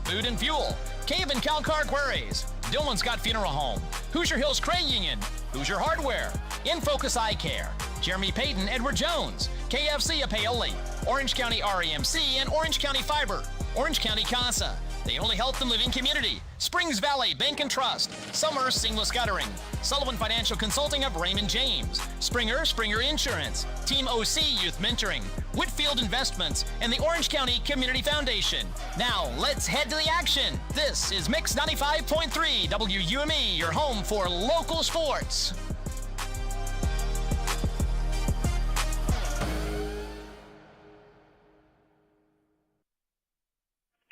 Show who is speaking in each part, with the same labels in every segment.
Speaker 1: Food and Fuel, Cave and Calcar Quarries, Dillman Scott Funeral Home, Hoosier Hills Credit Union, Hoosier Hardware, In Focus Eye Care, Jeremy Payton, Edward Jones, KFC of Paoli, Orange County REMC, and Orange County Fiber, Orange County CASA, the only health and living community, Springs Valley Bank and Trust, Summer Seamless Guttering, Sullivan Financial Consulting of Raymond James, Springer Insurance, Team OC Youth Mentoring, Whitfield Investments, and the Orange County Community Foundation. Now, let's head to the action. This is Mix 95.3 WUME, your home for local sports.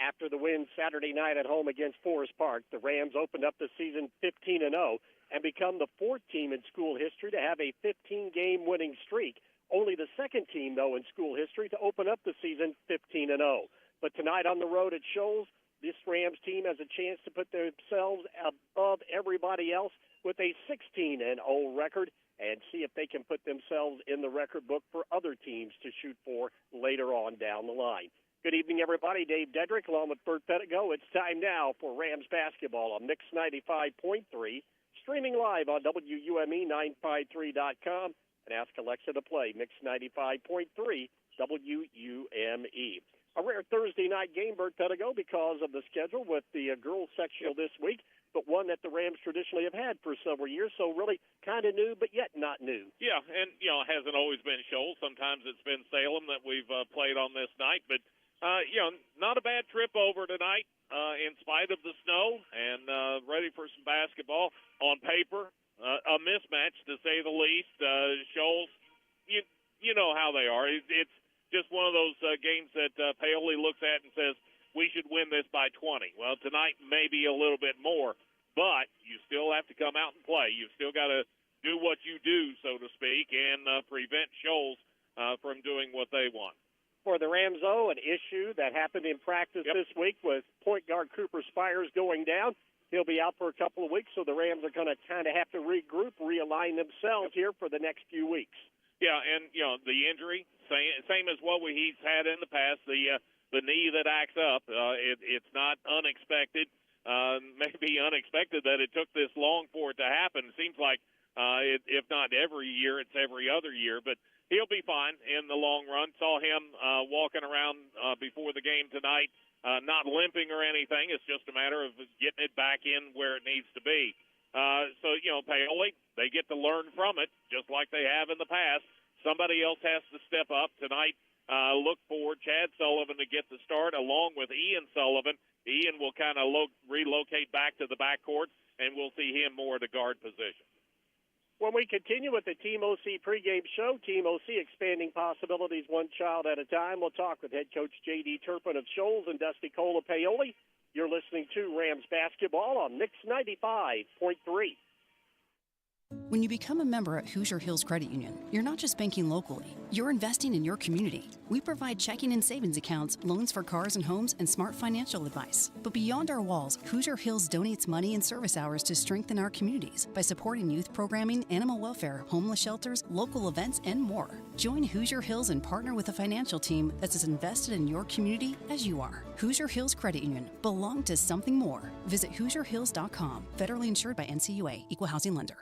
Speaker 2: After the win Saturday night at home against Forest Park, the Rams opened up the season 15-0 and become the fourth team in school history to have a 15-game winning streak. Only the second team, though, in school history to open up the season 15-0. But tonight on the road at Shoals, this Rams team has a chance to put themselves above everybody else with a 16-0 record and see if they can put themselves in the record book for other teams to shoot for later on down the line. Good evening, everybody. Dave Dedrick along with Bert Pettigo. It's time now for Rams basketball on Mix 95.3, streaming live on WUME953.com, and ask Alexa to play Mix 95.3 WUME. A rare Thursday night game, Bert Pettigo, because of the schedule with the girls sectional this week, but one that the Rams traditionally have had for several years, so really kind of new, but yet not new.
Speaker 3: Yeah, and, it hasn't always been Shoals. Sometimes it's been Salem that we've played on this night, but not a bad trip over tonight in spite of the snow and ready for some basketball. On paper, a mismatch to say the least. Shoals, you know how they are. It's just one of those games that Paoli looks at and says, we should win this by 20. Well, tonight maybe a little bit more, but you still have to come out and play. You've still got to do what you do, so to speak, and prevent Shoals from doing what they want.
Speaker 2: For the Rams, though, an issue that happened in practice this week with point guard Cooper Spires going down. He'll be out for a couple of weeks, so the Rams are going to kind of have to regroup, realign themselves here for the next few weeks.
Speaker 3: Yeah, and, the injury, same as what he's had in the past, the knee that acts up. It's not unexpected. Maybe unexpected that it took this long for it to happen. It seems like, if not every year, it's every other year, but he'll be fine in the long run. Saw him walking around before the game tonight, not limping or anything. It's just a matter of getting it back in where it needs to be. So, Paoli, they get to learn from it, just like they have in the past. Somebody else has to step up tonight. Look for Chad Sullivan to get the start along with Ian Sullivan. Ian will kind of relocate back to the backcourt, and we'll see him more at the guard position.
Speaker 2: When we continue with the Team OC pregame show, Team OC expanding possibilities one child at a time. We'll talk with head coach J.D. Turpin of Shoals and Dusty Cole of Paoli. You're listening to Rams basketball on Mix 95.3.
Speaker 4: When you become a member at Hoosier Hills Credit Union, you're not just banking locally, you're investing in your community. We provide checking and savings accounts, loans for cars and homes, and smart financial advice. But beyond our walls, Hoosier Hills donates money and service hours to strengthen our communities by supporting youth programming, animal welfare, homeless shelters, local events, and more. Join Hoosier Hills and partner with a financial team that's as invested in your community as you are. Hoosier Hills Credit Union. Belong to something more. Visit HoosierHills.com. Federally insured by NCUA. Equal housing lender.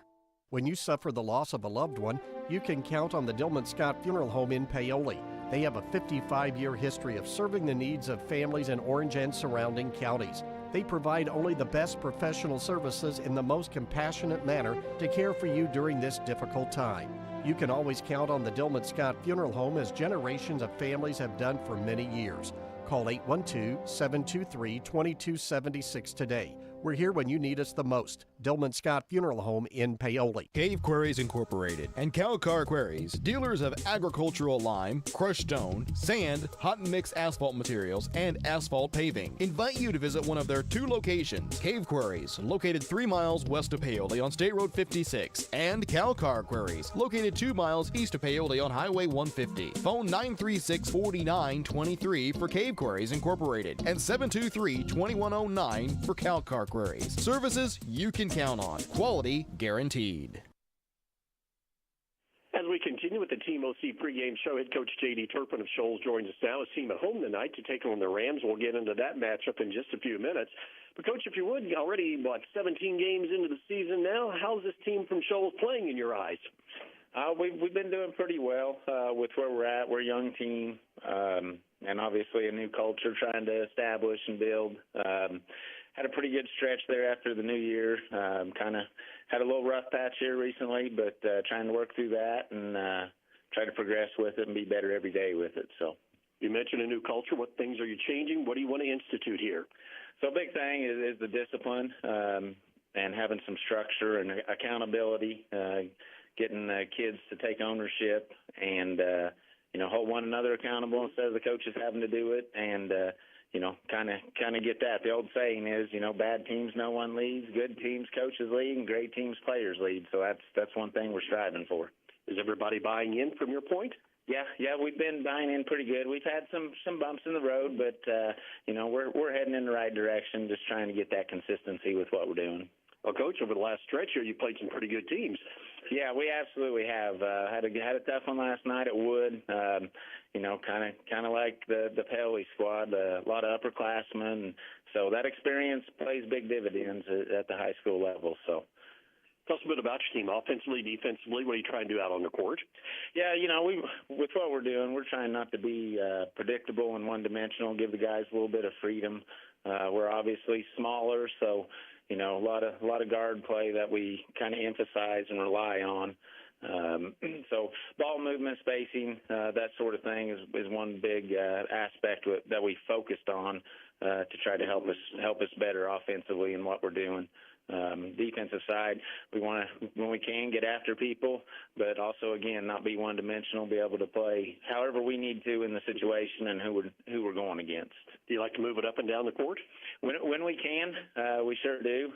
Speaker 5: When you suffer the loss of a loved one, you can count on the Dillman Scott Funeral Home in Paoli. They have a 55-year history of serving the needs of families in Orange and surrounding counties. They provide only the best professional services in the most compassionate manner to care for you during this difficult time. You can always count on the Dillman Scott Funeral Home, as generations of families have done for many years. Call 812-723-2276 today. We're here when you need us the most. Dillman Scott Funeral Home in Paoli.
Speaker 6: Cave Quarries Incorporated and Calcar Quarries, dealers of agricultural lime, crushed stone, sand, hot and mixed asphalt materials, and asphalt paving, invite you to visit one of their 2 locations. Cave Quarries, located 3 miles west of Paoli on State Road 56, and Calcar Quarries, located 2 miles east of Paoli on Highway 150. Phone 936-4923 for Cave Quarries Incorporated and 723-2109 for Calcar Quarries. Services you can count on. Quality guaranteed.
Speaker 2: As we continue with the Team OC pregame show, head coach J.D. Turpin of Shoals joins us now. His team at home tonight to take on the Rams. We'll get into that matchup in just a few minutes. But, Coach, if you would, already, 17 games into the season now, how's this team from Shoals playing in your eyes?
Speaker 7: We've been doing pretty well with where we're at. We're a young team, and obviously a new culture trying to establish and build. Had a pretty good stretch there after the new year. Kind of had a little rough patch here recently, but trying to work through that and try to progress with it and be better every day with it. So,
Speaker 2: you mentioned a new culture. What things are you changing? What do you want to institute here?
Speaker 7: So, a big thing is the discipline and having some structure and accountability. Getting kids to take ownership and hold one another accountable instead of the coaches having to do it, and kind of get that. The old saying is, bad teams no one leads, good teams coaches lead, and great teams players lead. So that's one thing we're striving for.
Speaker 2: Is everybody buying in from your point?
Speaker 7: Yeah, we've been buying in pretty good. We've had some bumps in the road, but we're heading in the right direction. Just trying to get that consistency with what we're doing.
Speaker 2: Well, Coach, over the last stretch here, you played some pretty good teams.
Speaker 7: Yeah, we absolutely have. Had a tough one last night at Wood. Kind of like the Paoli squad, a lot of upperclassmen. So that experience plays big dividends at the high school level. So,
Speaker 2: tell us a bit about your team, offensively, defensively. What are you trying to do out on the court?
Speaker 7: Yeah, with what we're doing, we're trying not to be predictable and one-dimensional. Give the guys a little bit of freedom. We're obviously smaller, so. A lot of guard play that we kind of emphasize and rely on. So ball movement, spacing, that sort of thing is one big aspect that we focused on to try to help us better offensively in what we're doing. Defensive side, we want to, when we can, get after people, but also, again, not be one-dimensional, be able to play however we need to in the situation and who we're going against.
Speaker 2: Do you like to move it up and down the court?
Speaker 7: When we can, we sure do.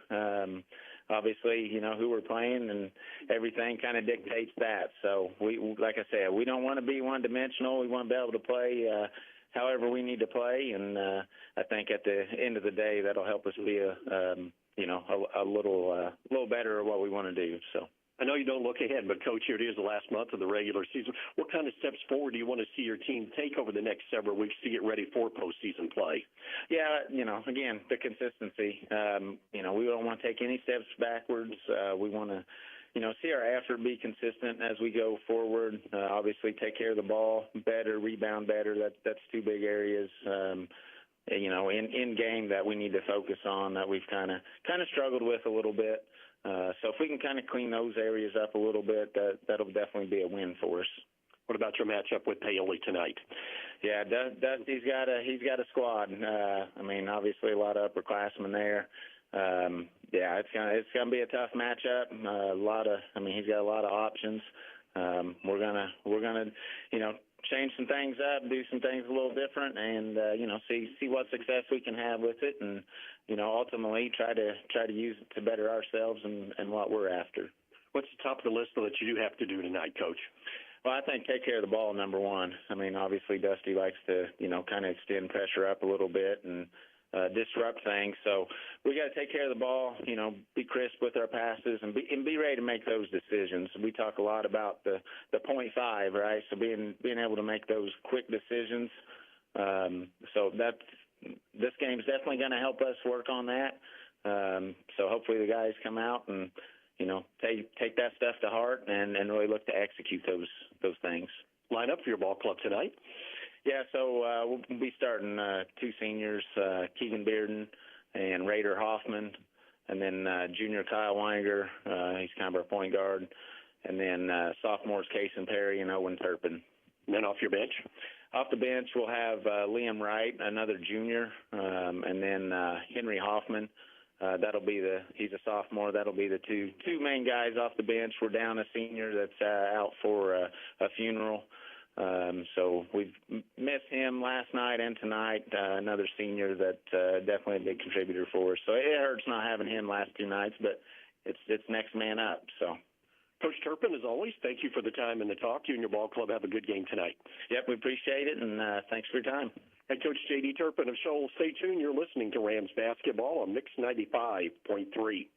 Speaker 7: Obviously, who we're playing and everything kind of dictates that. So, like I said, we don't want to be one-dimensional. We want to be able to play however we need to play, and I think at the end of the day, that'll help us be a little better at what we want to do. So.
Speaker 2: I know you don't look ahead, but, Coach, here it is the last month of the regular season. What kind of steps forward do you want to see your team take over the next several weeks to get ready for postseason play?
Speaker 7: Yeah, again, the consistency. We don't want to take any steps backwards. We want to, see our effort be consistent as we go forward. Obviously, take care of the ball better, rebound better. That's two big areas. In game that we need to focus on that we've kind of struggled with a little bit. So if we can kind of clean those areas up a little bit, that'll definitely be a win for us.
Speaker 2: What about your matchup with Paoli tonight?
Speaker 7: Yeah, Dusty's got a squad. Obviously a lot of upperclassmen there. It's gonna be a tough matchup. He's got a lot of options. We're gonna change some things up, do some things a little different, and see what success we can have with it, and ultimately try to use it to better ourselves and what we're after.
Speaker 2: What's the top of the list that you do have to do tonight, Coach?
Speaker 7: Well, I think take care of the ball, number one. Obviously Dusty likes to kind of extend pressure up a little bit and disrupt things. So we got to take care of the ball, be crisp with our passes and be ready to make those decisions. We talk a lot about the 0.5, right? So being able to make those quick decisions. So this game's definitely going to help us work on that. So hopefully the guys come out and, take that stuff to heart and really look to execute those things.
Speaker 2: Line up for your ball club tonight.
Speaker 7: Yeah, so we'll be starting two seniors, Keegan Bearden and Raider Hoffman, and then junior Kyle Weinger, he's kind of our point guard, and then sophomores Kason Perry and Owen Turpin.
Speaker 2: And then off your bench?
Speaker 7: Off the bench, we'll have Liam Wright, another junior, and then Henry Hoffman. He's a sophomore. That'll be the two main guys off the bench. We're down a senior that's out for a funeral. So we've missed him last night and tonight, another senior that definitely a big contributor for us. So it hurts not having him last two nights, but it's next man up. So,
Speaker 2: Coach Turpin, as always, thank you for the time and the talk. You and your ball club have a good game tonight.
Speaker 7: Yep, we appreciate it, and thanks for your time.
Speaker 2: Head Coach J.D. Turpin of Shoals. Stay tuned. You're listening to Rams basketball on Mix 95.3.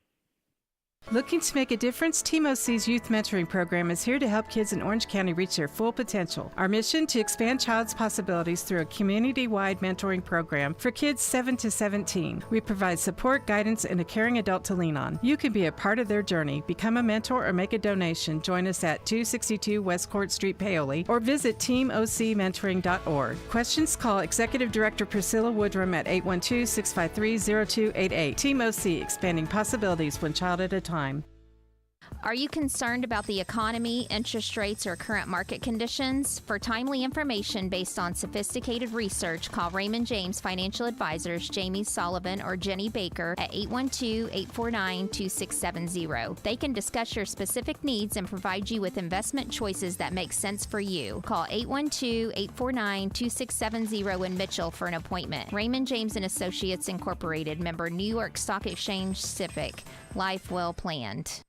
Speaker 8: Looking to make a difference? Team OC's Youth Mentoring Program is here to help kids in Orange County reach their full potential. Our mission to expand child's possibilities through a community-wide mentoring program for kids 7 to 17. We provide support, guidance, and a caring adult to lean on. You can be a part of their journey. Become a mentor or make a donation. Join us at 262 West Court Street, Paoli, or visit teamocmentoring.org. Questions? Call Executive Director Priscilla Woodrum at 812-653-0288. Team OC, expanding possibilities one child at a time.
Speaker 9: Are you concerned about the economy, interest rates, or current market conditions? For timely information based on sophisticated research, call Raymond James Financial Advisors, Jamie Sullivan or Jenny Baker at 812-849-2670. They can discuss your specific needs and provide you with investment choices that make sense for you. Call 812-849-2670 in Mitchell for an appointment. Raymond James and Associates Incorporated, member New York Stock Exchange SIPC. Life well planned.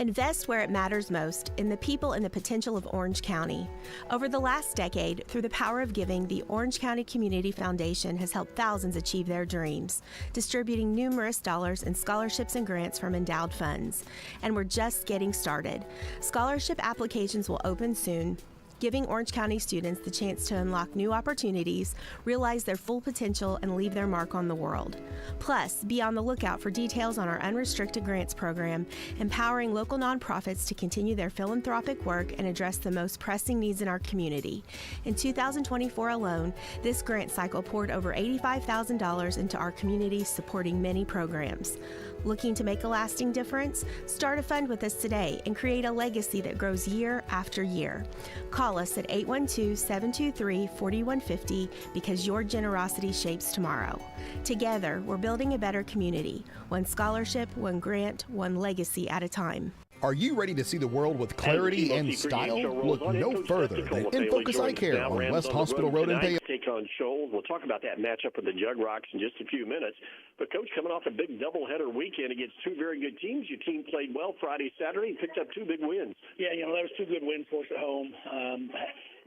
Speaker 10: Invest where it matters most, in the people and the potential of Orange County. Over the last decade, through the power of giving, the Orange County Community Foundation has helped thousands achieve their dreams, distributing numerous dollars in scholarships and grants from endowed funds. And we're just getting started. Scholarship applications will open soon, giving Orange County students the chance to unlock new opportunities, realize their full potential, and leave their mark on the world. Plus, be on the lookout for details on our unrestricted grants program, empowering local nonprofits to continue their philanthropic work and address the most pressing needs in our community. In 2024 alone, this grant cycle poured over $85,000 into our community, supporting many programs. Looking to make a lasting difference? Start a fund with us today and create a legacy that grows year after year. Call us at 812-723-4150 because your generosity shapes tomorrow. Together, we're building a better community. One scholarship, one grant, one legacy at a time.
Speaker 6: Are you ready to see the world with clarity and style? Look no further than In Focus Eye Care on West Hospital Road in Paoli.
Speaker 2: Take on Shoals. We'll talk about that matchup with the Jug Rocks in just a few minutes. But, Coach, coming off a big doubleheader weekend against two very good teams, your team played well Friday, Saturday, and picked up two big wins.
Speaker 11: Yeah, that was two good wins for us at home.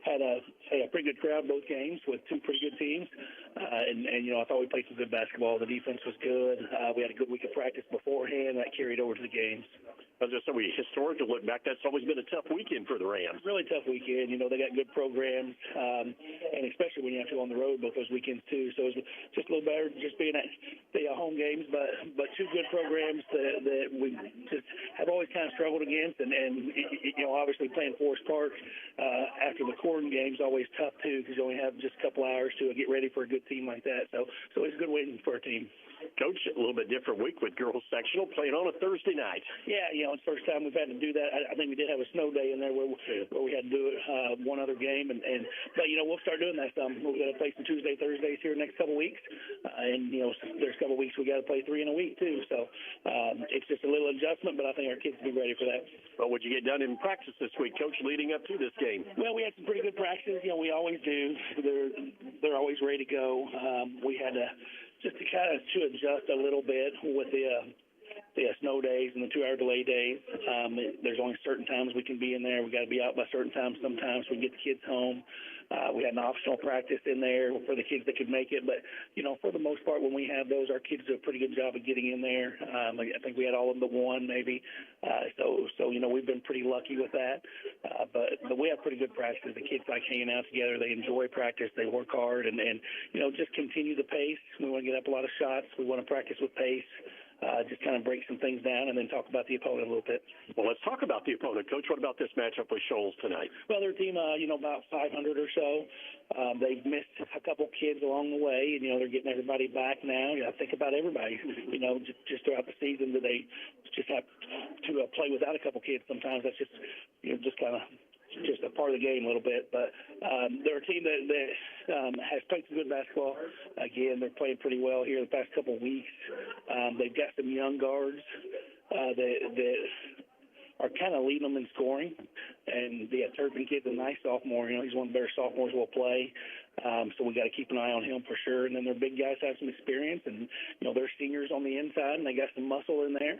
Speaker 11: Had a pretty good crowd both games with two pretty good teams. And I thought we played some good basketball. The defense was good. We had a good week of practice beforehand. That carried over to the games.
Speaker 2: I was just saying, we historically look back, that's always been a tough weekend for the Rams.
Speaker 11: Really tough weekend. They got good programs, and especially when you have to go on the road both those weekends too. So it's just a little better just being at the home games, but two good programs that we just have always kind of struggled against, and obviously playing Forest Park after the Corn game's always tough too because you only have just a couple hours to get ready for a good team like that. So it's a good win for our team.
Speaker 2: Coach, a little bit different week with girls sectional playing on a Thursday night.
Speaker 11: Yeah, it's the first time we've had to do that. I think we did have a snow day in there where we had to do it one other game, but we'll start doing that some. We're going to play some Tuesday, Thursdays here next couple weeks, and there's a couple weeks we got to play 3 in a week too. So it's just a little adjustment, but I think our kids will be ready for that.
Speaker 2: Well, what'd you get done in practice this week, Coach, leading up to this game?
Speaker 11: Well, we had some pretty good practices. We always do. They're always ready to go. We had to just to kind of adjust a little bit with the snow days and the 2-hour delay days. There's only certain times we can be in there. We got to be out by certain times. Sometimes we get the kids home. We had an optional practice in there for the kids that could make it. But, for the most part, when we have those, our kids do a pretty good job of getting in there. I think we had all of them but one maybe. So we've been pretty lucky with that. But we have pretty good practice. The kids like hanging out together. They enjoy practice. They work hard and just continue the pace. We want to get up a lot of shots. We want to practice with pace. Just kind of break some things down and then talk about the opponent a little bit.
Speaker 2: Well, let's talk about the opponent. Coach, what about this matchup with Shoals tonight?
Speaker 11: Well, their team, about 500 or so. They've missed a couple kids along the way, and, they're getting everybody back now. I think about everybody, just throughout the season that they just have to play without a couple kids sometimes. That's just, just kind of just a part of the game a little bit. But they're a team that has played some good basketball. Again, they're playing pretty well here the past couple of weeks. They've got some young guards that are kind of leading them in scoring. And the Turpin kid's a nice sophomore. He's one of the better sophomores we'll play. So we got to keep an eye on him for sure. And then their big guys have some experience, and they're seniors on the inside, and they got some muscle in there.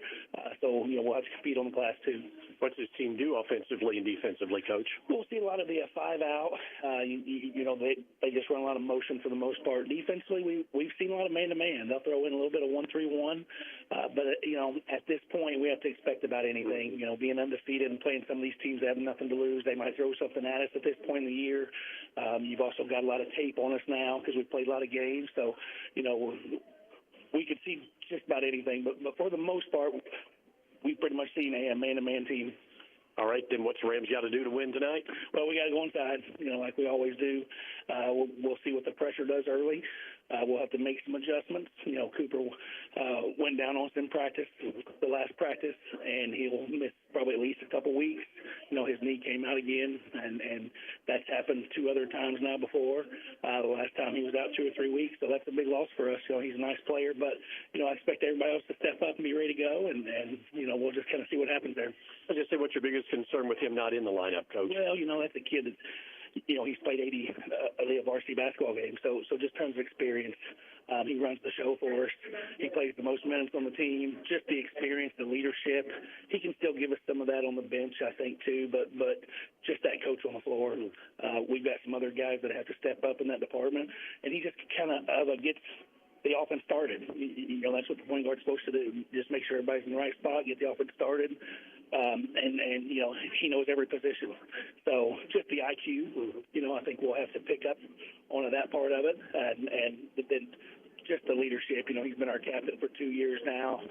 Speaker 11: So we'll have to compete on the glass too.
Speaker 2: What's this team do offensively and defensively, Coach?
Speaker 11: We'll see a lot of the 5 out. They just run a lot of motion for the most part. Defensively, we've seen a lot of man-to-man. They'll throw in a little bit of 1-3-1. But at this point, we have to expect about anything. Being undefeated and playing some of these teams that have nothing to lose, they might throw something at us at this point in the year. You've also got a lot of tape on us now because we've played a lot of games. So, we could see just about anything. But for the most part, we've pretty much seen a man-to-man team.
Speaker 2: All right, then what's the Rams got to do to win tonight?
Speaker 11: Well, we got to go inside, like we always do. We'll see what the pressure does early. We'll have to make some adjustments. Cooper went down on us in practice, the last practice, and he'll miss probably at least a couple weeks. His knee came out again, and that's happened 2 other times now before. The last time he was out 2 or 3 weeks, so that's a big loss for us. He's a nice player, but, I expect everybody else to step up and be ready to go, and we'll just kind of see what happens there.
Speaker 2: I'll just say, what's your biggest concern with him not in the lineup, Coach?
Speaker 11: Well, that's a kid that, he's played 80 varsity basketball games, so just tons of experience. He runs the show for us. He plays the most minutes on the team. Just the experience, the leadership. He can still give us some of that on the bench, I think, too, but just that coach on the floor. We've got some other guys that have to step up in that department, and he just kind of gets the offense started. That's what the point guard's supposed to do. Just make sure everybody's in the right spot, get the offense started. And he knows every position. So just the IQ, I think we'll have to pick up on that part of it. And then just the leadership, he's been our captain for 2 years now.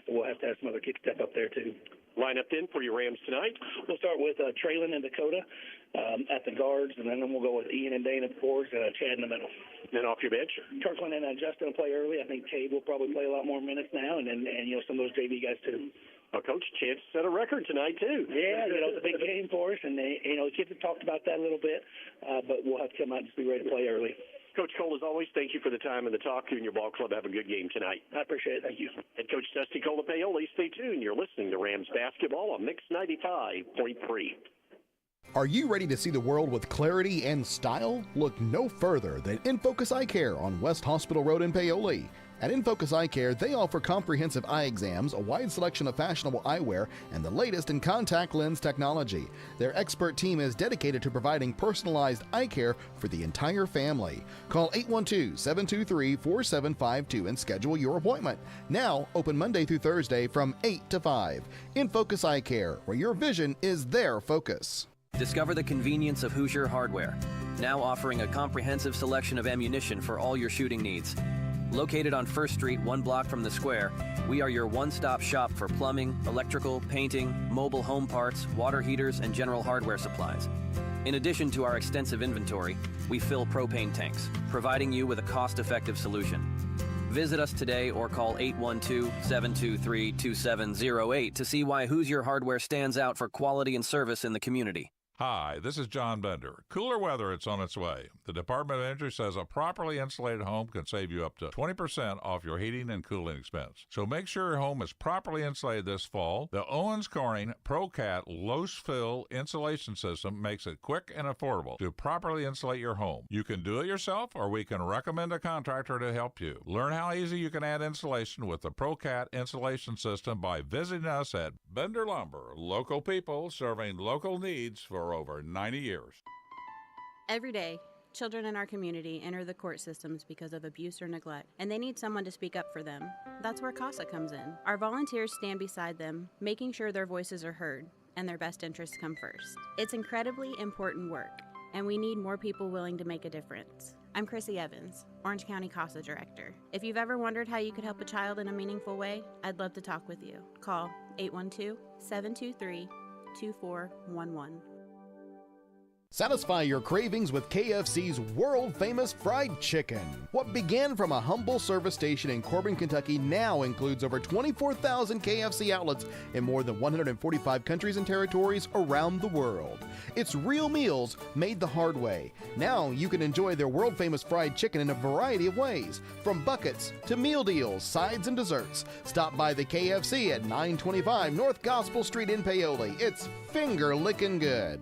Speaker 11: So we'll have to have some other kids step up there too.
Speaker 2: Line up then for your Rams tonight.
Speaker 11: We'll start with Traylon and Dakota at the guards, and then we'll go with Ian and Dane at the forwards and Chad in the middle.
Speaker 2: Then off your bench,
Speaker 11: Kirkland and Justin will play early. I think Cade will probably play a lot more minutes now, and some of those JV guys too.
Speaker 2: Well, Coach, chance to set a record tonight, too.
Speaker 11: Yeah, it's a big game for us, and the kids have talked about that a little bit, but we'll have to come out and just be ready to play early.
Speaker 2: Coach Cole, as always, thank you for the time and the talk. You and your ball club have a good game tonight.
Speaker 11: I appreciate it. Thank you.
Speaker 2: Head Coach Dusty Colapaoli, stay tuned. You're listening to Rams basketball on Mix 95.3.
Speaker 6: Are you ready to see the world with clarity and style? Look no further than InFocus Eye Care on West Hospital Road in Paoli. At InFocus Eye Care, they offer comprehensive eye exams, a wide selection of fashionable eyewear, and the latest in contact lens technology. Their expert team is dedicated to providing personalized eye care for the entire family. Call 812-723-4752 and schedule your appointment. Now, open Monday through Thursday from 8 to 5. InFocus Eye Care, where your vision is their focus.
Speaker 12: Discover the convenience of Hoosier Hardware, now offering a comprehensive selection of ammunition for all your shooting needs. Located on 1st Street, 1 block from the square, we are your one-stop shop for plumbing, electrical, painting, mobile home parts, water heaters, and general hardware supplies. In addition to our extensive inventory, we fill propane tanks, providing you with a cost-effective solution. Visit us today or call 812-723-2708 to see why Hoosier Hardware stands out for quality and service in the community.
Speaker 13: Hi, this is John Bender. Cooler weather, it's on its way. The Department of Energy says a properly insulated home can save you up to 20% off your heating and cooling expense. So make sure your home is properly insulated this fall. The Owens Corning ProCat Low-Fill Insulation System makes it quick and affordable to properly insulate your home. You can do it yourself, or we can recommend a contractor to help you. Learn how easy you can add insulation with the ProCat Insulation System by visiting us at Bender Lumber. Local people serving local needs for over 90 years.
Speaker 14: Every day, children in our community enter the court systems because of abuse or neglect, and they need someone to speak up for them. That's where CASA comes in. Our volunteers stand beside them, making sure their voices are heard and their best interests come first. It's incredibly important work, and we need more people willing to make a difference. I'm Chrissy Evans, Orange County CASA Director. If you've ever wondered how you could help a child in a meaningful way, I'd love to talk with you. Call 812-723-2411.
Speaker 6: Satisfy your cravings with KFC's world-famous fried chicken. What began from a humble service station in Corbin, Kentucky now includes over 24,000 KFC outlets in more than 145 countries and territories around the world. It's real meals made the hard way. Now you can enjoy their world-famous fried chicken in a variety of ways, from buckets to meal deals, sides, and desserts. Stop by the KFC at 925 North Gospel Street in Paoli. It's finger-licking good.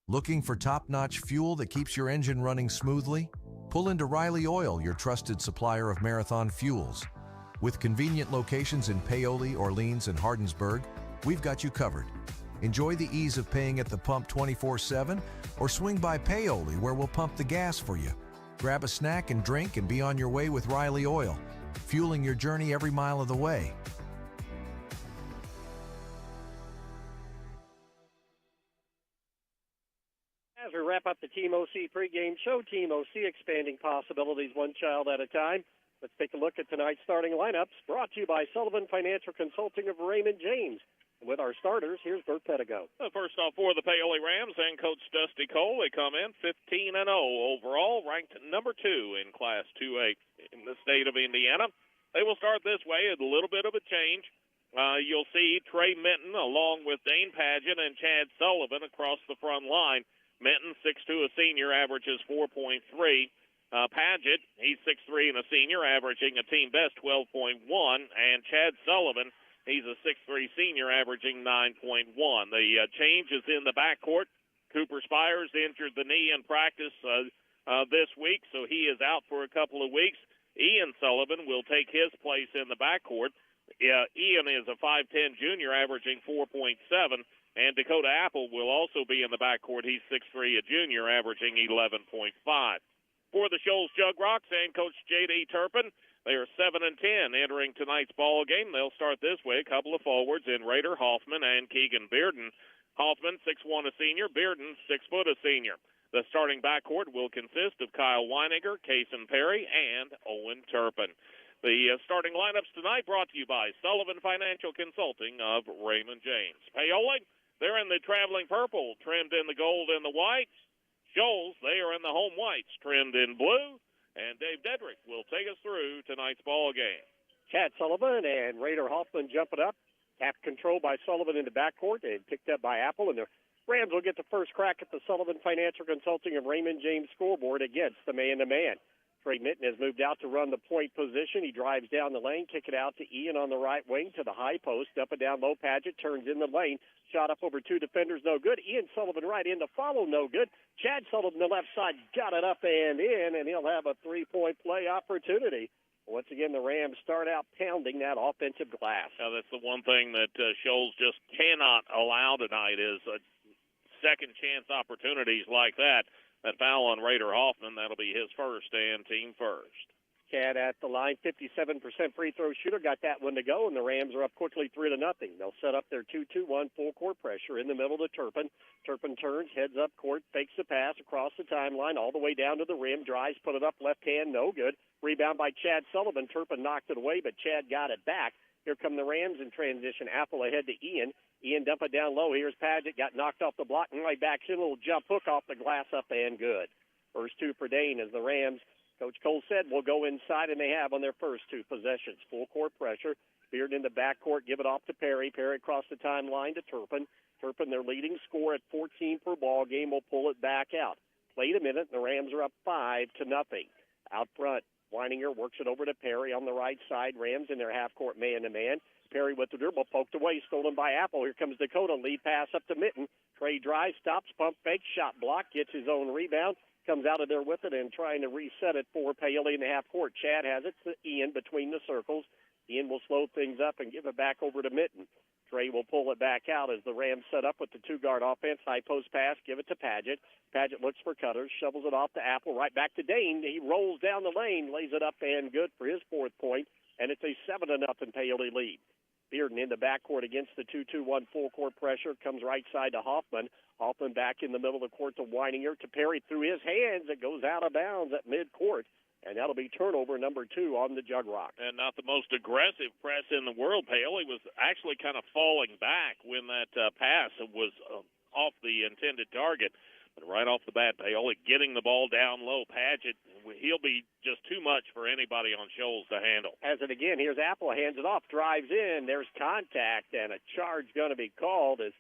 Speaker 15: Looking for top-notch fuel that keeps your engine running smoothly? Pull into Riley Oil, your trusted supplier of marathon fuels. With convenient locations in Paoli, Orleans, and Hardinsburg, we've got you covered. Enjoy the ease of paying at the pump 24/7, or swing by Paoli where we'll pump the gas for you. Grab a snack and drink and be on your way with Riley Oil. fueling your journey every mile of the way.
Speaker 2: As we wrap up the Team OC pregame show, Team OC expanding possibilities one child at a time. Let's take a look at tonight's starting lineups, brought to you by Sullivan Financial Consulting of Raymond James. With our starters, here's Bert Pettigo.
Speaker 3: First off, for the Paoli Rams and Coach Dusty Cole, they come in 15-0 overall, ranked number 2 in Class 2A in the state of Indiana. They will start this way, a little bit of a change. You'll see Trey Minton along with Dane Padgett and Chad Sullivan across the front line. Minton, 6'2", a senior, averages 4.3. Padgett, he's 6'3" and a senior, averaging a team best 12.1. And Chad Sullivan, he's a 6'3" senior, averaging 9.1. The change is in the backcourt. Cooper Spires injured the knee in practice this week, so he is out for a couple of weeks. Ian Sullivan will take his place in the backcourt. Ian is a 5'10" junior, averaging 4.7. And Dakota Apple will also be in the backcourt. He's 6'3", a junior, averaging 11.5. For the Shoals Jugrocks and Coach J.D. Turpin, they are 7-10 entering tonight's ball game. They'll start this way. A couple of forwards in Raider Hoffman and Keegan Bearden. Hoffman, 6'1", a senior. Bearden, 6 foot, a senior. The starting backcourt will consist of Kyle Weininger, Kason Perry, and Owen Turpin. The starting lineups tonight brought to you by Sullivan Financial Consulting of Raymond James. Paoli, they're in the traveling purple, trimmed in the gold and the whites. Shoals, they are in the home whites, trimmed in blue. And Dave Dedrick will take us through tonight's ball game.
Speaker 2: Chad Sullivan and Raider Hoffman jumping up. Tap control by Sullivan in the backcourt and picked up by Apple. And the Rams will get the first crack at the Sullivan Financial Consulting of Raymond James scoreboard against the man-to-man. Trey Minton has moved out to run the point position. He drives down the lane, kick it out to Ian on the right wing to the high post. Up and down low, Padgett turns in the lane. Shot up over 2 defenders, no good. Ian Sullivan right in to follow, no good. Chad Sullivan, the left side, got it up and in, and he'll have a 3-point play opportunity. Once again, the Rams start out pounding that offensive glass.
Speaker 3: Now, that's the one thing that Shoals just cannot allow tonight is second chance opportunities like that. That foul on Raider Hoffman, that'll be his first and team first.
Speaker 2: Chad at the line, 57% free throw shooter, got that one to go, and the Rams are up quickly 3-0. They'll set up their 2-2-1 full court pressure in the middle to Turpin. Turpin turns, heads up court, fakes the pass across the timeline, all the way down to the rim, drives, put it up left hand, no good. Rebound by Chad Sullivan. Turpin knocked it away, but Chad got it back. Here come the Rams in transition. Apple ahead to Ian. Ian dump it down low. Here's Padgett. Got knocked off the block and right back in. A little jump hook off the glass up and good. First 2 for Dane as the Rams, Coach Cole said, will go inside, and they have on their first 2 possessions. Full court pressure. Beard in the backcourt. Give it off to Perry. Perry across the timeline to Turpin. Turpin, their leading scorer at 14 per ball game, will pull it back out. Played a minute, and the Rams are up 5-0. Out front, Weininger works it over to Perry on the right side. Rams in their half-court man-to-man. Perry with the dribble, poked away, stolen by Apple. Here comes Dakota, lead pass up to Minton. Trey drives, stops, pump fake, shot block, gets his own rebound, comes out of there with it and trying to reset it for Paoli in the half-court. Chad has it to Ian between the circles. Ian will slow things up and give it back over to Minton. Trey will pull it back out as the Rams set up with the 2-guard offense. High post pass, give it to Padgett. Padgett looks for cutters, shovels it off to Apple, right back to Dane. He rolls down the lane, lays it up and good for his 4th point, and it's a 7-0 Paoli lead. Bearden in the backcourt against the 2-2-1 full court pressure, comes right side to Hoffman. Hoffman back in the middle of the court to Weininger, to Perry through his hands. It goes out of bounds at midcourt, and that'll be turnover number 2 on the Jugrock.
Speaker 3: And not the most aggressive press in the world. Paoli was actually kind of falling back when that pass was off the intended target. But right off the bat, Paoli getting the ball down low. Padgett, he'll be just too much for anybody on Shoals to handle.
Speaker 2: As it again, here's Apple, hands it off, drives in. There's contact, and a charge going to be called as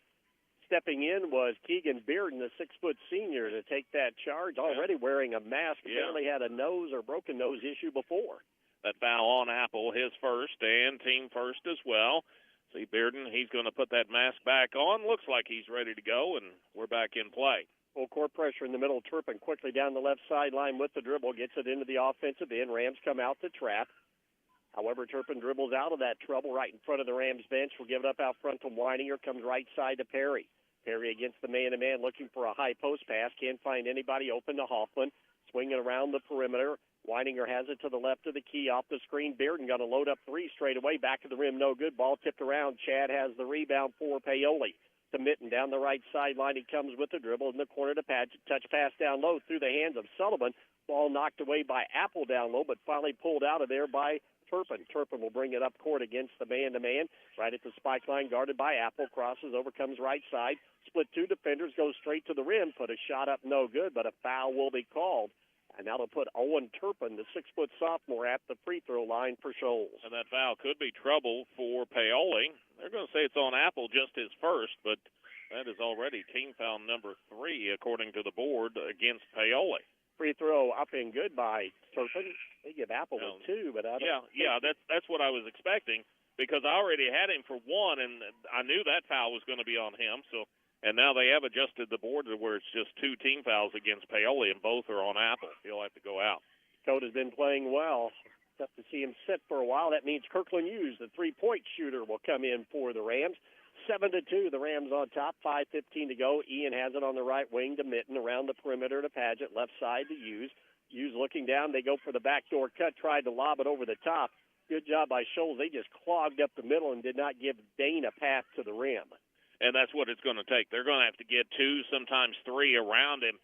Speaker 2: stepping in was Keegan Bearden, the 6-foot senior, to take that charge, already wearing a mask. Apparently had a nose or broken nose issue before.
Speaker 3: That foul on Apple, his first and team first as well. See Bearden, he's going to put that mask back on. Looks like he's ready to go, and we're back in play.
Speaker 2: Full court pressure in the middle. Turpin quickly down the left sideline with the dribble, gets it into the offensive end. Rams come out to trap. However, Turpin dribbles out of that trouble right in front of the Rams bench. Will give it up out front to Weininger. Comes right side to Perry. Perry against the man-to-man looking for a high post pass. Can't find anybody open to Hoffman. Swinging around the perimeter. Weininger has it to the left of the key off the screen. Bearden going to load up three straight away. Back of the rim, no good. Ball tipped around. Chad has the rebound for Paoli. To Mitten down the right sideline. He comes with the dribble in the corner to Padgett. Touch pass down low through the hands of Sullivan. Ball knocked away by Apple down low, but finally pulled out of there by Turpin. Turpin will bring it up court against the man-to-man. Right at the spike line, guarded by Apple. Crosses over, comes right side. Split two defenders, goes straight to the rim. Put a shot up, no good, but a foul will be called. And that'll put Owen Turpin, the 6-foot sophomore, at the free throw line for Shoals.
Speaker 3: And that foul could be trouble for Paoli. They're going to say it's on Apple, just his first, but that is already team foul number 3, according to the board, against Paoli.
Speaker 2: Free throw up and good by Turpin. They give Apple a 2, but I don't.
Speaker 3: Yeah, that's what I was expecting, because I already had him for 1, and I knew that foul was going to be on him. So, and now they have adjusted the board to where it's just 2 team fouls against Paoli, and both are on Apple. He'll have to go out.
Speaker 2: Cote has been playing well. Tough to see him sit for a while. That means Kirkland Hughes, the three-point shooter, will come in for the Rams. 7-2, the Rams on top. 5:15 to go. Ian has it on the right wing to Mitten, around the perimeter to Padgett, left side to Hughes. Hughes looking down. They go for the backdoor cut, tried to lob it over the top. Good job by Shoals. They just clogged up the middle and did not give Dane a path to the rim.
Speaker 3: And that's what it's going to take. They're going to have to get 2, sometimes 3 around him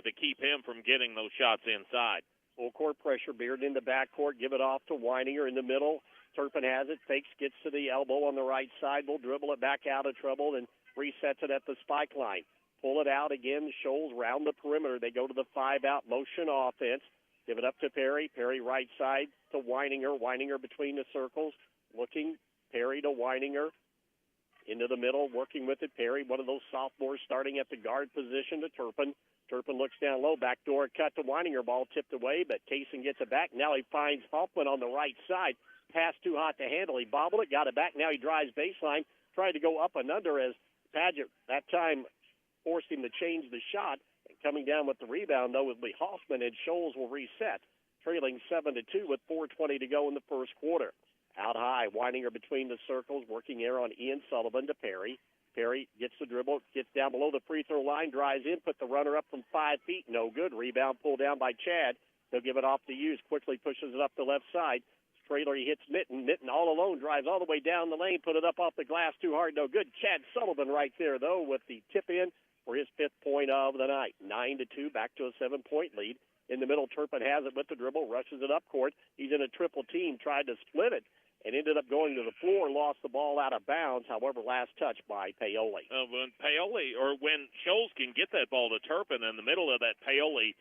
Speaker 3: to keep him from getting those shots inside.
Speaker 2: Full court pressure. Beard in the backcourt. Give it off to Weininger in the middle. Turpin has it. Fakes, gets to the elbow on the right side. Will dribble it back out of trouble and resets it at the spike line. Pull it out again. Shoals round the perimeter. They go to the 5-out motion offense. Give it up to Perry. Perry right side to Weininger. Weininger between the circles. Looking. Perry to Weininger. Into the middle, working with it. Perry, one of those sophomores, starting at the guard position to Turpin. Turpin looks down low. Backdoor cut to Weininger. Ball tipped away, but Kaysen gets it back. Now he finds Hoffman on the right side. Pass too hot to handle. He bobbled it, got it back. Now he drives baseline. Tried to go up and under as Padgett that time forced him to change the shot. And coming down with the rebound, though, will be Hoffman, and Shoals will reset. Trailing 7-2 with 4:20 to go in the first quarter. Out high, Weininger between the circles, working there on Ian Sullivan to Perry. Perry gets the dribble, gets down below the free throw line, drives in, put the runner up from 5 feet. No good. Rebound pulled down by Chad. He'll give it off to Hughes, quickly pushes it up the left side. Trailer, he hits Mitten. Mitten all alone, drives all the way down the lane, put it up off the glass, too hard, no good. Chad Sullivan right there, though, with the tip in for his 5th point of the night. 9-2, back to a 7-point lead. In the middle, Turpin has it with the dribble, rushes it up court. He's in a triple team, tried to split it, and ended up going to the floor, lost the ball out of bounds. However, last touch by Paoli.
Speaker 3: When Shoals can get that ball to Turpin in the middle of that Paoli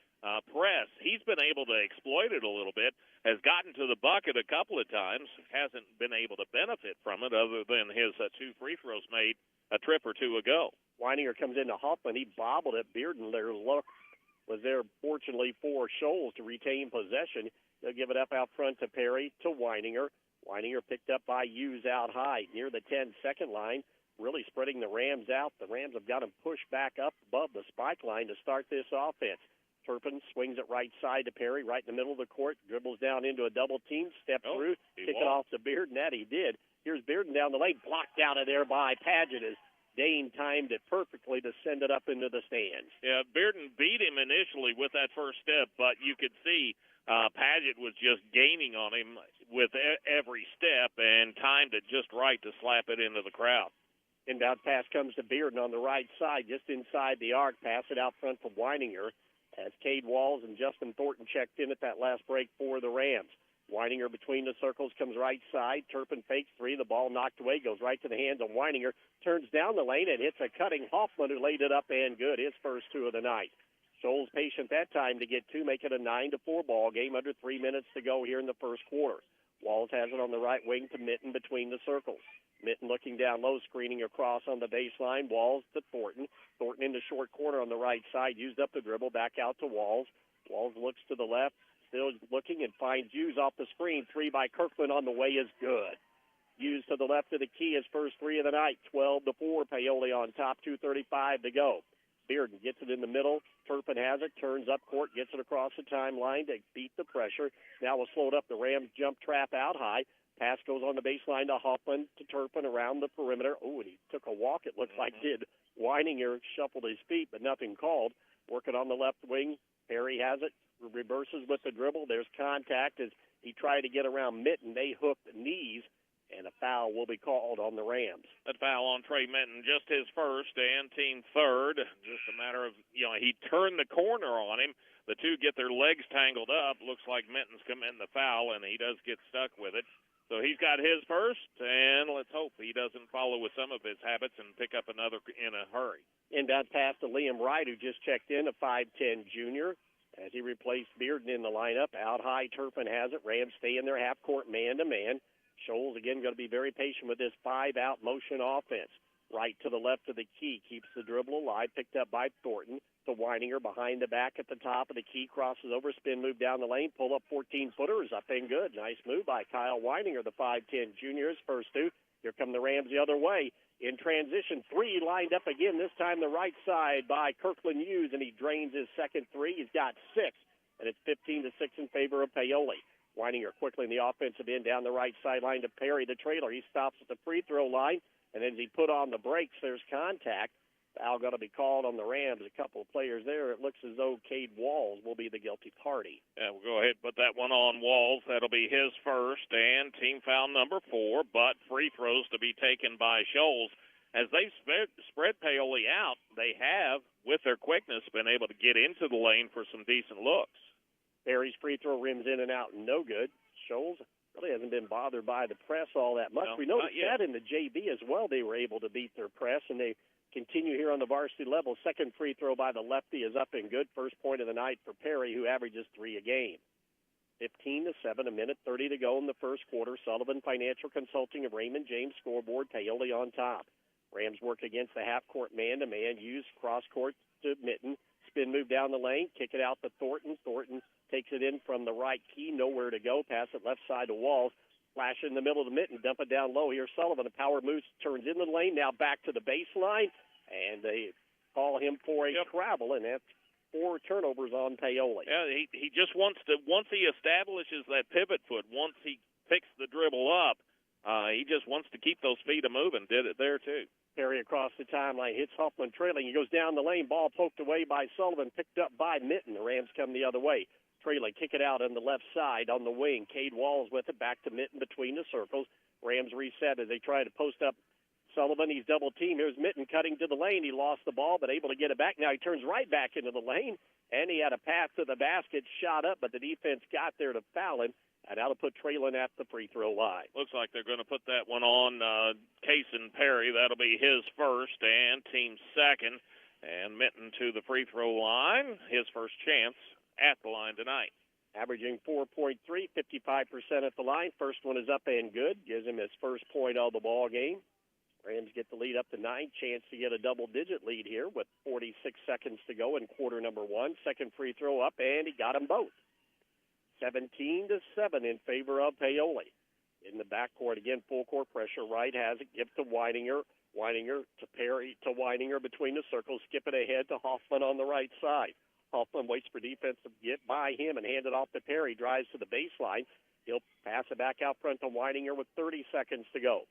Speaker 3: press, he's been able to exploit it a little bit, has gotten to the bucket a couple of times, hasn't been able to benefit from it other than his 2 free throws made a trip or 2 ago.
Speaker 2: Weininger comes into Hoffman. He bobbled it. Bearden there was there, fortunately, for Shoals to retain possession. They'll give it up out front to Perry to Weininger. Weininger picked up by Hughes out high near the 10-second line, really spreading the Rams out. The Rams have got him pushed back up above the spike line to start this offense. Turpin swings it right side to Perry, right in the middle of the court, dribbles down into a double team, steps through, kick it off to Bearden. That he did. Here's Bearden down the lane, blocked out of there by Padgett as Dane timed it perfectly to send it up into the stands.
Speaker 3: Yeah, Bearden beat him initially with that first step, but you could see Padgett was just gaining on him with every step and timed it just right to slap it into the crowd.
Speaker 2: Inbound pass comes to Bearden on the right side, just inside the arc. Pass it out front for Weininger as Cade Walls and Justin Thornton checked in at that last break for the Rams. Weininger between the circles comes right side. Turpin fakes 3. The ball knocked away, goes right to the hands of Weininger. Turns down the lane and hits a cutting Hoffman, who laid it up and good. His first 2 of the night. Shoals patient that time to get 2, make it a 9-4 ball game. Under 3 minutes to go here in the first quarter. Walls has it on the right wing to Mitten between the circles. Mitten looking down low, screening across on the baseline. Walls to Thornton. Thornton in the short corner on the right side. Used up the dribble, back out to Walls. Walls looks to the left, still looking, and finds Hughes off the screen. 3 by Kirkland on the way is good. Hughes to the left of the key, his first 3 of the night. 12-4, Paoli on top, 2:35 to go. Bearden gets it in the middle. Turpin has it, turns up court, gets it across the timeline to beat the pressure. Now we'll slow it up. The Rams jump trap out high. Pass goes on the baseline to Hoffman, to Turpin around the perimeter. Oh, and he took a walk, it looks like, did Weininger, shuffled his feet, but nothing called. Working on the left wing. Perry has it. reverses with the dribble. There's contact as he tried to get around Mitten. They hooked knees, and a foul will be called on the Rams.
Speaker 3: That foul on Trey Minton, just his first and team third. Just a matter of, he turned the corner on him. The two get their legs tangled up. Looks like Minton's committing the foul, and he does get stuck with it. So he's got his first, and let's hope he doesn't follow with some of his habits and pick up another in a hurry.
Speaker 2: Inbound pass to Liam Wright, who just checked in, a 5'10 junior, as he replaced Bearden in the lineup. Out high, Turpin has it. Rams stay in their half-court man-to-man. Scholes, again, going to be very patient with this five-out motion offense. Right to the left of the key, keeps the dribble alive, picked up by Thornton. To Weininger behind the back at the top of the key, crosses over, spin move down the lane, pull up 14-footer is up and good. Nice move by Kyle Weininger, the 5'10 junior, his first two. Here come the Rams the other way. In transition, three lined up again, this time the right side by Kirkland Hughes, and he drains his second three. He's got six, and it's 15-6 in favor of Paoli. Weininger quickly in the offensive end down the right sideline to Perry, the trailer. He stops at the free throw line, and as he put on the brakes, there's contact. Foul going to be called on the Rams. A couple of players there. It looks as though Cade Walls will be the guilty party.
Speaker 3: Yeah, we'll go ahead and put that one on Walls. That'll be his first and team foul number 4, but free throws to be taken by Scholes. As they've spread Paoli out, they have, with their quickness, been able to get into the lane for some decent looks.
Speaker 2: Perry's free throw rims in and out, no good. Scholes really hasn't been bothered by the press all that much.
Speaker 3: No,
Speaker 2: we noticed that in the JV as well. They were able to beat their press, and they continue here on the varsity level. Second free throw by the lefty is up and good. First point of the night for Perry, who averages 3 a game. 15-7, a minute 30 to go in the first quarter. Sullivan Financial Consulting of Raymond James scoreboard. Paoli on top. Rams work against the half-court man-to-man. Use cross-court to Mitten. Spin move down the lane. Kick it out to Thornton. Thornton takes it in from the right key. Nowhere to go. Pass it left side to Walls. Flash in the middle of the Mitten. Dump it down low. Here's Sullivan. A power move turns in the lane. Now back to the baseline. And they call him for a travel, and that's 4 turnovers on Paoli.
Speaker 3: Yeah, he just wants to, once he establishes that pivot foot, once he picks the dribble up, he just wants to keep those feet moving. Did it there, too.
Speaker 2: Perry across the timeline, hits Huffman trailing. He goes down the lane, ball poked away by Sullivan, picked up by Mitten. The Rams come the other way. Trailing, kick it out on the left side on the wing. Cade Walls with it, back to Mitten between the circles. Rams reset as they try to post up Sullivan. He's double-teamed. Here's Mitten cutting to the lane. He lost the ball, but able to get it back. Now he turns right back into the lane, and he had a pass to the basket, shot up, but the defense got there to foul him. And that'll put Traylon at the free throw line.
Speaker 3: Looks like they're going to put that one on Cason Perry. That'll be his first and team second. And Mitten to the free throw line. His first chance at the line tonight.
Speaker 2: Averaging 4.3, 55% at the line. First one is up and good. Gives him his first point of the ball game. Rams get the lead up to 9. Chance to get a double-digit lead here with 46 seconds to go in quarter number 1. Second free throw up, and he got them both. 17-7 in favor of Paoli. In the backcourt, again, full court pressure. Wright has it, give to Weininger. Weininger to Perry to Weininger between the circles. Skip it ahead to Hoffman on the right side. Hoffman waits for defense to get by him and hand it off to Perry. Drives to the baseline. He'll pass it back out front to Weininger with 30 seconds to go.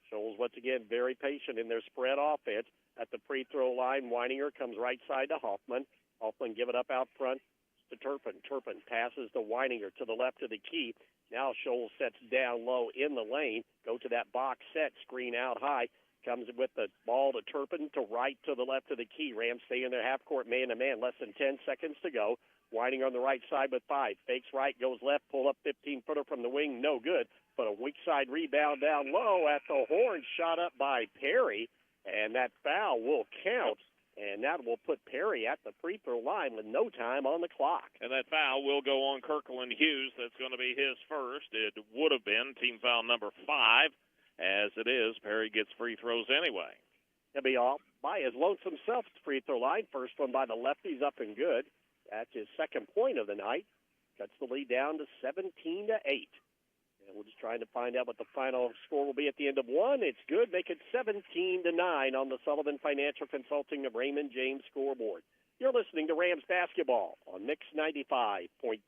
Speaker 2: Scholes, once again, very patient in their spread offense. At the free throw line, Weininger comes right side to Hoffman. Hoffman give it up out front to Turpin. Turpin passes to Weininger to the left of the key. Now Scholes sets down low in the lane. Go to that box set, screen out high. Comes with the ball to Turpin to right to the left of the key. Rams stay in their half-court man-to-man. Less than 10 seconds to go. Weininger on the right side with 5. Fakes right, goes left, pull up 15-footer from the wing. No good. But a weak side rebound down low at the horn. Shot up by Perry. And that foul will count. And that will put Perry at the free throw line with no time on the clock.
Speaker 3: And that foul will go on Kirkland Hughes. That's going to be his first. It would have been team foul number 5. As it is, Perry gets free throws anyway.
Speaker 2: He'll be all by his lonesome self at the free throw line. First one by the lefties up and good. That's his second point of the night. Cuts the lead down to 17-8. And we're just trying to find out what the final score will be at the end of 1. It's good. Make it 17-9 on the Sullivan Financial Consulting of Raymond James scoreboard. You're listening to Rams basketball on Mix 95.3.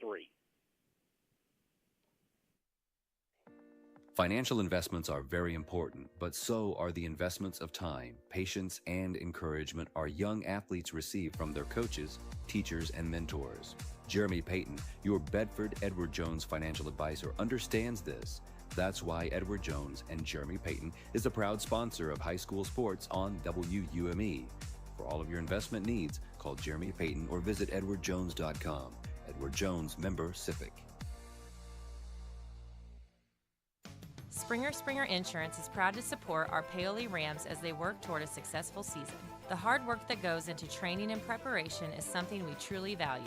Speaker 16: Financial investments are very important, but so are the investments of time, patience, and encouragement our young athletes receive from their coaches, teachers, and mentors. Jeremy Payton, your Bedford Edward Jones financial advisor, understands this. That's why Edward Jones and Jeremy Payton is a proud sponsor of high school sports on WUME. For all of your investment needs, call Jeremy Payton or visit edwardjones.com. Edward Jones, member SIPC.
Speaker 17: Springer Insurance is proud to support our Paoli Rams as they work toward a successful season. The hard work that goes into training and preparation is something we truly value.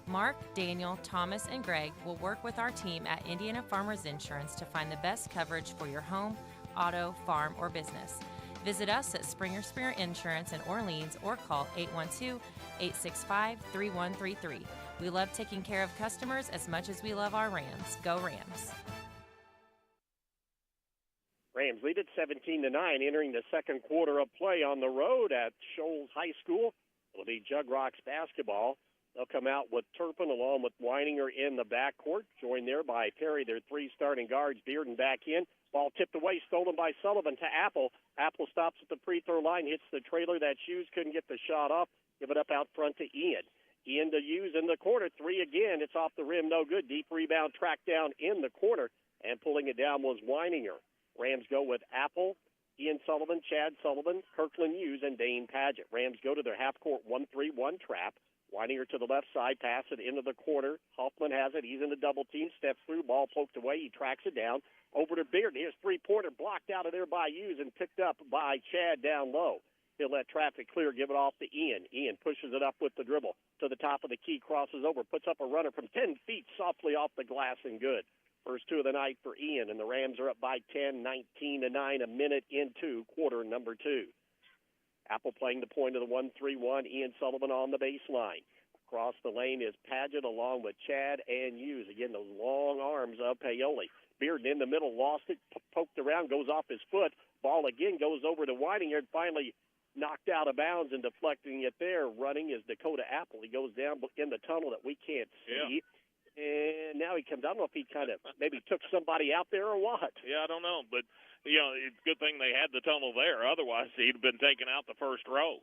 Speaker 17: Mark, Daniel, Thomas, and Greg will work with our team at Indiana Farmers Insurance to find the best coverage for your home, auto, farm, or business. Visit us at Springer Insurance in Orleans or call 812-865-3133. We love taking care of customers as much as we love our Rams. Go Rams!
Speaker 2: Rams lead at 17-9, entering the second quarter of play on the road at Shoals High School. It'll be Jug Rocks basketball. They'll come out with Turpin along with Weininger in the backcourt, joined there by Perry, their three starting guards. Bearden back in. Ball tipped away, stolen by Sullivan to Apple. Apple stops at the free throw line, hits the trailer. That Hughes couldn't get the shot off. Give it up out front to Ian. Ian to Hughes in the corner. Three again. It's off the rim, no good. Deep rebound tracked down in the corner, and pulling it down was Weininger. Rams go with Apple, Ian Sullivan, Chad Sullivan, Kirkland Hughes, and Dane Padgett. Rams go to their half-court 1-3-1 trap. Weininger to the left side, pass it into the corner. Hoffman has it. He's in the double team, steps through, ball poked away. He tracks it down. Over to Bearden. Here's three-pointer blocked out of there by Hughes and picked up by Chad down low. He'll let traffic clear, give it off to Ian. Ian pushes it up with the dribble to the top of the key, crosses over, puts up a runner from 10 feet softly off the glass and good. First two of the night for Ian, and the Rams are up by 10, 19-9, a minute into quarter number two. Apple playing the point of the 1-3-1. Ian Sullivan on the baseline. Across the lane is Padgett along with Chad and Hughes. Again, those long arms of Paoli. Bearden in the middle, lost it, poked around, goes off his foot. Ball again goes over to Weininger and finally knocked out of bounds and deflecting it there. Running is Dakota Apple. He goes down in the tunnel that we can't see. Yeah. And now he comes. I don't know if he kind of maybe took somebody out there or what.
Speaker 3: Yeah, I don't know. But, it's a good thing they had the tunnel there. Otherwise, he'd have been taken out the first row.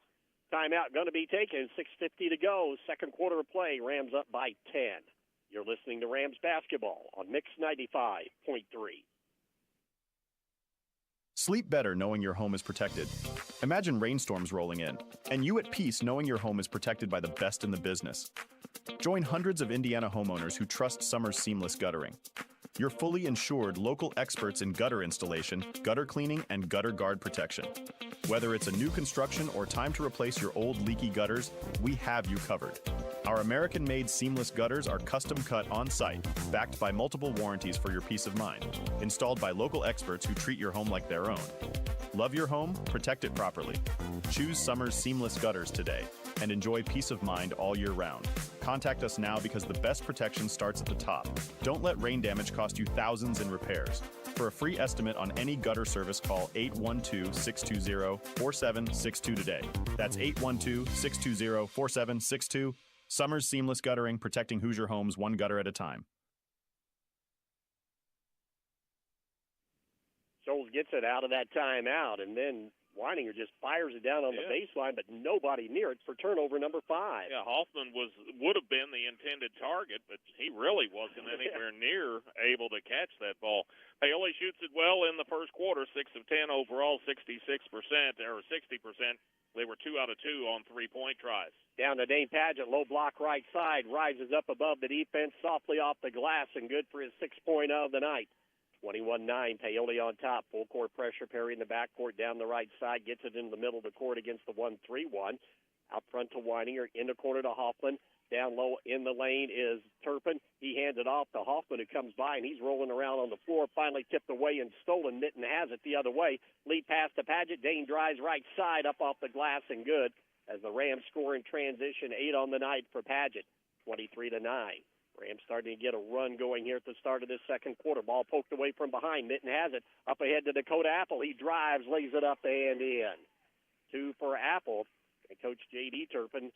Speaker 2: Timeout going to be taken. 6:50 to go. Second quarter of play. Rams up by 10. You're listening to Rams basketball on Mix 95.3.
Speaker 18: Sleep better knowing your home is protected. Imagine rainstorms rolling in, and you at peace knowing your home is protected by the best in the business. Join hundreds of Indiana homeowners who trust Summers Seamless Guttering. Your fully insured local experts in gutter installation, gutter cleaning, and gutter guard protection. Whether it's a new construction or time to replace your old leaky gutters, we have you covered. Our American-made seamless gutters are custom cut on-site, backed by multiple warranties for your peace of mind, installed by local experts who treat your home like their own. Love your home, protect it properly. Choose Summers Seamless Gutters today and enjoy peace of mind all year round. Contact us now because the best protection starts at the top. Don't let rain damage cost you thousands in repairs. For a free estimate on any gutter service, call 812-620-4762 today. That's 812-620-4762. Summers Seamless Guttering, protecting Hoosier homes one gutter at a time.
Speaker 2: Scholes gets it out of that timeout, and then Weininger just fires it down on the baseline, but nobody near it for turnover number 5.
Speaker 3: Yeah, Hoffman would have been the intended target, but he really wasn't anywhere near able to catch that ball. Paoli shoots it well in the first quarter, 6 of 10 overall, 66% or 60%. They were 2 out of 2 on three-point tries.
Speaker 2: Down to Dane Padgett, low block right side, rises up above the defense, softly off the glass, and good for his 6th point of the night. 21-9, Paoli on top. Full court pressure, Perry in the backcourt down the right side, gets it into the middle of the court against the 1-3-1. Out front to Weininger, in the corner to Hoffman. Down low in the lane is Turpin. He hands it off to Hoffman, who comes by, and he's rolling around on the floor. Finally tipped away and stolen. Mitten has it the other way. Lead pass to Padgett. Dane drives right side up off the glass and good. As the Rams score in transition, 8 on the night for Padgett, 23-9. Rams starting to get a run going here at the start of this second quarter. Ball poked away from behind. Mitten has it. Up ahead to Dakota Apple. He drives, lays it up and in. 2 for Apple. And Coach J.D. Turpin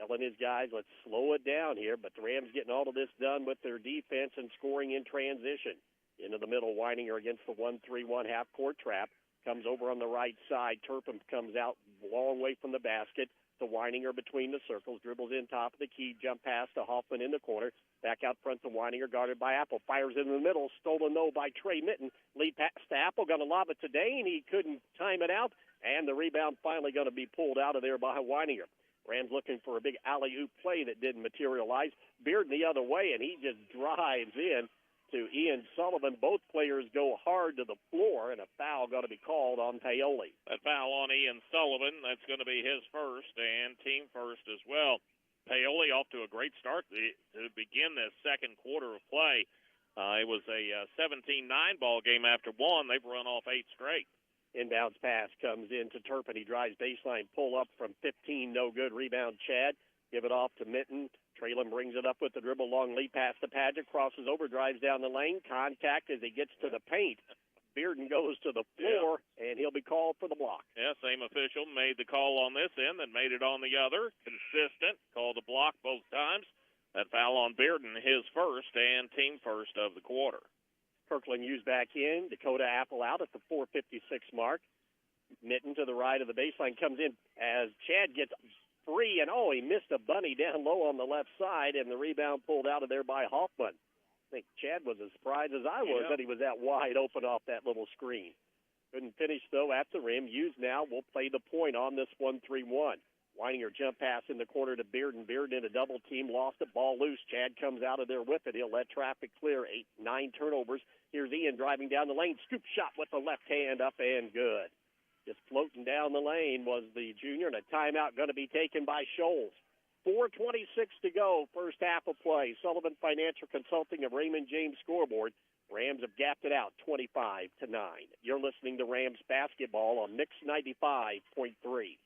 Speaker 2: telling his guys, let's slow it down here. But the Rams getting all of this done with their defense and scoring in transition. Into the middle, Weininger against the 1-3-1 half-court trap. Comes over on the right side. Turpin comes out a long way from the basket. to Weininger between the circles, dribbles in top of the key, jump pass to Hoffman in the corner, back out front to Weininger, guarded by Apple, fires in the middle, stolen no by Trey Mitten, lead pass to Apple, going to lob it to Dane, he couldn't time it out, and the rebound finally going to be pulled out of there by Weininger. Rams looking for a big alley-oop play that didn't materialize. Bearden the other way, and he just drives in to Ian Sullivan. Both players go hard to the floor, and a foul going to be called on Paoli.
Speaker 3: That foul on Ian Sullivan, that's going to be his first and team first as well. Paoli off to a great start to begin this second quarter of play. It was a 17-9 ball game after one. They've run off 8 straight.
Speaker 2: Inbounds pass comes in to Turpin. He drives baseline, pull up from 15, no good. Rebound, Chad. Give it off to Mitten. Traylon brings it up with the dribble, long lead pass to Padgett, crosses over, drives down the lane. Contact as he gets to the paint. Bearden goes to the floor, and he'll be called for the block.
Speaker 3: Yeah, same official made the call on this end and made it on the other. Consistent. Called the block both times. That foul on Bearden, his first and team first of the quarter.
Speaker 2: Kirkland used back in. Dakota Apple out at the 4:56 mark. Mitten to the right of the baseline comes in as Chad gets free, and he missed a bunny down low on the left side, and the rebound pulled out of there by Hoffman. I think Chad was as surprised as I was that he was that wide open off that little screen. Couldn't finish, though, at the rim. Hughes now will play the point on this 1-3-1. Weininger jump pass in the corner to Bearden. Bearden in a double team, lost it, ball loose. Chad comes out of there with it. He'll let traffic clear. 8-9 turnovers. Here's Ian driving down the lane. Scoop shot with the left hand up and good. Just floating down the lane was the junior, and a timeout going to be taken by Scholes. 4:26 to go, first half of play. Sullivan Financial Consulting of Raymond James scoreboard. Rams have gapped it out 25-9. You're listening to Rams basketball on Mix 95.3.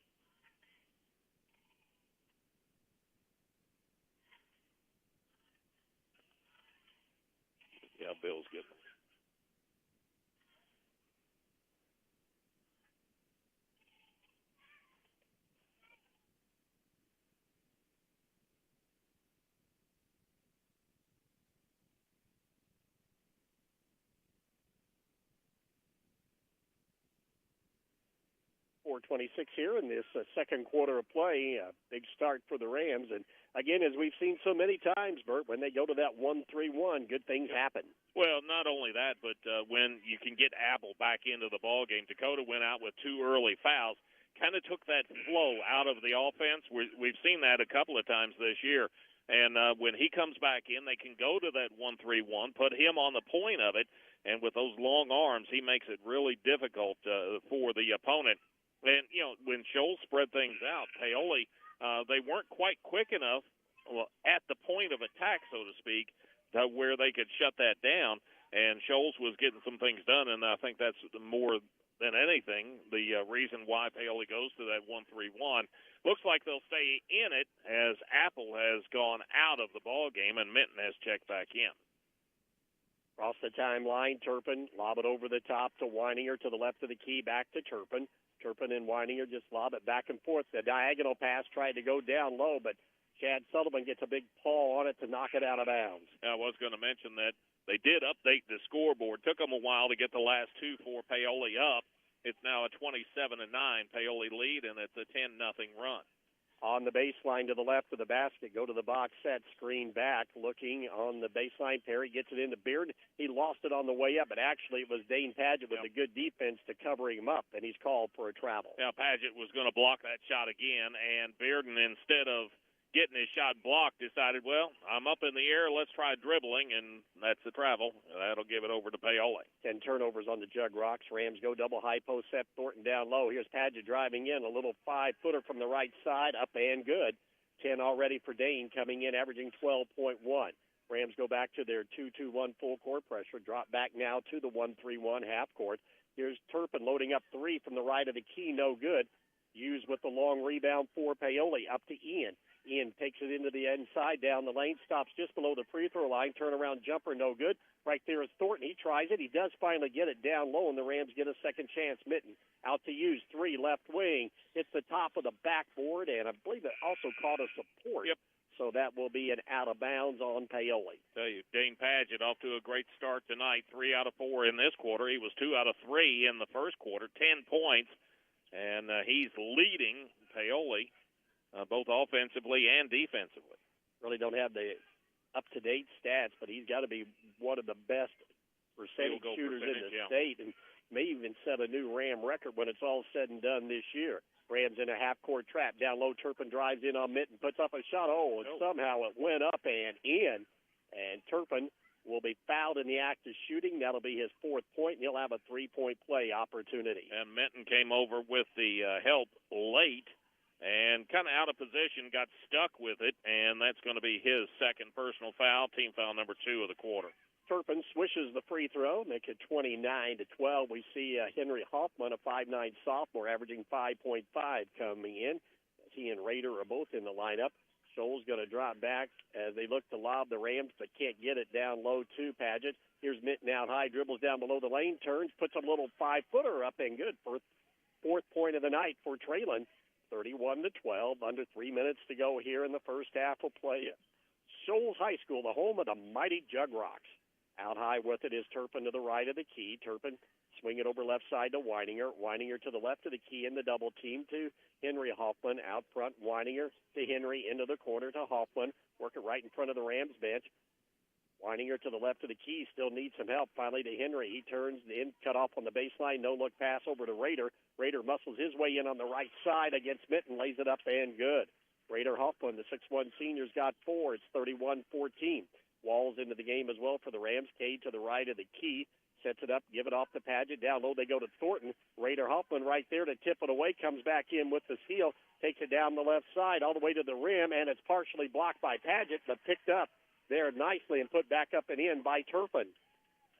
Speaker 3: Yeah, Bill's good.
Speaker 2: .26 here in this second quarter of play. A big start for the Rams. And, again, as we've seen so many times, Bert, when they go to that 1-3-1, good things happen.
Speaker 3: Well, not only that, but when you can get Apple back into the ball game, Dakota went out with 2 early fouls, kind of took that flow out of the offense. We've seen that a couple of times this year. And when he comes back in, they can go to that 1-3-1, put him on the point of it, and with those long arms, he makes it really difficult for the opponent. And, when Scholes spread things out, Paoli, they weren't quite quick enough at the point of attack, so to speak, to where they could shut that down. And Scholes was getting some things done, and I think that's more than anything the reason why Paoli goes to that 1-3-1. Looks like they'll stay in it as Apple has gone out of the ball game and Minton has checked back in.
Speaker 2: Across the timeline, Turpin lob it over the top to Weininger to the left of the key, back to Turpin. Turpin and Weininger just lob it back and forth. The diagonal pass tried to go down low, but Chad Sullivan gets a big paw on it to knock it out of bounds.
Speaker 3: I was going to mention that they did update the scoreboard. Took them a while to get the last 2 for Paoli up. It's now a 27-9 Paoli lead, and it's a 10-0 run.
Speaker 2: On the baseline to the left of the basket, go to the box set, screen back, looking on the baseline. Perry gets it into Beard. He lost it on the way up, but actually it was Dane Padgett with a good defense to cover him up, and he's called for a travel.
Speaker 3: Now, Padgett was going to block that shot again, and Bearden, instead of getting his shot blocked, decided, well, I'm up in the air, let's try dribbling, and that's the travel. That'll give it over to Paoli.
Speaker 2: 10 turnovers on the Jug Rocks. Rams go double high post set, Thornton down low. Here's Padgett driving in, a little 5-footer from the right side, up and good. 10 already for Dane, coming in, averaging 12.1. Rams go back to their 2-2-1 full court pressure, drop back now to the 1-3-1 half court. Here's Turpin loading up 3 from the right of the key, no good. Hughes with the long rebound for Paoli, up to Ian. Ian takes it into the inside, down the lane, stops just below the free throw line, turnaround jumper, no good. Right there is Thornton. He tries it. He does finally get it down low, and the Rams get a second chance. Mitten out to Hughes, 3, left wing. Hits the top of the backboard, and I believe it also caught a support.
Speaker 3: Yep.
Speaker 2: So that will be an out of bounds on Paoli.
Speaker 3: Tell you, Dane Padgett off to a great start tonight, 3 out of 4 in this quarter. He was 2 out of 3 in the first quarter, 10 points, and he's leading Paoli both offensively and defensively.
Speaker 2: Really don't have the up-to-date stats, but he's got to be one of the best percentage shooters in the state, and may even set a new Ram record when it's all said and done this year. Rams in a half-court trap. Down low, Turpin drives in on Mitten, puts up a shot. Oh, and somehow it went up and in. And Turpin will be fouled in the act of shooting. That'll be his 4th point, and he'll have a 3-point play opportunity.
Speaker 3: And Mitten came over with the help late and kind of out of position, got stuck with it, and that's going to be his 2nd personal foul, team foul number 2 of the quarter.
Speaker 2: Turpin swishes the free throw, make it 29-12. We see Henry Hoffman, a 5'9 sophomore, averaging 5.5 coming in. As he and Rader are both in the lineup. Scholl's going to drop back as they look to lob the Rams, but can't get it down low to Padgett. Here's Mitten out high, dribbles down below the lane, turns, puts a little 5-footer up and good for 4th point of the night for Traylon. 31-12, under 3 minutes to go here in the first half of play. Shoals High School, the home of the mighty Jug Rocks. Out high with it is Turpin to the right of the key. Turpin swing it over left side to Weininger. Weininger to the left of the key in the double team to Henry Hoffman. Out front, Weininger to Henry into the corner to Hoffman. Working right in front of the Rams bench. Weininger to the left of the key. Still needs some help. Finally to Henry. He turns in, cut off on the baseline. No look pass over to Rader. Rader muscles his way in on the right side against Mitten. Lays it up and good. Rader Hoffman, the 6'1 senior's got 4. It's 31-14. Walls into the game as well for the Rams. Cade to the right of the key. Sets it up, give it off to Padgett. Down low they go to Thornton. Rader Hoffman right there to tip it away. Comes back in with the steal. Takes it down the left side all the way to the rim, and it's partially blocked by Padgett, but picked up there nicely and put back up and in by Turpin.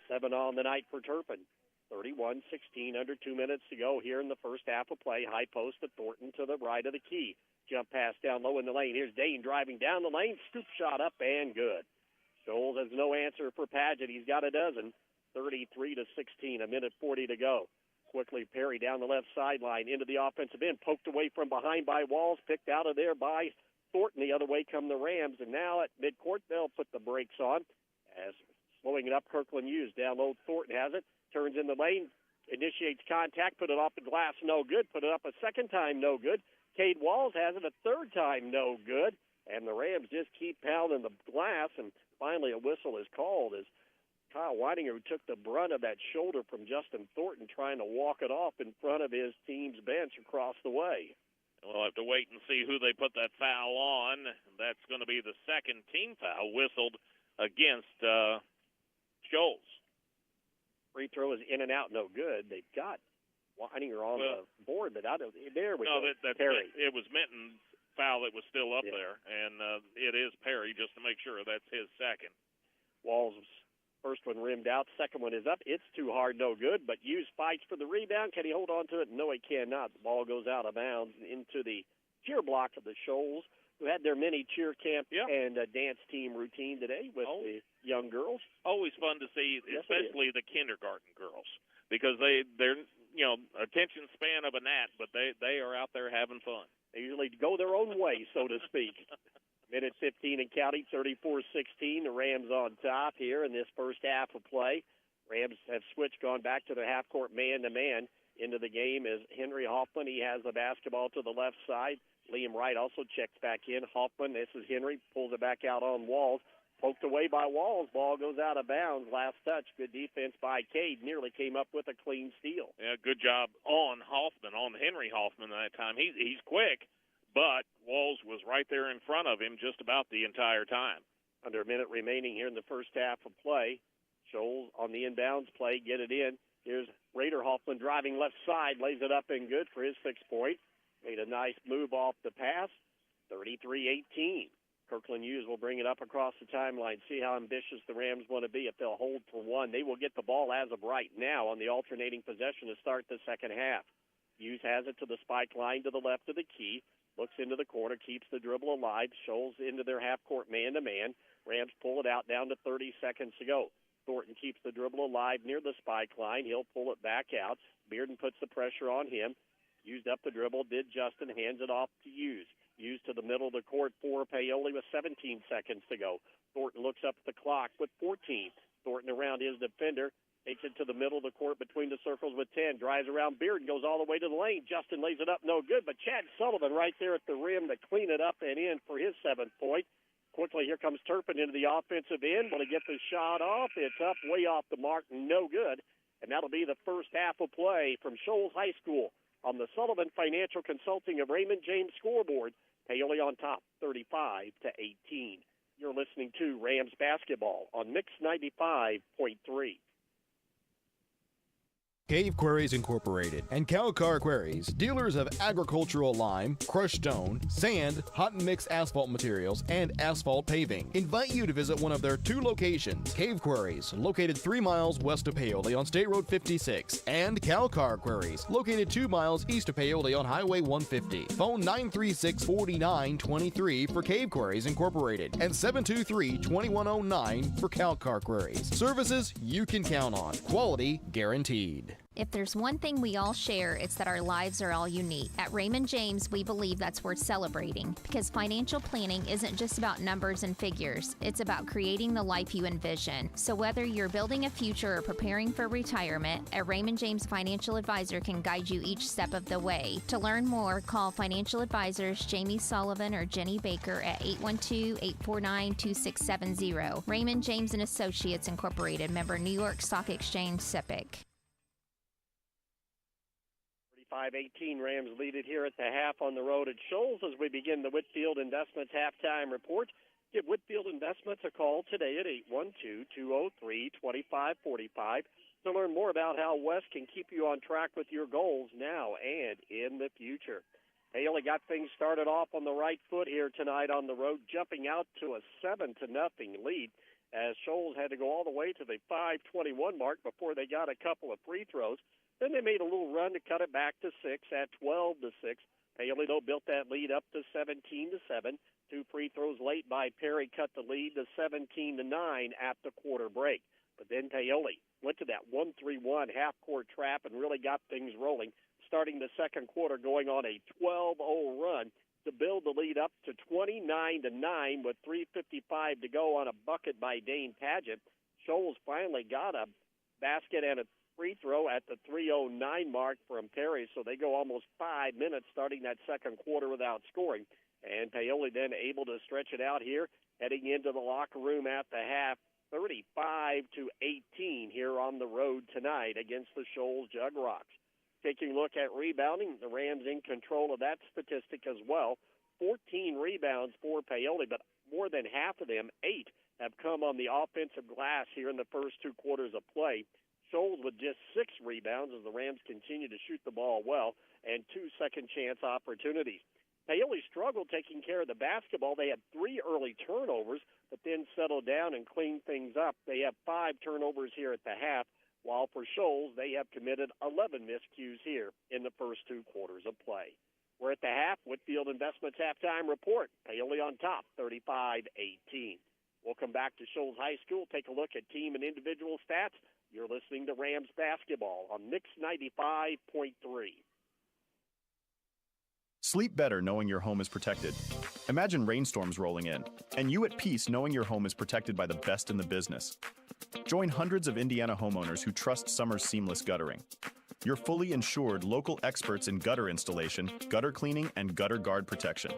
Speaker 2: 7 on the night for Turpin. 31-16, under 2 minutes to go here in the first half of play. High post to Thornton to the right of the key. Jump pass down low in the lane. Here's Dane driving down the lane. Scoop shot up and good. Scholes has no answer for Padgett. He's got a dozen. 33-16, a minute 40 to go. Quickly, Perry down the left sideline into the offensive end. Poked away from behind by Walls. Picked out of there by Thornton. The other way come the Rams. And now at midcourt, they'll put the brakes on. As slowing it up, Kirkland Hughes. Down low, Thornton has it. Turns in the lane. Initiates contact. Put it off the glass. No good. Put it up a second time. No good. Cade Walls has it a third time. No good. And the Rams just keep pounding the glass. And finally, a whistle is called as Kyle Weininger, who took the brunt of that shoulder from Justin Thornton, trying to walk it off in front of his team's bench across the way.
Speaker 3: We'll have to wait and see who they put that foul on. That's going to be the 2nd team foul whistled against Scholes.
Speaker 2: Free throw is in and out, no good. They've got Weininger on the board, but out of there we go.
Speaker 3: That's
Speaker 2: Perry.
Speaker 3: It was Minton's foul that was still up there, and it is Perry, just to make sure that's his 2nd.
Speaker 2: Walls' first one rimmed out, 2nd one is up. It's too hard, no good, but Hughes fights for the rebound. Can he hold on to it? No, he cannot. The ball goes out of bounds into the cheer block of the Shoals, who had their mini cheer camp and dance team routine today with the young girls.
Speaker 3: Always fun to see, especially the kindergarten girls, because they're attention span of a gnat, but they are out there having fun.
Speaker 2: They usually go their own way, so to speak. Minute 15 and counting, 34-16. The Rams on top here in this first half of play. Rams have switched, gone back to their half-court man-to-man. Into the game is Henry Hoffman. He has the basketball to the left side. Liam Wright also checks back in. Hoffman, this is Henry, pulls it back out on Walls. Poked away by Walls. Ball goes out of bounds. Last touch. Good defense by Cade. Nearly came up with a clean steal.
Speaker 3: Yeah, good job on Hoffman, on Henry Hoffman that time. He's quick, but Walls was right there in front of him just about the entire time.
Speaker 2: Under a minute remaining here in the first half of play. Scholes on the inbounds play, get it in. Here's Rader Hoffman driving left side, lays it up and good for his 6th point. Made a nice move off the pass. 33-18. Kirkland Hughes will bring it up across the timeline. See how ambitious the Rams want to be. If they'll hold for one, they will get the ball as of right now on the alternating possession to start the second half. Hughes has it to the spike line to the left of the key. Looks into the corner, keeps the dribble alive. Scholes into their half-court man-to-man. Rams pull it out down to 30 seconds to go. Thornton keeps the dribble alive near the spike line. He'll pull it back out. Bearden puts the pressure on him. Used up the dribble, did Justin, hands it off to Hughes. Hughes to the middle of the court for Paoli with 17 seconds to go. Thornton looks up at the clock with 14. Thornton around his defender, Takes it to the middle of the court between the circles with 10. Drives around Beard and goes all the way to the lane. Justin lays it up, no good, but Chad Sullivan right there at the rim to clean it up and in for his 7th point. Quickly, here comes Turpin into the offensive end. Will he get the shot off? It's up, way off the mark, no good. And that'll be the first half of play from Shoals High School on the Sullivan Financial Consulting of Raymond James scoreboard. Paoli on top, 35-18. You're listening to Rams basketball on Mix 95.3.
Speaker 6: Cave Quarries Incorporated and Calcar Quarries, dealers of agricultural lime, crushed stone, sand, hot and mix asphalt materials, and asphalt paving, invite you to visit one of their 2 locations. Cave Quarries, located 3 miles west of Paoli on State Road 56, and Calcar Quarries, located 2 miles east of Paoli on Highway 150. Phone 936-4923 for Cave Quarries Incorporated and 723-2109 for Calcar Quarries. Services you can count on. Quality guaranteed.
Speaker 9: If there's one thing we all share, it's that our lives are all unique. At Raymond James, we believe that's worth celebrating because financial planning isn't just about numbers and figures. It's about creating the life you envision. So whether you're building a future or preparing for retirement, a Raymond James financial advisor can guide you each step of the way. To learn more, call financial advisors Jamie Sullivan or Jenny Baker at 812-849-2670. Raymond James and Associates Incorporated, member New York Stock Exchange, SIPC.
Speaker 2: 5-18, Rams lead it here at the half on the road at Shoals as we begin the Whitfield Investments halftime report. Give Whitfield Investments a call today at 812-203-2545 to learn more about how Wes can keep you on track with your goals now and in the future. Haley got things started off on the right foot here tonight on the road, jumping out to a 7-0 lead as Shoals had to go all the way to the 5:21 mark before they got a couple of free throws. Then they made a little run to cut it back to 6 at 12-6. Paoli, though, built that lead up to 17-7. 2 free throws late by Perry cut the lead to 17-9 at the quarter break. But then Paoli went to that 1-3-1 half-court trap and really got things rolling, starting the second quarter going on a 12-0 run to build the lead up to 29-9 with 3:55 to go on a bucket by Dane Padgett. Shoals finally got a basket and a free throw at the 3:09 mark from Perry, so they go almost 5 minutes starting that second quarter without scoring. And Paoli then able to stretch it out here, heading into the locker room at the half, 35-18 here on the road tonight against the Shoals Jug Rocks. Taking a look at rebounding, the Rams in control of that statistic as well. 14 rebounds for Paoli, but more than half of them, 8, have come on the offensive glass here in the first 2 quarters of play. Shoals with just 6 rebounds as the Rams continue to shoot the ball well and 2 second-chance opportunities. Paoli struggled taking care of the basketball. They had 3 early turnovers, but then settled down and cleaned things up. They have 5 turnovers here at the half, while for Shoals, they have committed 11 miscues here in the first 2 quarters of play. We're at the half. Whitfield Investments halftime report. Paoli on top, 35-18. We'll come back to Shoals High School, take a look at team and individual stats. You're listening to Rams basketball on Mix 95.3.
Speaker 18: Sleep better knowing your home is protected. Imagine rainstorms rolling in, and you at peace knowing your home is protected by the best in the business. Join hundreds of Indiana homeowners who trust Summers Seamless Guttering. Your fully insured local experts in gutter installation, gutter cleaning, and gutter guard protection.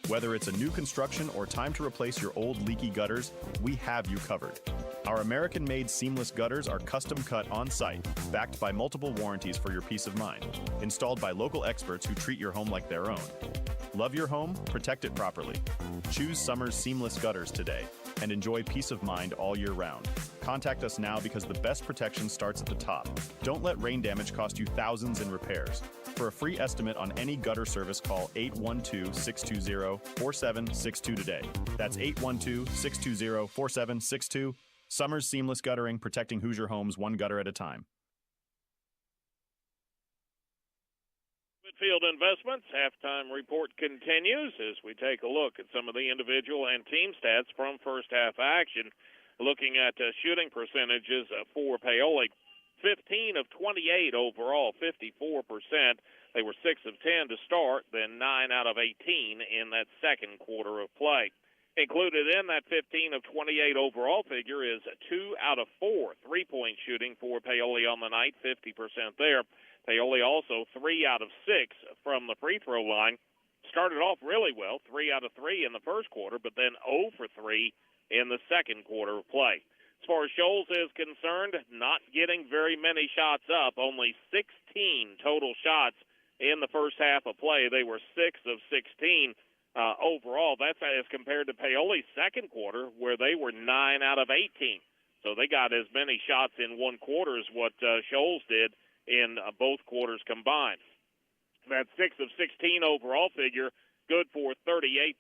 Speaker 18: Whether it's a new construction or time to replace your old leaky gutters, we have you covered. Our American-made seamless gutters are custom cut on-site, backed by multiple warranties for your peace of mind, installed by local experts who treat your home like their own. Love your home, protect it properly. Choose Summers Seamless Gutters today and enjoy peace of mind all year round. Contact us now because the best protection starts at the top. Don't let rain damage cost you thousands in repairs. For a free estimate on any gutter service, call 812-620-4762 today. That's 812-620-4762. Summers Seamless Guttering, protecting Hoosier homes one gutter at a time.
Speaker 3: Whitfield Investments halftime report continues as we take a look at some of the individual and team stats from first half action. Looking at shooting percentages for Paoli, 15 of 28 overall, 54%. They were 6 of 10 to start, then 9 out of 18 in that second quarter of play. Included in that 15 of 28 overall figure is 2 out of 4 3-point shooting for Paoli on the night, 50% there. Paoli also 3 out of 6 from the free throw line. Started off really well, 3 out of 3 in the first quarter, but then 0 for 3 in the second quarter of play. As far as Shoals is concerned, not getting very many shots up, only 16 total shots in the first half of play. They were 6 of 16 overall. That's as compared to Paoli's second quarter, where they were 9 out of 18. So they got as many shots in one quarter as what Shoals did in both quarters combined. That 6 of 16 overall figure, good for 38%.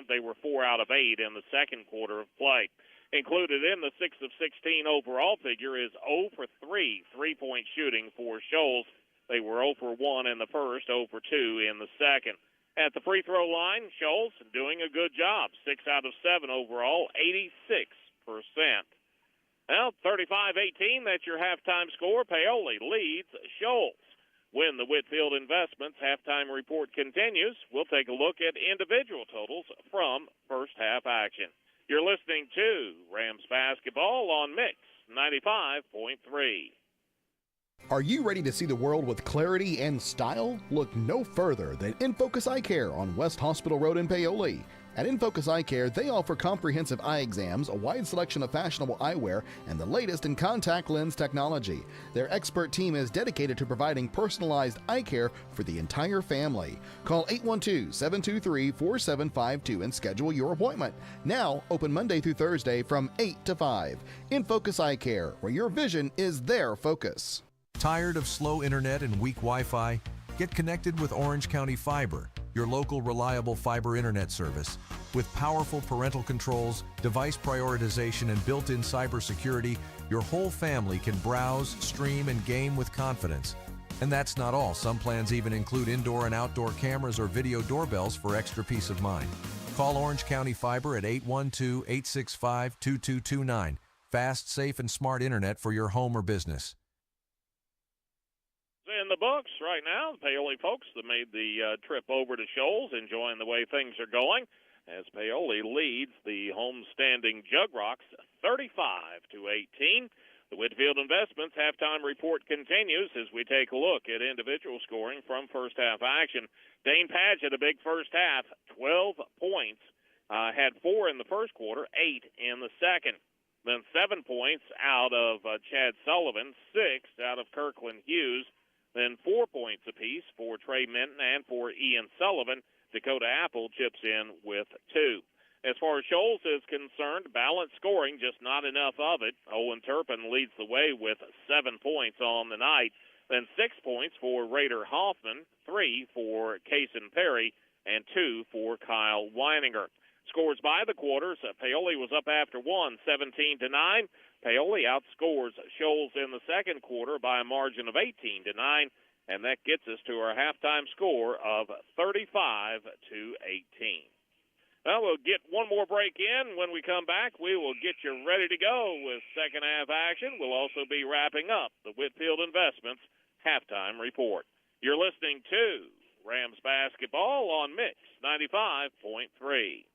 Speaker 3: They were 4 out of 8 in the second quarter of play. Included in the 6 of 16 overall figure is 0 for 3 3-point shooting for Shoals. They were 0 for 1 in the first, 0 for 2 in the second. At the free throw line, Shoals doing a good job. 6 out of 7 overall, 86%. Well, 35-18, that's your halftime score. Paoli leads Shoals. When the Whitfield Investments halftime report continues, we'll take a look at individual totals from first half action. You're listening to Rams basketball on Mix 95.3.
Speaker 6: Are you ready to see the world with clarity and style? Look no further than InFocus Eye Care on West Hospital Road in Paoli. At InFocus Eye Care, they offer comprehensive eye exams, a wide selection of fashionable eyewear, and the latest in contact lens technology. Their expert team is dedicated to providing personalized eye care for the entire family. Call 812-723-4752 and schedule your appointment. Now, open Monday through Thursday from 8 to 5. InFocus Eye Care, where your vision is their focus.
Speaker 15: Tired of slow internet and weak Wi-Fi? Get connected with Orange County Fiber, your local reliable fiber internet service. With powerful parental controls, device prioritization, and built-in cybersecurity, your whole family can browse, stream, and game with confidence. And that's not all. Some plans even include indoor and outdoor cameras or video doorbells for extra peace of mind. Call Orange County Fiber at 812-865-2229. Fast, safe, and smart internet for your home or business.
Speaker 3: In the books right now, the Paoli folks that made the trip over to Shoals, enjoying the way things are going, as Paoli leads the home-standing Jug Rocks 35-18. The Whitfield Investments halftime report continues as we take a look at individual scoring from first half action. Dane Padgett, a big first half, 12 points, had 4 in the first quarter, 8 in the second. Then 7 points out of Chad Sullivan, 6 out of Kirkland Hughes. Then 4 points apiece for Trey Minton and for Ian Sullivan. Dakota Apple chips in with 2. As far as Shoals is concerned, balanced scoring, just not enough of it. Owen Turpin leads the way with 7 points on the night. Then 6 points for Raider Hoffman, 3 for Kaysen Perry, and 2 for Kyle Weininger. Scores by the quarters. Paoli was up after 1, 17-9. Paoli outscores Shoals in the second quarter by a margin of 18-9, and that gets us to our halftime score of 35-18. Well, we'll get one more break in. When we come back, we will get you ready to go with second half action. We'll also be wrapping up the Whitfield Investments halftime report. You're listening to Rams basketball on Mix 95.3.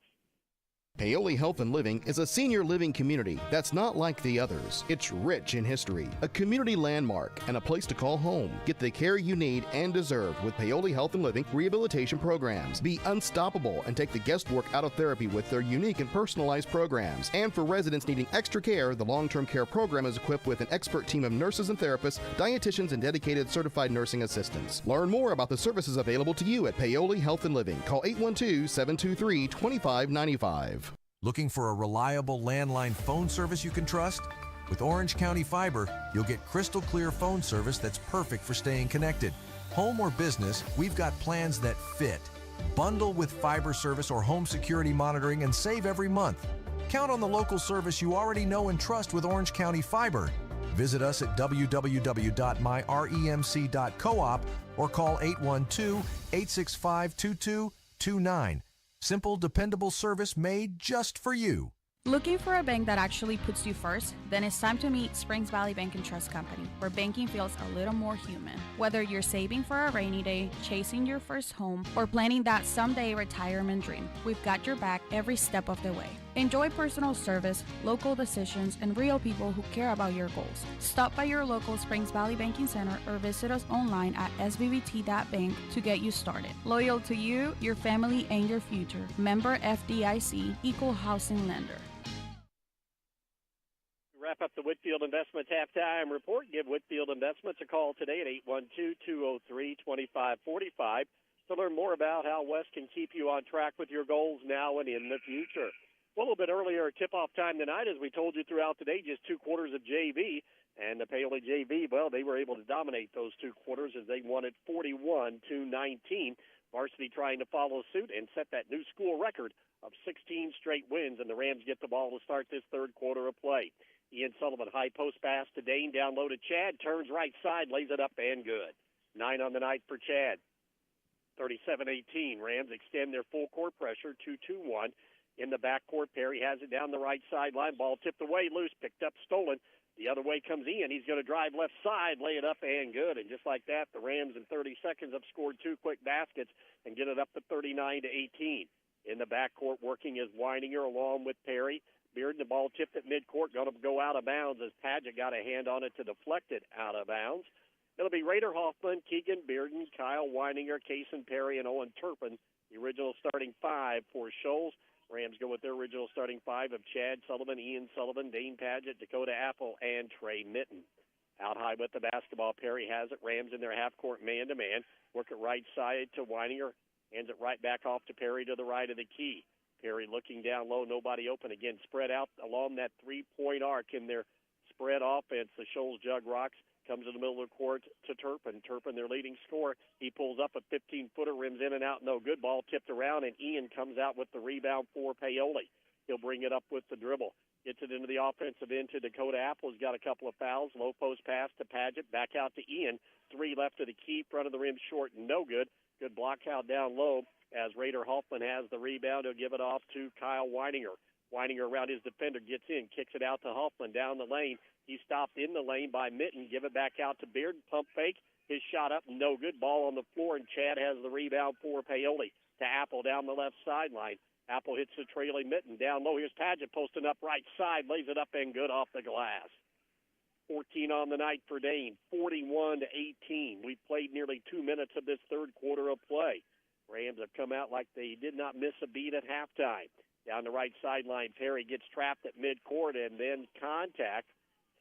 Speaker 6: Paoli Health and Living is a senior living community that's not like the others. It's rich in history, a community landmark, and a place to call home. Get the care you need and deserve with Paoli Health and Living rehabilitation programs. Be unstoppable and take the guesswork out of therapy with their unique and personalized programs. And for residents needing extra care, the long-term care program is equipped with an expert team of nurses and therapists, dietitians, and dedicated certified nursing assistants. Learn more about the services available to you at Paoli Health and Living. Call 812-723-2595.
Speaker 15: Looking for a reliable landline phone service you can trust? With Orange County Fiber, you'll get crystal clear phone service that's perfect for staying connected. Home or business, we've got plans that fit. Bundle with fiber service or home security monitoring and save every month. Count on the local service you already know and trust with Orange County Fiber. Visit us at www.myremc.coop or call 812-865-2229. Simple, dependable service made just for you.
Speaker 19: Looking for a bank that actually puts you first? Then it's time to meet Springs Valley Bank and Trust Company, where banking feels a little more human. Whether you're saving for a rainy day, chasing your first home, or planning that someday retirement dream, we've got your back every step of the way. Enjoy personal service, local decisions, and real people who care about your goals. Stop by your local Springs Valley Banking Center or visit us online at svbt.bank to get you started. Loyal to you, your family, and your future. Member FDIC, Equal Housing Lender.
Speaker 2: Wrap up the Whitfield Investments halftime report. Give Whitfield Investments a call today at 812-203-2545 to learn more about how West can keep you on track with your goals now and in the future. A little bit earlier, tip-off time tonight, as we told you throughout the day, just 2 quarters of JV. And the Paoli JV, well, they were able to dominate those 2 quarters as they won it 41-19. Varsity trying to follow suit and set that new school record of 16 straight wins, and the Rams get the ball to start this third quarter of play. Ian Sullivan, high post pass to Dane, down low to Chad, turns right side, lays it up, and good. 9 on the night for Chad. 37-18, Rams extend their full court pressure, 2-2-1. In the backcourt, Perry has it down the right sideline. Ball tipped away, loose, picked up, stolen. The other way comes Ian. He's going to drive left side, lay it up, and good. And just like that, the Rams in 30 seconds have scored 2 quick baskets and get it up to 39-18. In the backcourt, working is Weininger along with Perry. Bearden, the ball tipped at midcourt, going to go out of bounds as Padgett got a hand on it to deflect it out of bounds. It'll be Raider Hoffman, Keegan Bearden, Kyle Weininger, Cason Perry, and Owen Turpin, the original starting 5 for Shoals. Rams go with their original starting 5 of Chad Sullivan, Ian Sullivan, Dane Padgett, Dakota Apple, and Trey Mitten. Out high with the basketball, Perry has it. Rams in their half-court man-to-man. Work it right side to Weininger. Hands it right back off to Perry to the right of the key. Perry looking down low, nobody open. Again, spread out along that three-point arc in their spread offense. The Shoals Jug Rocks comes in the middle of the court to Turpin. Turpin, their leading scorer. He pulls up a 15-footer, rims in and out, no good. Ball tipped around, and Ian comes out with the rebound for Paoli. He'll bring it up with the dribble. Gets it into the offensive end to Dakota Apple. He's got a couple of fouls. Low post pass to Padgett. Back out to Ian. 3 left of the key. Front of the rim short, no good. Good block out down low as Raider Hoffman has the rebound. He'll give it off to Kyle Weininger. Weininger around his defender, gets in, kicks it out to Hoffman down the lane. He stopped in the lane by Mitten. Give it back out to Beard. Pump fake. His shot up, no good. Ball on the floor, and Chad has the rebound for Paoli. To Apple down the left sideline. Apple hits the trailing Mitten down low. Here's Padgett posting up right side. Lays it up and good off the glass. 14 on the night for Dane. 41-18. We've played nearly 2 minutes of this third quarter of play. Rams have come out like they did not miss a beat at halftime. Down the right sideline, Perry gets trapped at midcourt and then contact.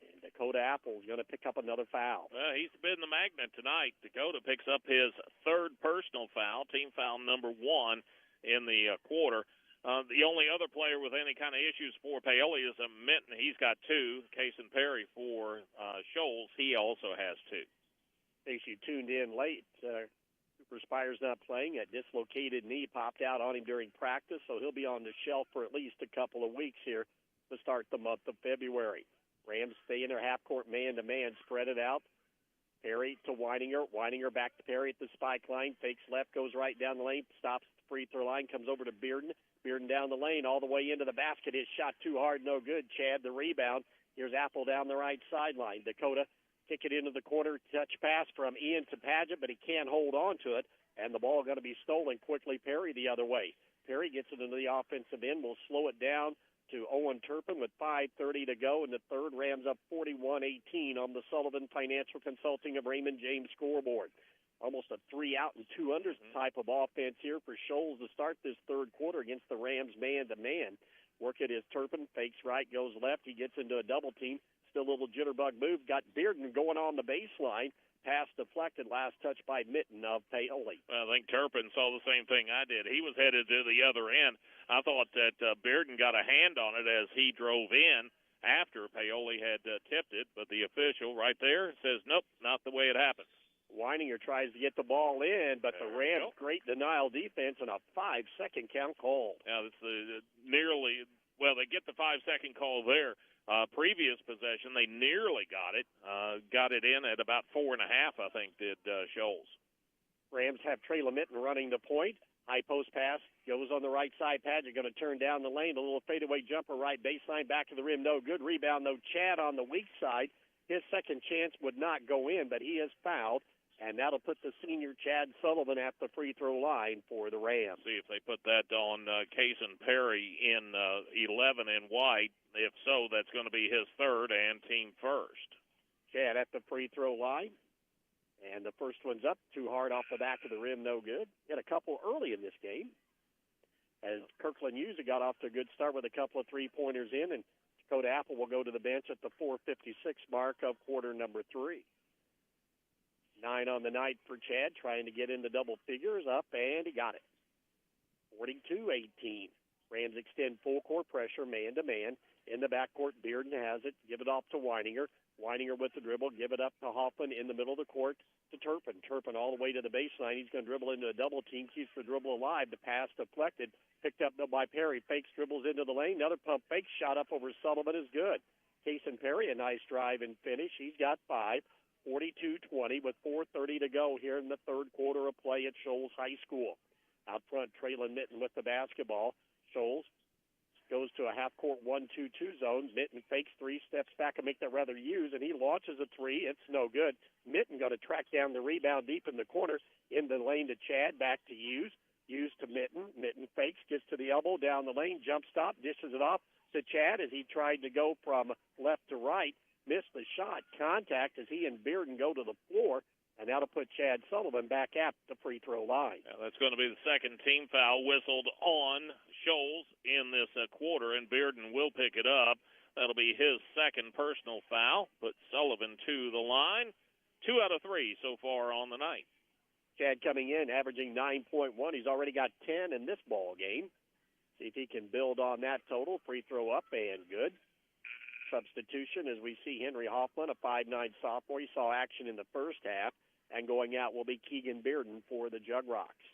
Speaker 2: And Dakota Apple is going to pick up another foul.
Speaker 3: Well, he's been the magnet tonight. Dakota picks up his 3rd personal foul, team foul number 1 in the quarter. The only other player with any kind of issues for Paoli is Mitten. He's got 2. Cason Perry for Shoals, he also has 2.
Speaker 2: In case you tuned in late, Cooper Spire's not playing. A dislocated knee popped out on him during practice, so he'll be on the shelf for at least a couple of weeks here to start the month of February. Rams stay in their half-court man-to-man, spread it out. Perry to Weininger. Weininger back to Perry at the spike line. Fakes left, goes right down the lane, stops at the free throw line, comes over to Bearden. Bearden down the lane, all the way into the basket. His shot too hard, no good. Chad the rebound. Here's Apple down the right sideline. Dakota kick it into the corner, touch pass from Ian to Padgett, but he can't hold on to it, and the ball going to be stolen quickly. Perry the other way. Perry gets it into the offensive end. Will slow it down to Owen Turpin with 5:30 to go in the third. Rams up 41-18 on the Sullivan Financial Consulting of Raymond James scoreboard. Almost a 3-out and 2-under type of offense here for Shoals to start this third quarter against the Rams man-to-man. Work it is Turpin, fakes right, goes left. He gets into a double team. Still a little jitterbug move. Got Bearden going on the baseline. Pass deflected, last touch by Mitten of Paoli.
Speaker 3: Well, I think Turpin saw the same thing I did. He was headed to the other end. I thought that Bearden got a hand on it as he drove in after Paoli had tipped it, but the official right there says, nope, not the way it happened.
Speaker 2: Weininger tries to get the ball in, but the Rams, great denial defense and a 5-second count call.
Speaker 3: Yeah, it's they get the 5-second call there. Previous possession, they nearly got it in at about 4.5, I think, did Shoals.
Speaker 2: Rams have Trey Mitten running the point. High post pass goes on the right side. Padgett going to turn down the lane. A little fadeaway jumper right baseline, back to the rim. No good. Rebound, though. Chad on the weak side. His second chance would not go in, but he is fouled. And that'll put the senior Chad Sullivan at the free throw line for the Rams.
Speaker 3: See if they put that on Cason Perry in 11 in white. If so, that's going to be his third and team first.
Speaker 2: Chad at the free throw line. And the first one's up, too hard off the back of the rim, no good. Hit a couple early in this game. As Kirkland Hughes got off to a good start with a couple of three-pointers in, and Dakota Apple will go to the bench at the 4:56 mark of quarter number 3. 9 on the night for Chad, trying to get into double figures, up, and he got it. 42-18. Rams extend full court pressure, man-to-man. In the backcourt, Bearden has it. Give it off to Weininger. Weininger with the dribble. Give it up to Hoffman in the middle of the court to Turpin. Turpin all the way to the baseline. He's going to dribble into a double team. Keeps the dribble alive. The pass deflected. Picked up by Perry. Fakes, dribbles into the lane. Another pump fake. Shot up over Sullivan is good. Cason Perry, a nice drive and finish. He's got 5. 42-20 with 4:30 to go here in the third quarter of play at Shoals High School. Out front, Traylon Mitten with the basketball. Shoals goes to a half-court 1-2-2 zone. Mitten fakes 3, steps back and make that rather use, and he launches a 3. It's no good. Mitten going to track down the rebound deep in the corner. In the lane to Chad, back to Hughes. Hughes to Mitten. Mitten fakes, gets to the elbow, down the lane, jump stop, dishes it off to Chad as he tried to go from left to right. Missed the shot. Contact as he and Bearden go to the floor, and that'll put Chad Sullivan back at the free throw line.
Speaker 3: Now that's going to be the second team foul whistled on Shoals in this quarter, and Bearden will pick it up. That'll be his second personal foul. Put Sullivan to the line. 2 out of 3 so far on the night.
Speaker 2: Chad coming in, averaging 9.1. He's already got 10 in this ball game. See if he can build on that total. Free throw up and good. Substitution as we see Henry Hoffman, a 5'9 sophomore. He saw action in the first half, and going out will be Keegan Bearden for the Jug Rocks.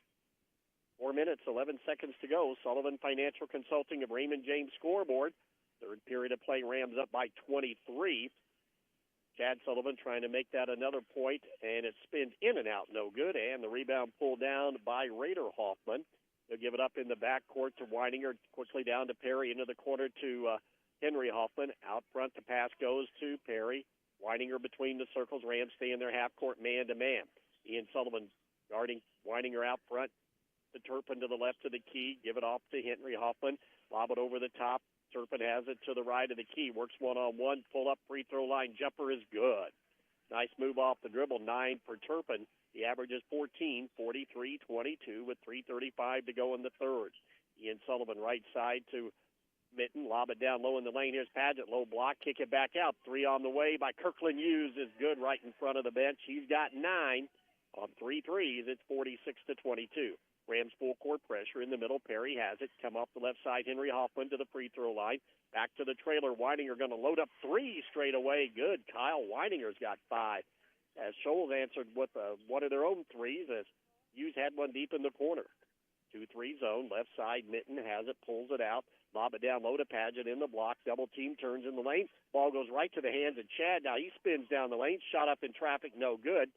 Speaker 2: 4 minutes, 11 seconds to go. Sullivan Financial Consulting of Raymond James scoreboard. Third period of play, Rams up by 23. Chad Sullivan trying to make that another point, and it spins in and out, no good, and the rebound pulled down by Raider Hoffman. They'll give it up in the backcourt to Weininger, quickly down to Perry, into the corner to Henry Hoffman. Out front, the pass goes to Perry. Weininger between the circles. Rams stay in their half-court man-to-man. Ian Sullivan guarding Weininger out front. The Turpin to the left of the key. Give it off to Henry Hoffman. Lob it over the top. Turpin has it to the right of the key. Works one-on-one. Pull-up free throw line. Jumper is good. Nice move off the dribble. 9 for Turpin. He averages 14, 43-22 with 3:35 to go in the third. Ian Sullivan right side to Mitten. Lob it down low in the lane. Here's Padgett. Low block. Kick it back out. 3 on the way by Kirkland Hughes is good right in front of the bench. He's got 9 on 3 threes. It's 46-22. Rams full court pressure in the middle. Perry has it. Come off the left side. Henry Hoffman to the free throw line. Back to the trailer. Weininger going to load up 3 straight away. Good. Kyle Weininger's got 5. As Shoals answered with one of their own threes as Hughes had one deep in the corner. 2-3 zone. Left side. Mitten has it. Pulls it out. Lob it down low to Padgett in the block. Double team turns in the lane. Ball goes right to the hands of Chad. Now he spins down the lane. Shot up in traffic. No good.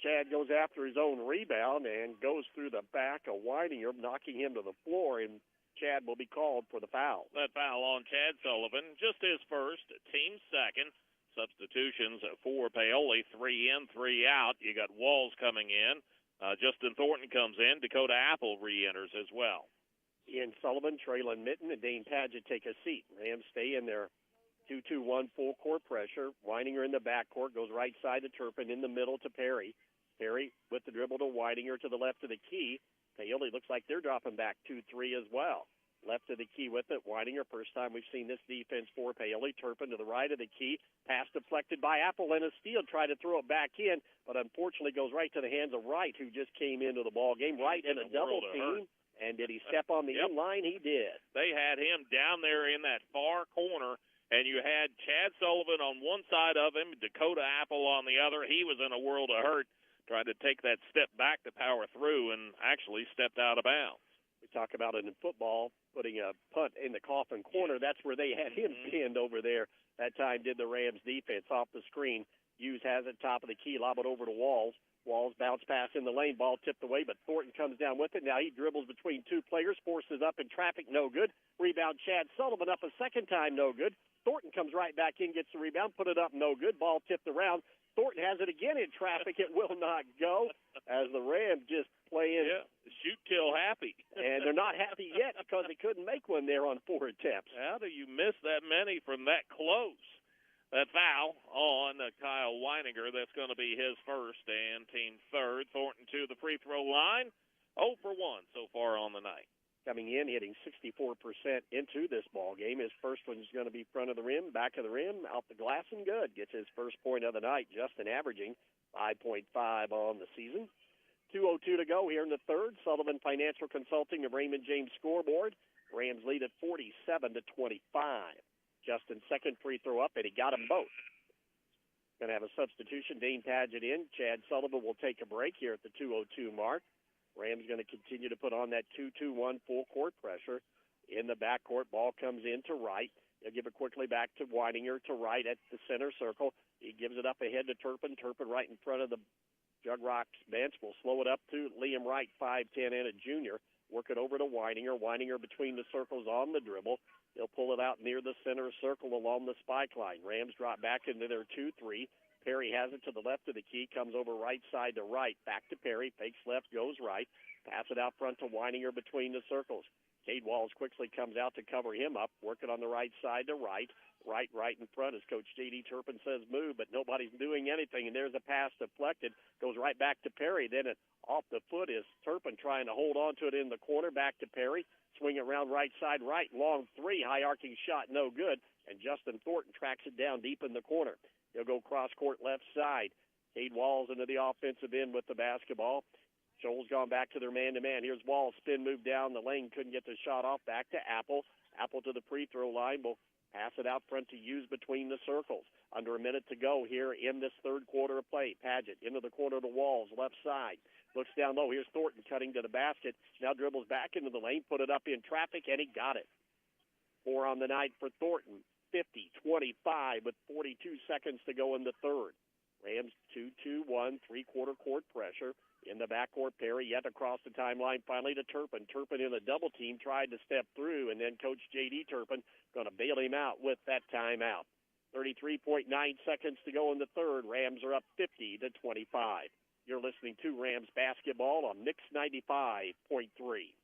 Speaker 2: Chad goes after his own rebound and goes through the back of Weininger, knocking him to the floor, and Chad will be called for the foul.
Speaker 3: That foul on Chad Sullivan, just his first, team second. Substitutions for Paoli, 3 in, 3 out. You got Walls coming in. Justin Thornton comes in. Dakota Apple re-enters as well.
Speaker 2: Ian Sullivan, Traylon Mitten, and Dane Padgett take a seat. Rams stay in their 2-2-1 full court pressure. Weininger in the backcourt, goes right side to Turpin, in the middle to Perry. Perry with the dribble to Weininger to the left of the key. Paoli looks like they're dropping back 2-3 as well. Left of the key with it. Weininger, first time we've seen this defense for Paoli. Turpin to the right of the key. Pass deflected by Apple, and a steal. Tried to throw it back in, but unfortunately goes right to the hands of Wright, who just came into the ball game. Wright in a double team. And did he step on the in line? He did.
Speaker 3: They had him down there in that far corner, and you had Chad Sullivan on one side of him, Dakota Apple on the other. He was in a world of hurt, tried to take that step back to power through and actually stepped out of bounds.
Speaker 2: We talk about it in football, putting a punt in the coffin corner. That's where they had him pinned over there. That time did the Rams defense off the screen. Hughes has it, top of the key, lob it over to Walls. Walls bounce pass in the lane, ball tipped away, but Thornton comes down with it. Now he dribbles between two players, forces up in traffic, no good. Rebound, Chad Sullivan up a second time, no good. Thornton comes right back in, gets the rebound, put it up, no good. Ball tipped around. Thornton has it again in traffic. It will not go as the Rams just playing.
Speaker 3: Yeah, shoot till happy.
Speaker 2: And they're not happy yet because they couldn't make one there on 4 attempts.
Speaker 3: How do you miss that many from that close? That foul on Kyle Weininger. That's going to be his first and team third. Thornton to the free throw line. 0 for 1 so far on the night.
Speaker 2: Coming in, hitting 64% into this ball game. His first one's going to be front of the rim, back of the rim, out the glass, and good. Gets his first point of the night. Justin averaging 5.5 on the season. 2:02 to go here in the third. Sullivan Financial Consulting, the Raymond James scoreboard. Rams lead at 47-25. Justin's second free throw up, and he got them both. Going to have a substitution. Dane Padgett in. Chad Sullivan will take a break here at the 2:02 mark. Rams going to continue to put on that 2-2-1 full court pressure. In the backcourt, ball comes in to right. They'll give it quickly back to Weininger to right at the center circle. He gives it up ahead to Turpin. Turpin right in front of the Jug Rocks bench will slow it up to Liam Wright, 5'10", and a junior. Work it over to Weininger. Weininger between the circles on the dribble. They'll pull it out near the center circle along the spike line. Rams drop back into their 2-3. Perry has it to the left of the key, comes over right side to right. Back to Perry, fakes left, goes right. Pass it out front to Weininger between the circles. Cade Walls quickly comes out to cover him up, working on the right side to right. Right in front as Coach J.D. Turpin says move, but nobody's doing anything, and there's a pass deflected. Goes right back to Perry. Then it off the foot is Turpin trying to hold on to it in the corner. Back to Perry. Swing it around right side right. Long three. High arcing shot, no good. And Justin Thornton tracks it down deep in the corner. He'll go cross-court left side. Cade Walls into the offensive end with the basketball. Shoals gone back to their man-to-man. Here's Walls. Spin move down the lane. Couldn't get the shot off. Back to Apple. Apple to the free throw line. Will pass it out front to Hughes between the circles. Under a minute to go here in this third quarter of play. Padgett into the corner of the Walls, left side. Looks down low. Here's Thornton cutting to the basket. Now dribbles back into the lane. Put it up in traffic, and he got it. 4 on the night for Thornton. 50-25 with 42 seconds to go in the third. Rams 2-2-1, three-quarter court pressure. In the backcourt, Perry yet across the timeline, finally to Turpin. Turpin in a double team, tried to step through, and then Coach J.D. Turpin going to bail him out with that timeout. 33.9 seconds to go in the third. Rams are up 50-25. You're listening to Rams basketball on Mix 95.3.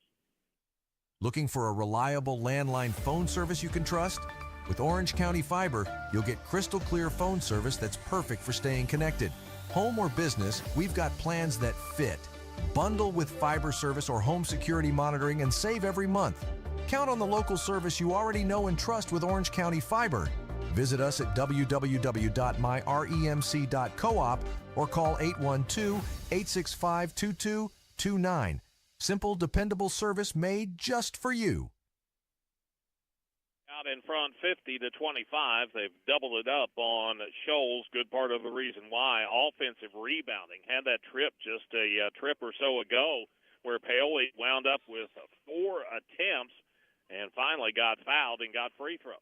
Speaker 15: Looking for a reliable landline phone service you can trust? With Orange County Fiber, you'll get crystal clear phone service that's perfect for staying connected. Home or business, we've got plans that fit. Bundle with fiber service or home security monitoring and save every month. Count on the local service you already know and trust with Orange County Fiber. Visit us at www.myremc.coop or call 812-865-2229. Simple, dependable service made just for you.
Speaker 3: Out in front 50-25. They've doubled it up on Shoals. Good part of the reason why. Offensive rebounding. Had that trip just a trip or so ago where Paoli wound up with 4 attempts and finally got fouled and got free throws.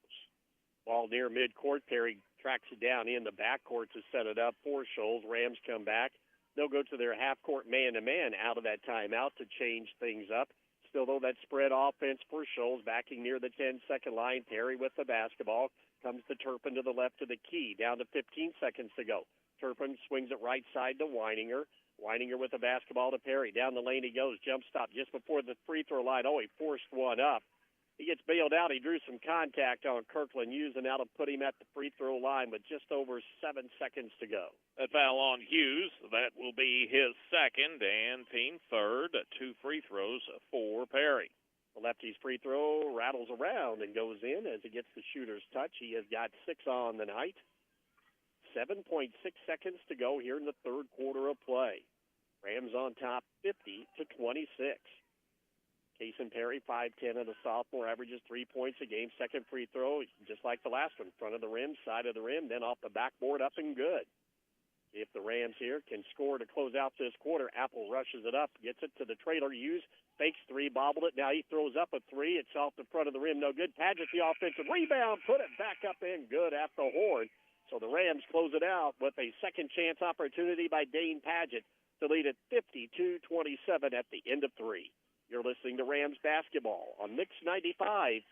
Speaker 2: Ball near midcourt. Perry tracks it down in the backcourt to set it up for Shoals. Rams come back. They'll go to their half-court man-to-man out of that timeout to change things up. Still, though, that spread offense for Shoals backing near the 10-second line. Perry with the basketball. Comes to Turpin to the left of the key. Down to 15 seconds to go. Turpin swings it right side to Weininger. Weininger with the basketball to Perry. Down the lane he goes. Jump stop just before the free throw line. Oh, he forced one up. He gets bailed out. He drew some contact on Kirkland Hughes, and that'll put him at the free throw line with just over 7 seconds to go.
Speaker 3: That foul on Hughes. That will be his second and team third. 2 free throws for Perry.
Speaker 2: The lefty's free throw rattles around and goes in as he gets the shooter's touch. He has got 6 on the night. 7.6 seconds to go here in the third quarter of play. Rams on top 50-26. Kason Perry, 5'10", and a sophomore, averages 3 points a game. Second free throw, just like the last one, front of the rim, side of the rim, then off the backboard, up and good. If the Rams here can score to close out this quarter, Apple rushes it up, gets it to the trailer, Hughes, fakes 3, bobbled it. Now he throws up a 3. It's off the front of the rim, no good. Padgett, the offensive rebound, put it back up in, good at the horn. So the Rams close it out with a second chance opportunity by Dane Padgett. to lead at 52-27 at the end of 3. You're listening to Rams basketball on Mix 95.3.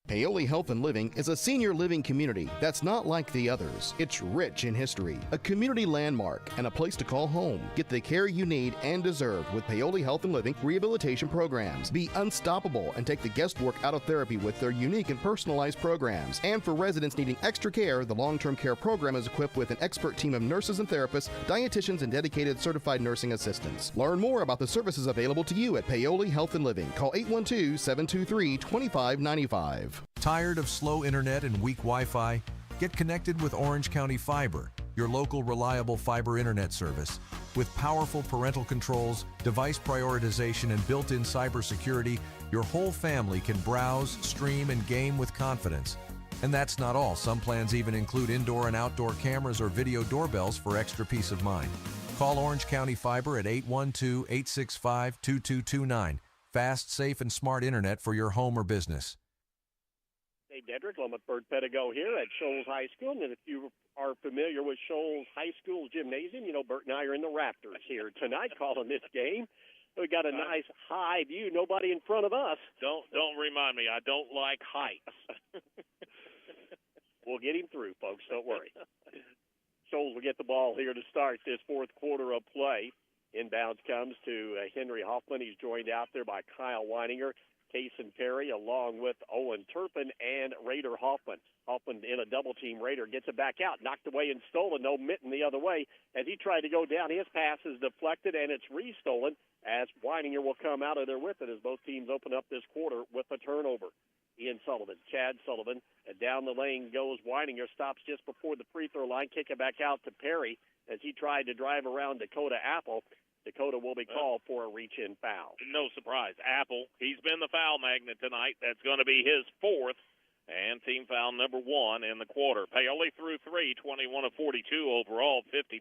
Speaker 6: Paoli Health and Living is a senior living community that's not like the others. It's rich in history, a community landmark, and a place to call home. Get the care you need and deserve with Paoli Health and Living rehabilitation programs. Be unstoppable and take the guesswork out of therapy with their unique and personalized programs. And for residents needing extra care, the long-term care program is equipped with an expert team of nurses and therapists, dietitians, and dedicated certified nursing assistants. Learn more about the services available to you at Paoli Health and Living. Call 812-723-2595.
Speaker 15: Tired of slow internet and weak Wi-Fi? Get connected with Orange County Fiber, your local reliable fiber internet service. With powerful parental controls, device prioritization, and built-in cybersecurity, your whole family can browse, stream, and game with confidence. And that's not all. Some plans even include indoor and outdoor cameras or video doorbells for extra peace of mind. Call Orange County Fiber at 812-865-2229. Fast, safe, and smart internet for your home or business.
Speaker 2: Dave Dedrick, along with Bert Pedigo here at Shoals High School. And if you are familiar with Shoals High School gymnasium, you know Bert and I are in the Raptors here tonight calling this game. We got a nice high view, nobody in front of us.
Speaker 3: Don't remind me. I don't like heights.
Speaker 2: We'll get him through, folks. Don't worry. Shoals will get the ball here to start this fourth quarter of play. Inbounds comes to Henry Hoffman. He's joined out there by Kyle Weininger, Kason Perry, along with Owen Turpin and Raider Hoffman. Hoffman in a double team. Raider gets it back out, knocked away and stolen. No mitten the other way. As he tried to go down, his pass is deflected and it's restolen as Weininger will come out of there with it as both teams open up this quarter with a turnover. Ian Sullivan, Chad Sullivan, and down the lane goes Weininger, stops just before the free throw line, kick it back out to Perry as he tried to drive around Dakota Apple. Dakota will be called for a reach-in foul.
Speaker 3: No surprise. Apple, he's been the foul magnet tonight. That's going to be his fourth and team foul number 1 in the quarter. Paoli through 3, 21 of 42 overall, 50%.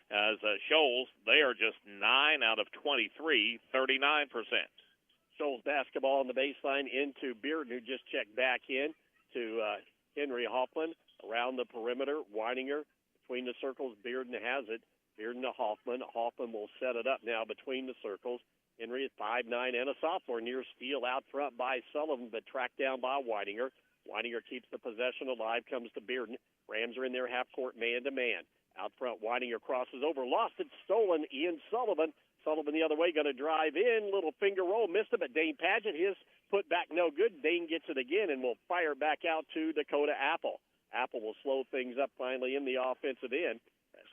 Speaker 3: As Shoals, they are just 9 out of 23, 39%.
Speaker 2: Shoals basketball on the baseline into Bearden, who just checked back in to Henry Hoffman around the perimeter. Weininger between the circles. Bearden has it. Bearden to Hoffman. Hoffman will set it up now between the circles. Henry is 5'9" and a sophomore. Near steal out front by Sullivan, but tracked down by Weininger. Weininger keeps the possession alive, comes to Bearden. Rams are in their half-court man-to-man. Out front, Weininger crosses over. Lost it, stolen. Ian Sullivan. Sullivan the other way, going to drive in. Little finger roll, missed it, but Dane Padgett, his put back no good. Dane gets it again and will fire back out to Dakota Apple. Apple will slow things up finally in the offensive end.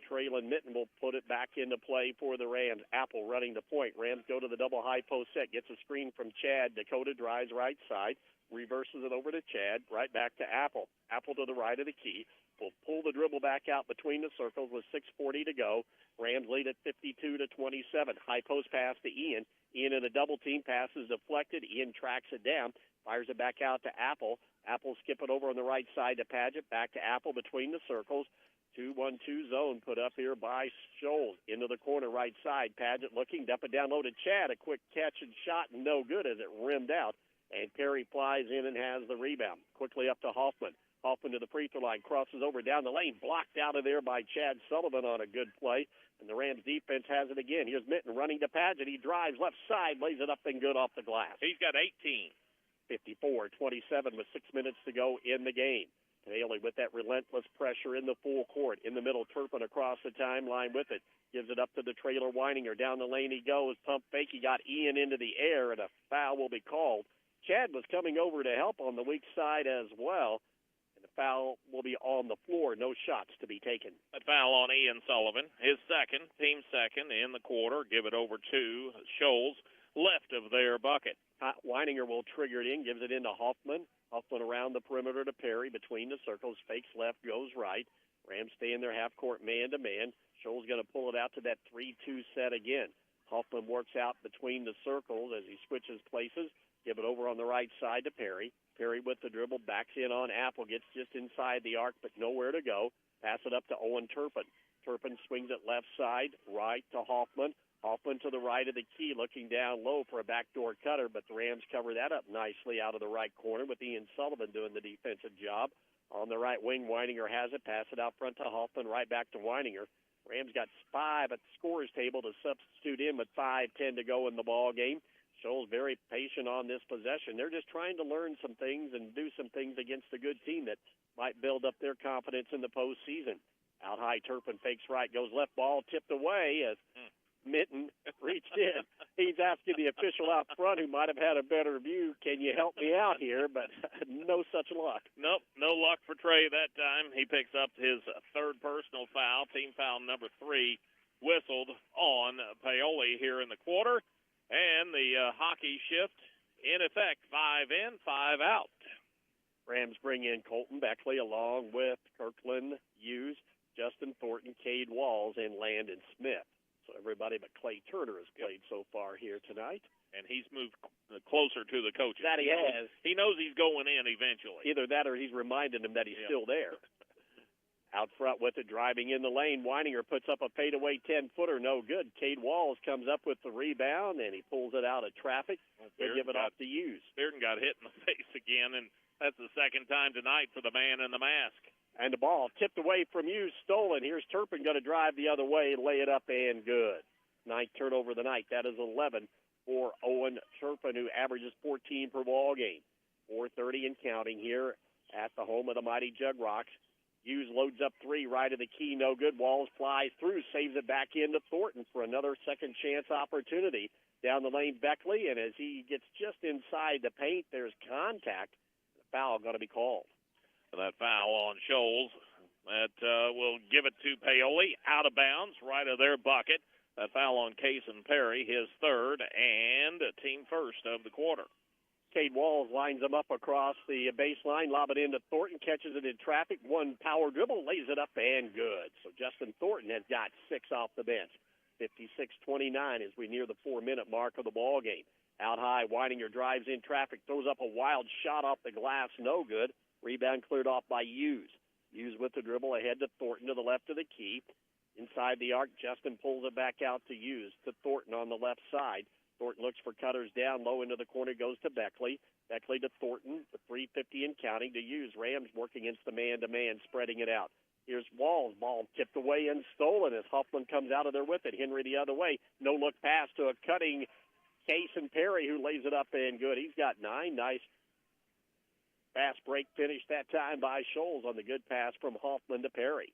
Speaker 2: Traylon Mitten will put it back into play for the Rams. Apple running the point. Rams go to the double high post set. Gets a screen from Chad. Dakota drives right side. Reverses it over to Chad. Right back to Apple. Apple to the right of the key. Will pull the dribble back out between the circles with 6:40 to go. Rams lead at 52-27. High post pass to Ian. Ian in a double team. Pass is deflected. Ian tracks it down. Fires it back out to Apple. Apple skip it over on the right side to Padgett. Back to Apple between the circles. 2-1-2 zone put up here by Shoals. Into the corner right side. Padgett looking, dump it down low to Chad. A quick catch and shot, no good as it rimmed out. And Perry flies in and has the rebound. Quickly up to Hoffman. Hoffman to the free throw line. Crosses over down the lane. Blocked out of there by Chad Sullivan on a good play. And the Rams defense has it again. Here's Mitten running to Padgett. He drives left side, lays it up and good off the glass.
Speaker 3: He's got 18.
Speaker 2: 54-27 with 6 minutes to go in the game. Paoli with that relentless pressure in the full court. In the middle, Turpin across the timeline with it. Gives it up to the trailer Weininger. Down the lane he goes. Pump fake. He got Ian into the air, and a foul will be called. Chad was coming over to help on the weak side as well. And the foul will be on the floor. No shots to be taken.
Speaker 3: A foul on Ian Sullivan. His second, team second in the quarter. Give it over to Shoals, left of their bucket.
Speaker 2: Weininger will trigger it in. Gives it into Hoffman. Hoffman around the perimeter to Perry between the circles. Fakes left, goes right. Rams stay in their half-court man-to-man. Shoals going to pull it out to that 3-2 set again. Hoffman works out between the circles as he switches places. Give it over on the right side to Perry. Perry with the dribble, backs in on Apple. Gets just inside the arc, but nowhere to go. Pass it up to Owen Turpin. Turpin swings it left side, right to Hoffman. Hoffman to the right of the key, looking down low for a backdoor cutter, but the Rams cover that up nicely out of the right corner with Ian Sullivan doing the defensive job. On the right wing, Weininger has it. Pass it out front to Hoffman, right back to Weininger. Rams got 5 at the scorer's table to substitute in with 5:10 to go in the ball game. Shoals very patient on this possession. They're just trying to learn some things and do some things against a good team that might build up their confidence in the postseason. Out high, Turpin fakes right, goes left, ball tipped away as Minton reached in. He's asking the official out front, who might have had a better view, can you help me out here? But no such luck.
Speaker 3: Nope, no luck for Trey that time. He picks up his third personal foul, team foul number 3, whistled on Paoli here in the quarter. And the hockey shift in effect, 5 in, 5 out.
Speaker 2: Rams bring in Colton Beckley along with Kirkland Hughes, Justin Thornton, Cade Walls, and Landon Smith. So everybody but Clay Turner has played so far here tonight.
Speaker 3: And he's moved closer to the coaches.
Speaker 2: That he has.
Speaker 3: He knows he's going in eventually.
Speaker 2: Either that or he's reminding him that he's still there. Out front with it, driving in the lane. Weininger puts up a fadeaway 10-footer, no good. Cade Walls comes up with the rebound, and he pulls it out of traffic. They give it off to Hughes.
Speaker 3: Bearden got hit in the face again, and that's the second time tonight for the man in the mask.
Speaker 2: And the ball tipped away from Hughes, stolen. Here's Turpin going to drive the other way, lay it up, and good. 9th turnover of the night. That is 11 for Owen Turpin, who averages 14 per ball game. 4:30 and counting here at the home of the mighty Jug Rocks. Hughes loads up 3 right of the key, no good. Walls flies through, saves it back into Thornton for another second chance opportunity. Down the lane, Beckley, and as he gets just inside the paint, there's contact. The foul going to be called.
Speaker 3: That foul on Shoals. That will give it to Paoli, out of bounds, right of their bucket. That foul on Cason Perry, his third, and team first of the quarter.
Speaker 2: Cade Walls lines him up across the baseline, lob it into Thornton, catches it in traffic, one power dribble, lays it up, and good. So Justin Thornton has got 6 off the bench. 56-29 as we near the 4-minute mark of the ball game. Out high, Weininger drives in traffic, throws up a wild shot off the glass, no good. Rebound cleared off by Hughes. Hughes with the dribble ahead to Thornton to the left of the key. Inside the arc, Justin pulls it back out to Hughes, to Thornton on the left side. Thornton looks for cutters down low into the corner, goes to Beckley. Beckley to Thornton, the 3:50 and counting to Hughes. Rams working against the man-to-man, spreading it out. Here's Walls, ball tipped away and stolen as Huffman comes out of there with it. Henry the other way, no-look pass to a cutting Cason Perry, who lays it up and good. He's got 9. Nice fast break finish that time by Shoals on the good pass from Hoffman to Perry.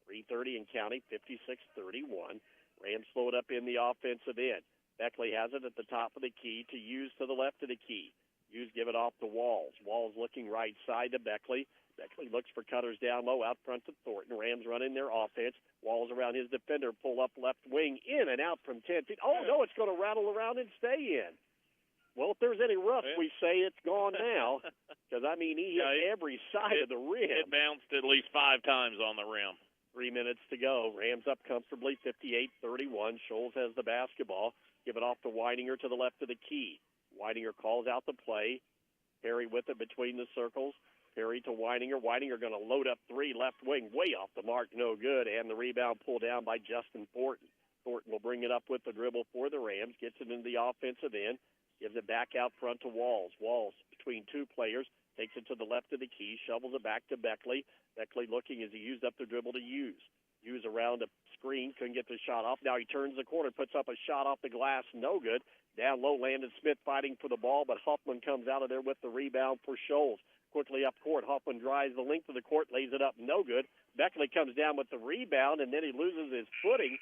Speaker 2: 3:30 and counting, 56-31. Rams slow it up in the offensive end. Beckley has it at the top of the key to Hughes to the left of the key. Hughes give it off to Walls. Walls looking right side to Beckley. Beckley looks for cutters down low out front to Thornton. Rams running their offense. Walls around his defender, pull up left wing, in and out from 10 feet. Oh, no, it's going to rattle around and stay in. Well, if there's any rust, we say it's gone now. Because, I mean, he hit every side of the rim.
Speaker 3: It bounced at least 5 times on the rim.
Speaker 2: 3 minutes to go. Rams up comfortably, 58-31. Shoals has the basketball. Give it off to Weininger to the left of the key. Weininger calls out the play. Perry with it between the circles. Perry to Weininger. Weininger going to load up 3 left wing, way off the mark, no good. And the rebound pulled down by Justin Thornton. Thornton will bring it up with the dribble for the Rams. Gets it into the offensive end. Gives it back out front to Walls. Walls between 2 players. Takes it to the left of the key. Shovels it back to Beckley. Beckley looking as he used up the dribble to Hughes. Hughes around a screen, couldn't get the shot off. Now he turns the corner, puts up a shot off the glass, no good. Down low, Landon Smith fighting for the ball, but Huffman comes out of there with the rebound for Shoals. Quickly up court, Huffman drives the length of the court, lays it up, no good. Beckley comes down with the rebound, and then he loses his footing,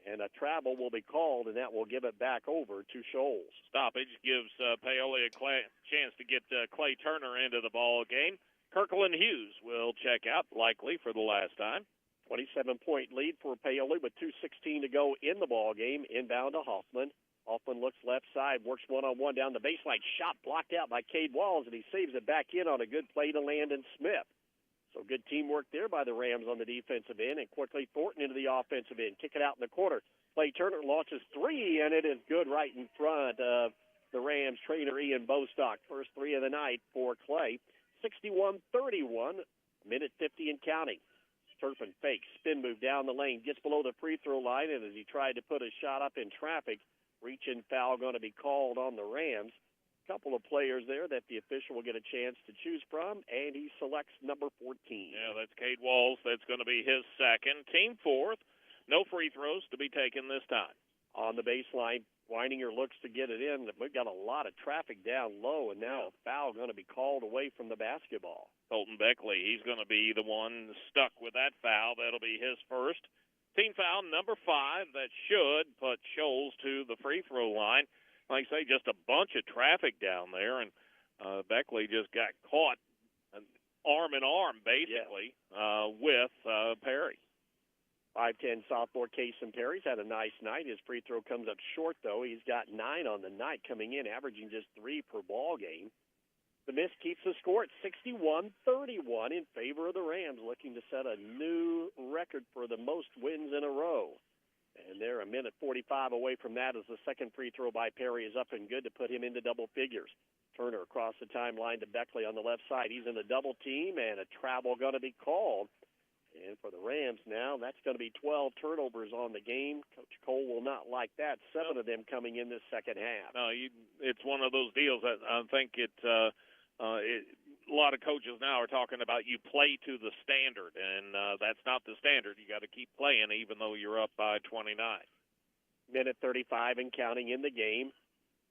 Speaker 2: and a travel will be called, and that will give it back over to Shoals.
Speaker 3: Stoppage gives Paoli a chance to get Clay Turner into the ball game. Kirkland Hughes will check out, likely for the last time.
Speaker 2: 27-point lead for Paoli with 2:16 to go in the ball game. Inbound to Hoffman. Hoffman looks left side, works one-on-one down the baseline. Shot blocked out by Cade Walls, and he saves it back in on a good play to Landon Smith. So good teamwork there by the Rams on the defensive end, and quickly Thornton into the offensive end. Kick it out in the corner. Clay Turner launches 3, and it is good right in front of the Rams trainer Ian Bostock. First 3 of the night for Clay. 61-31, minute 50 and counting. Turpin fakes, spin move down the lane, gets below the free throw line, and as he tried to put a shot up in traffic, reach-in foul going to be called on the Rams. A couple of players there that the official will get a chance to choose from, and he selects number 14.
Speaker 3: Yeah, that's Cade Walls. That's going to be his second. Team fourth. no free throws to be taken this time.
Speaker 2: On the baseline, Weininger looks to get it in. We've got a lot of traffic down low, and now a foul going to be called away from the basketball.
Speaker 3: Colton Beckley, he's going to be the one stuck with that foul. That'll be his first. Team foul number 5 that should put Shoals to the free throw line. Like I say, just a bunch of traffic down there, and Beckley just got caught arm in arm, basically, with Perry.
Speaker 2: 5'10" sophomore Kason Perry's had a nice night. His free throw comes up short, though. He's got 9 on the night, coming in, averaging just 3 per ball game. The miss keeps the score at 61-31 in favor of the Rams, looking to set a new record for the most wins in a row. And they're a minute 45 away from that as the second free throw by Perry is up and good to put him into double figures. Turner across the timeline to Beckley on the left side. He's in the double team, and a travel going to be called. And for the Rams now, that's going to be 12 turnovers on the game. Coach Cole will not like that. 7 of them coming in this second half.
Speaker 3: No, it's one of those deals that I think a lot of coaches now are talking about you play to the standard, and that's not the standard. You got to keep playing even though you're up by 29.
Speaker 2: Minute 35 and counting in the game.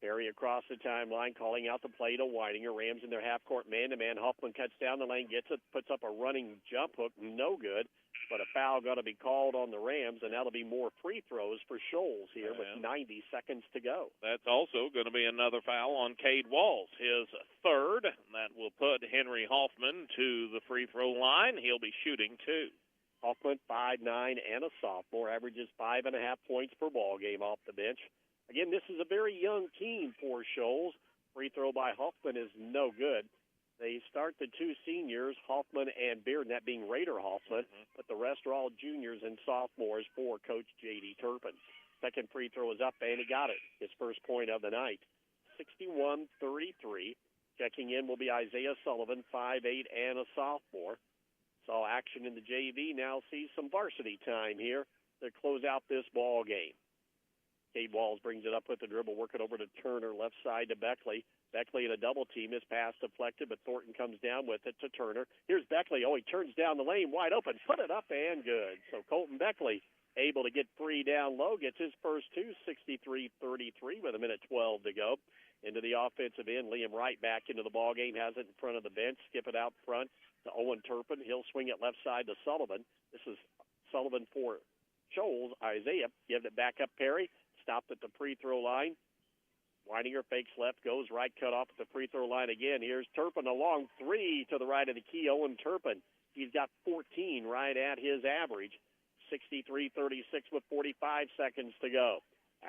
Speaker 2: Perry across the timeline, calling out the play to Weininger. Rams in their half-court man-to-man. Hoffman cuts down the lane, gets it, puts up a running jump hook, no good. But a foul going to be called on the Rams, and that'll be more free throws for Shoals here with 90 seconds to go.
Speaker 3: That's also going to be another foul on Cade Walls, his third. That will put Henry Hoffman to the free throw line. He'll be shooting 2.
Speaker 2: Hoffman, 5'9", and a sophomore, averages 5.5 points per ball game off the bench. Again, this is a very young team for Shoals. Free throw by Hoffman is no good. They start the 2 seniors, Hoffman and Bearden, that being Raider Hoffman, but the rest are all juniors and sophomores for Coach J.D. Turpin. Second free throw is up, and he got it. His first point of the night. 61-33. Checking in will be Isaiah Sullivan, 5'8", and a sophomore. Saw action in the JV, now sees some varsity time here to close out this ball game. Cade Walls brings it up with the dribble, working over to Turner, left side to Beckley. Beckley in a double team. His pass deflected, but Thornton comes down with it to Turner. Here's Beckley. Oh, he turns down the lane, wide open. Put it up and good. So Colton Beckley able to get 3 down low, gets his first 2, 63-33 with a minute 12 to go. Into the offensive end, Liam Wright back into the ballgame, has it in front of the bench. Skip it out front to Owen Turpin. He'll swing it left side to Sullivan. This is Sullivan for Shoals. Isaiah gives it back up Perry. Stopped at the free throw line. Weininger fakes left, goes right, cut off at the free throw line again. Here's Turpin, a long 3 to the right of the key. Owen Turpin, he's got 14 right at his average. 63-36 with 45 seconds to go.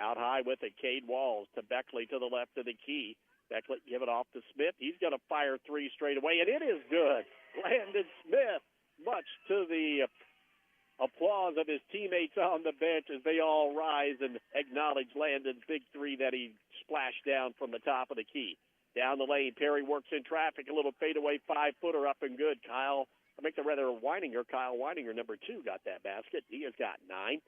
Speaker 2: Out high with it, Cade Walls to Beckley to the left of the key. Beckley give it off to Smith. He's going to fire 3 straight away, and it is good. Landon Smith, much to the applause of his teammates on the bench as they all rise and acknowledge Landon's big 3 that he splashed down from the top of the key. Down the lane, Perry works in traffic, a little fadeaway 5-footer up and good. Kyle Weininger, number 2, got that basket. He has got 9.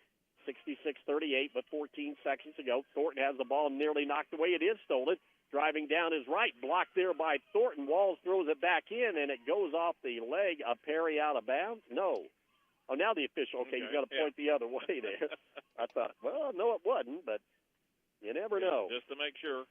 Speaker 2: 66-38 with 14 seconds to go. Thornton has the ball nearly knocked away. It is stolen. Driving down his right, blocked there by Thornton. Walls throws it back in, and it goes off the leg of Perry out of bounds. No. Oh, now the official, okay, he's got to point the other way there. I thought, well, no, it wasn't, but you never know.
Speaker 3: Just to make sure.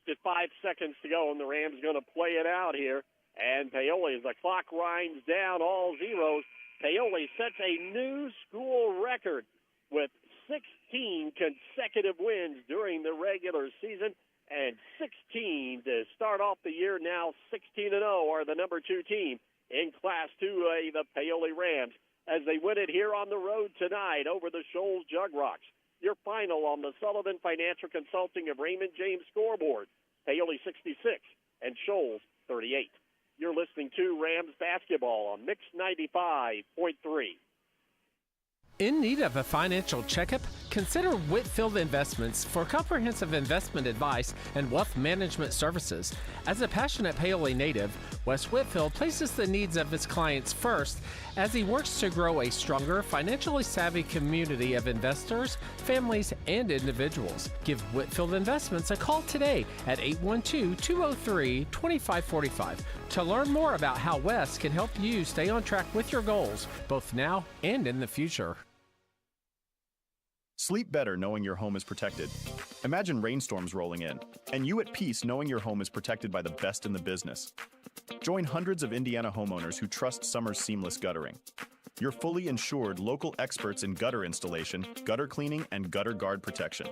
Speaker 2: Just 5 seconds to go, and the Rams going to play it out here. And Paoli, as the clock winds down, all zeros, Paoli sets a new school record with 16 consecutive wins during the regular season and 16 to start off the year. Now 16-0 are the number 2 team in Class 2A, the Paoli Rams, as they win it here on the road tonight over the Shoals Jug Rocks. Your final on the Sullivan Financial Consulting of Raymond James scoreboard, Paoli 66 and Shoals 38. You're listening to Rams basketball on Mix 95.3.
Speaker 20: In need of a financial checkup? Consider Whitfield Investments for comprehensive investment advice and wealth management services. As a passionate Paoli native, Wes Whitfield places the needs of his clients first as he works to grow a stronger, financially savvy community of investors, families, and individuals. Give Whitfield Investments a call today at 812-203-2545 to learn more about how Wes can help you stay on track with your goals, both now and in the future.
Speaker 18: Sleep better knowing your home is protected. Imagine rainstorms rolling in, and you at peace knowing your home is protected by the best in the business. Join hundreds of Indiana homeowners who trust Summers Seamless Guttering. Your fully insured local experts in gutter installation, gutter cleaning, and gutter guard protection.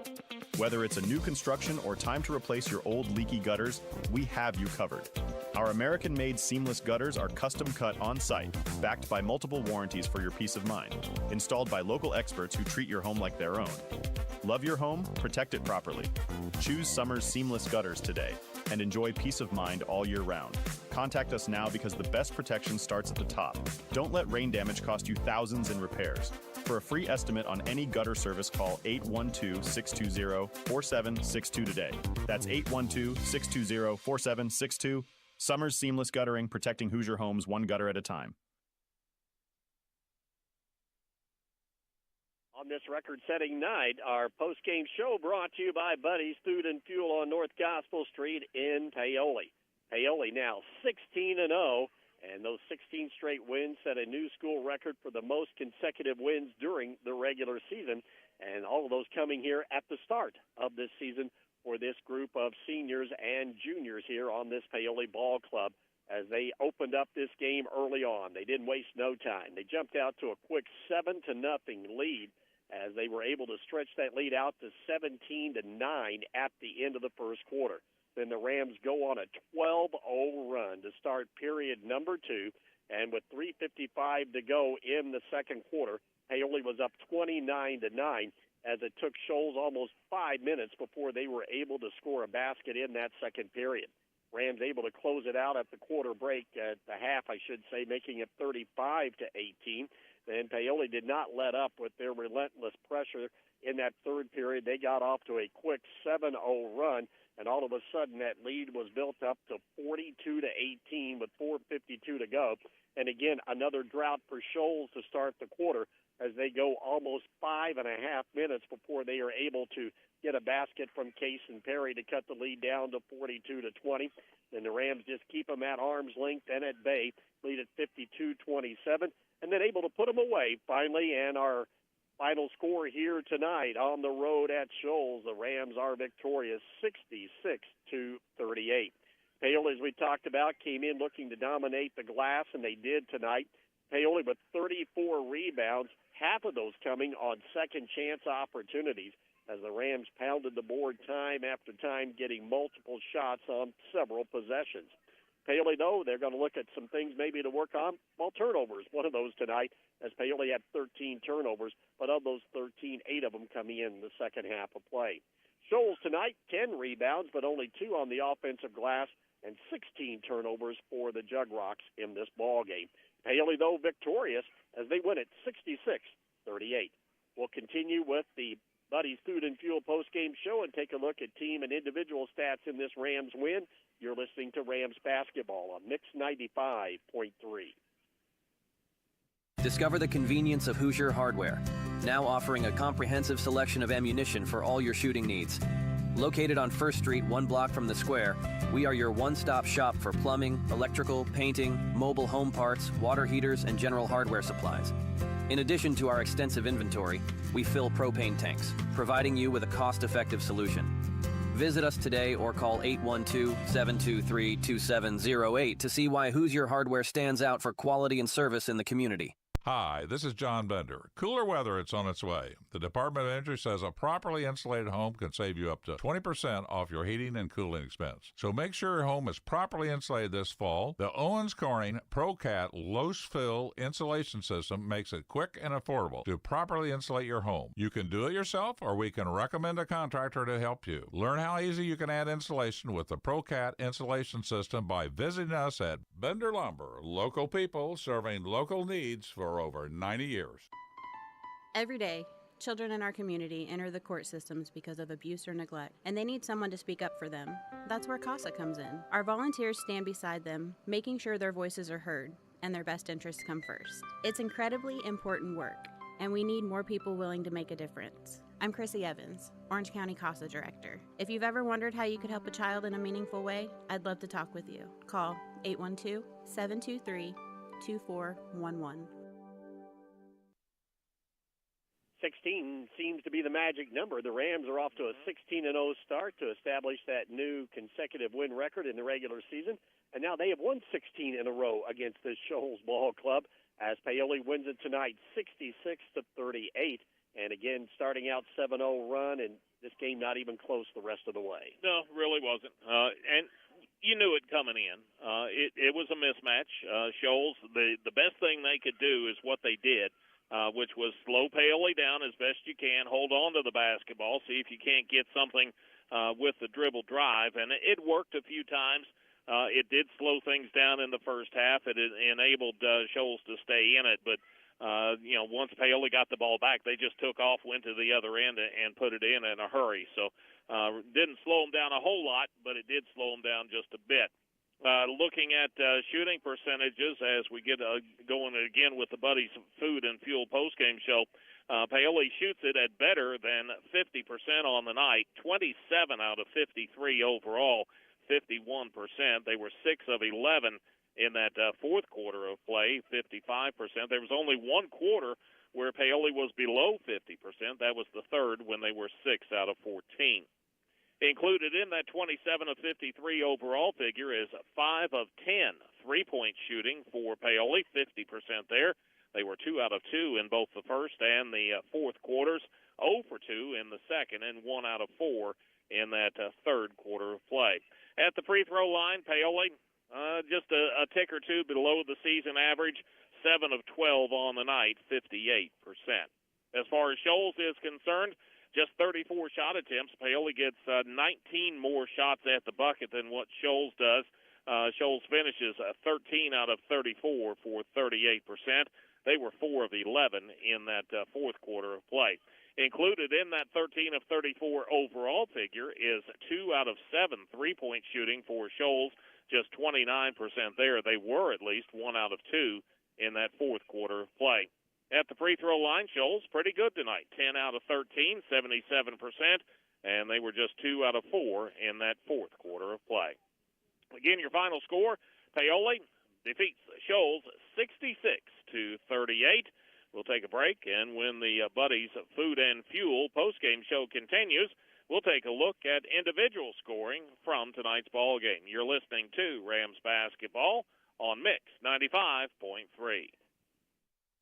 Speaker 18: Whether it's a new construction or time to replace your old leaky gutters, we have you covered. Our American-made seamless gutters are custom cut on-site, backed by multiple warranties for your peace of mind, installed by local experts who treat your home like their own. Love your home? Protect it properly. Choose Summers Seamless Gutters today and enjoy peace of mind all year round. Contact us now because the best protection starts at the top. Don't let rain damage cost you thousands in repairs. For a free estimate on any gutter service, call 812-620-4762 today. That's 812-620-4762. Summers Seamless Guttering, protecting Hoosier homes one gutter at a time.
Speaker 2: On this record-setting night, our post-game show brought to you by Buddy's Food and Fuel on North Gospel Street in Paoli. Paoli now 16-0, and those 16 straight wins set a new school record for the most consecutive wins during the regular season, and all of those coming here at the start of this season for this group of seniors and juniors here on this Paoli ball club as they opened up this game early on. They didn't waste no time. They jumped out to a quick 7-0 lead as they were able to stretch that lead out to 17-9 at the end of the first quarter. Then the Rams go on a 12-0 run to start period number 2, and with 3:55 to go in the second quarter, Paoli was up 29-9 as it took Shoals almost 5 minutes before they were able to score a basket in that second period. Rams able to close it out at the quarter break, at the half, I should say, making it 35-18. Then Paoli did not let up with their relentless pressure in that third period. They got off to a quick 7-0 run, and all of a sudden that lead was built up to 42-18 with 4:52 to go. And again, another drought for Shoals to start the quarter as they go almost 5.5 minutes before they are able to get a basket from Case and Perry to cut the lead down to 42-20. Then the Rams just keep them at arm's length and at bay, lead at 52-27, and then able to put them away finally. And our final score here tonight on the road at Shoals, the Rams are victorious 66-38. Paoli, as we talked about, came in looking to dominate the glass, and they did tonight. Paoli with 34 rebounds, half of those coming on second chance opportunities as the Rams pounded the board time after time, getting multiple shots on several possessions. Paoli, though, they're going to look at some things maybe to work on. Well, turnovers, one of those tonight, as Paoli had 13 turnovers, but of those 13, 8 of them coming in the second half of play. Shoals tonight, 10 rebounds, but only 2 on the offensive glass, and 16 turnovers for the Jug Rocks in this ball game. Paoli, though, victorious as they win it 66-38. We'll continue with the Buddy's Food and Fuel postgame show and take a look at team and individual stats in this Rams win. You're listening to Rams basketball on Mix 95.3.
Speaker 12: Discover the convenience of Hoosier Hardware, now offering a comprehensive selection of ammunition for all your shooting needs. Located on 1st Street, 1 block from the square, we are your one-stop shop for plumbing, electrical, painting, mobile home parts, water heaters, and general hardware supplies. In addition to our extensive inventory, we fill propane tanks, providing you with a cost-effective solution. Visit us today or call 812-723-2708 to see why Hoosier Hardware stands out for quality and service in the community.
Speaker 13: Hi, this is John Bender. Cooler weather, it's on its way. The Department of Energy says a properly insulated home can save you up to 20% off your heating and cooling expense. So make sure your home is properly insulated this fall. The Owens Corning ProCat Low-Fill Insulation System makes it quick and affordable to properly insulate your home. You can do it yourself, or we can recommend a contractor to help you. Learn how easy you can add insulation with the ProCat Insulation System by visiting us at Bender Lumber. Local people serving local needs for over 90 years.
Speaker 14: Every day, children in our community enter the court systems because of abuse or neglect, and they need someone to speak up for them. That's where CASA comes in. Our volunteers stand beside them, making sure their voices are heard and their best interests come first. It's incredibly important work, and we need more people willing to make a difference. I'm Chrissy Evans, Orange County CASA Director. If you've ever wondered how you could help a child in a meaningful way, I'd love to talk with you. Call 812-723-2411.
Speaker 2: 16 seems to be the magic number. The Rams are off to a 16-0 start to establish that new consecutive win record in the regular season, and now they have won 16 in a row against the Shoals Ball Club as Paoli wins it tonight 66-38. And again, starting out 7-0 run, and this game not even close the rest of the way.
Speaker 3: No, really wasn't. And you knew it coming in. It was a mismatch. Shoals, the best thing they could do is what they did. Which was slow Paoli down as best you can, hold on to the basketball, see if you can't get something with the dribble drive. And it worked a few times. It did slow things down in the first half. It enabled Shoals to stay in it. But, once Paoli got the ball back, they just took off, went to the other end, and put it in a hurry. So didn't slow them down a whole lot, but it did slow them down just a bit. Looking at shooting percentages as we get going again with the Buddies Food and Fuel postgame show, Paoli shoots it at better than 50% on the night, 27 out of 53 overall, 51%. They were 6 of 11 in that fourth quarter of play, 55%. There was only one quarter where Paoli was below 50%. That was the third when they were 6 out of 14. Included in that 27 of 53 overall figure is 5 of 10 three-point shooting for Paoli, 50% there. They were 2 out of 2 in both the first and the fourth quarters, 0 for 2 in the second, and 1 out of 4 in that third quarter of play. At the free throw line, Paoli just a tick or two below the season average, 7 of 12 on the night, 58%. As far as Shoals is concerned, just 34 shot attempts. Paoli gets 19 more shots at the bucket than what Shoals does. Shoals finishes 13 out of 34 for 38%. They were 4 of 11 in that fourth quarter of play. Included in that 13 of 34 overall figure is 2 out of 7 three-point shooting for Shoals, just 29% there. They were at least 1 out of 2 in that fourth quarter of play. At the free throw line, Shoals pretty good tonight, 10 out of 13, 77%, and they were just 2 out of 4 in that fourth quarter of play. Again, your final score, Paoli defeats Shoals 66-38. We'll take a break, and when the Buddies Food and Fuel postgame show continues, we'll take a look at individual scoring from tonight's ball game. You're listening to Rams basketball on Mix 95.3.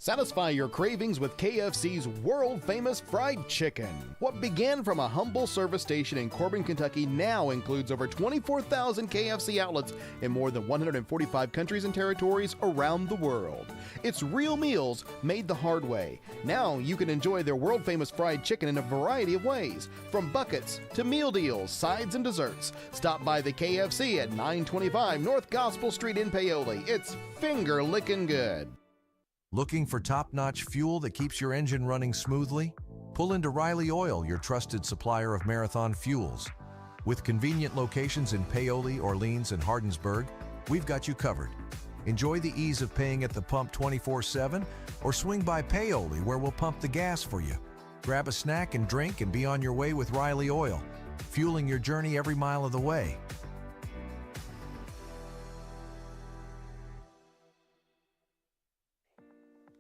Speaker 6: Satisfy your cravings with KFC's world-famous fried chicken. What began from a humble service station in Corbin, Kentucky now includes over 24,000 KFC outlets in more than 145 countries and territories around the world. It's real meals made the hard way. Now you can enjoy their world-famous fried chicken in a variety of ways, from buckets to meal deals, sides, and desserts. Stop by the KFC at 925 North Gospel Street in Paoli. It's finger-licking good.
Speaker 15: Looking for top-notch fuel that keeps your engine running smoothly? Pull into Riley Oil, your trusted supplier of marathon fuels. With convenient locations in Paoli, Orleans, and Hardinsburg, we've got you covered. Enjoy the ease of paying at the pump 24/7, or swing by Paoli where we'll pump the gas for you. Grab a snack and drink and be on your way with Riley Oil, fueling your journey every mile of the way.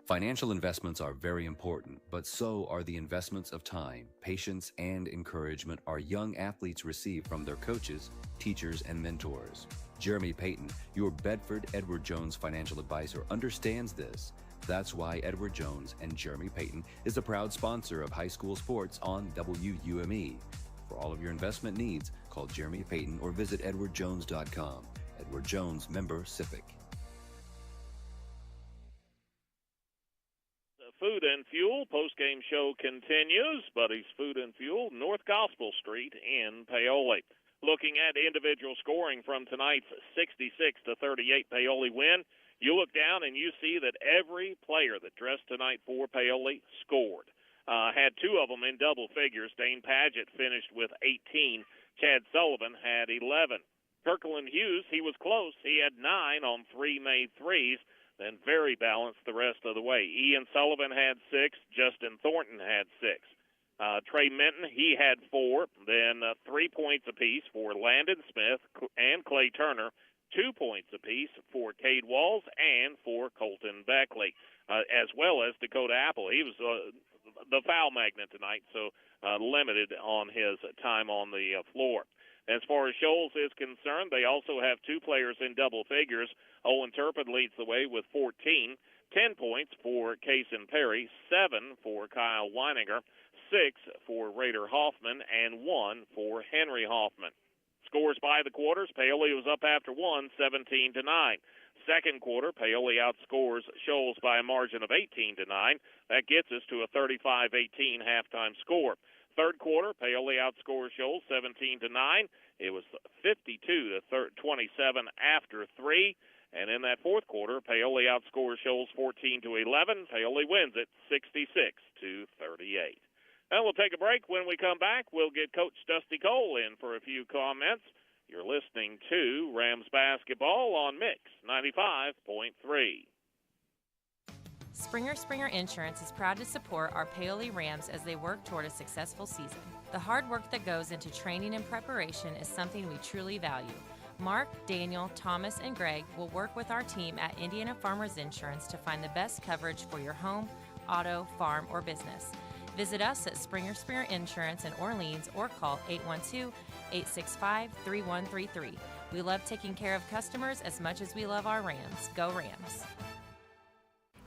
Speaker 16: Financial investments are very important, but so are the investments of time, patience, and encouragement our young athletes receive from their coaches, teachers, and mentors. Jeremy Payton, your Bedford Edward Jones financial advisor, understands this. That's why Edward Jones and Jeremy Payton is a proud sponsor of high school sports on WUME. For all of your investment needs, call Jeremy Payton or visit edwardjones.com. Edward Jones, member SIPC.
Speaker 3: Food and Fuel postgame show continues. Buddies Food and Fuel, North Gospel Street in Paoli. Looking at individual scoring from tonight's 66-38 Paoli win, you look down and you see that every player that dressed tonight for Paoli scored. Had 2 of them in double figures. Dane Padgett finished with 18. Chad Sullivan had 11. Kirkland Hughes, he was close. He had 9 on 3 made threes. Then very balanced the rest of the way. Ian Sullivan had 6. Justin Thornton had 6. Trey Minton, he had 4. Then 3 points apiece for Landon Smith and Clay Turner. 2 points apiece for Cade Walls and for Colton Beckley, as well as Dakota Apple. He was the foul magnet tonight, so limited on his time on the floor. As far as Shoals is concerned, they also have two players in double figures. Owen Turpin leads the way with 14. 10 points for Kason Perry, 7 for Kyle Weininger, 6 for Raider Hoffman, and 1 for Henry Hoffman. Scores by the quarters, Paoli was up after 1, 17-9. Second quarter, Paoli outscores Shoals by a margin of 18-9. That gets us to a 35-18 halftime score. Third quarter, Paoli outscores Shoals 17-9. It was 52-27 after 3. And in that fourth quarter, Paoli outscores Shoals 14-11. Paoli wins it 66-38. And we'll take a break. When we come back, we'll get Coach Dusty Cole in for a few comments. You're listening to Rams Basketball on Mix 95.3.
Speaker 17: Springer Insurance is proud to support our Paoli Rams as they work toward a successful season. The hard work that goes into training and preparation is something we truly value. Mark, Daniel, Thomas, and Greg will work with our team at Indiana Farmers Insurance to find the best coverage for your home, auto, farm, or business. Visit us at Springer Insurance in Orleans or call 812-865-3133. We love taking care of customers as much as we love our Rams. Go Rams!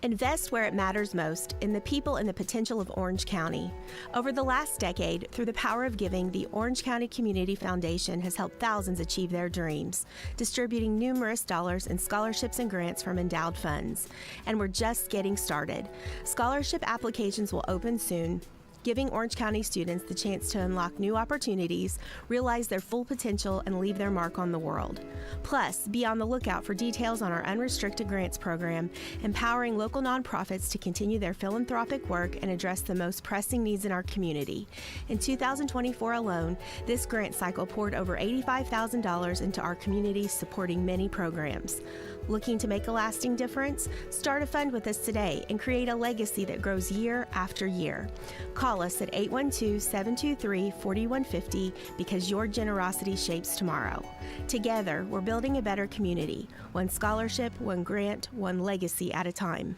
Speaker 10: Invest where it matters most, in the people and the potential of Orange County. Over the last decade, through the power of giving, the Orange County Community Foundation has helped thousands achieve their dreams, distributing numerous dollars in scholarships and grants from endowed funds. And we're just getting started. Scholarship applications will open soon, giving Orange County students the chance to unlock new opportunities, realize their full potential, and leave their mark on the world. Plus, be on the lookout for details on our unrestricted grants program, empowering local nonprofits to continue their philanthropic work and address the most pressing needs in our community. In 2024 alone, this grant cycle poured over $85,000 into our community, supporting many programs. Looking to make a lasting difference? Start a fund with us today and create a legacy that grows year after year. Call us at 812-723-4150 because your generosity shapes tomorrow. Together, we're building a better community. One scholarship, one grant, one legacy at a time.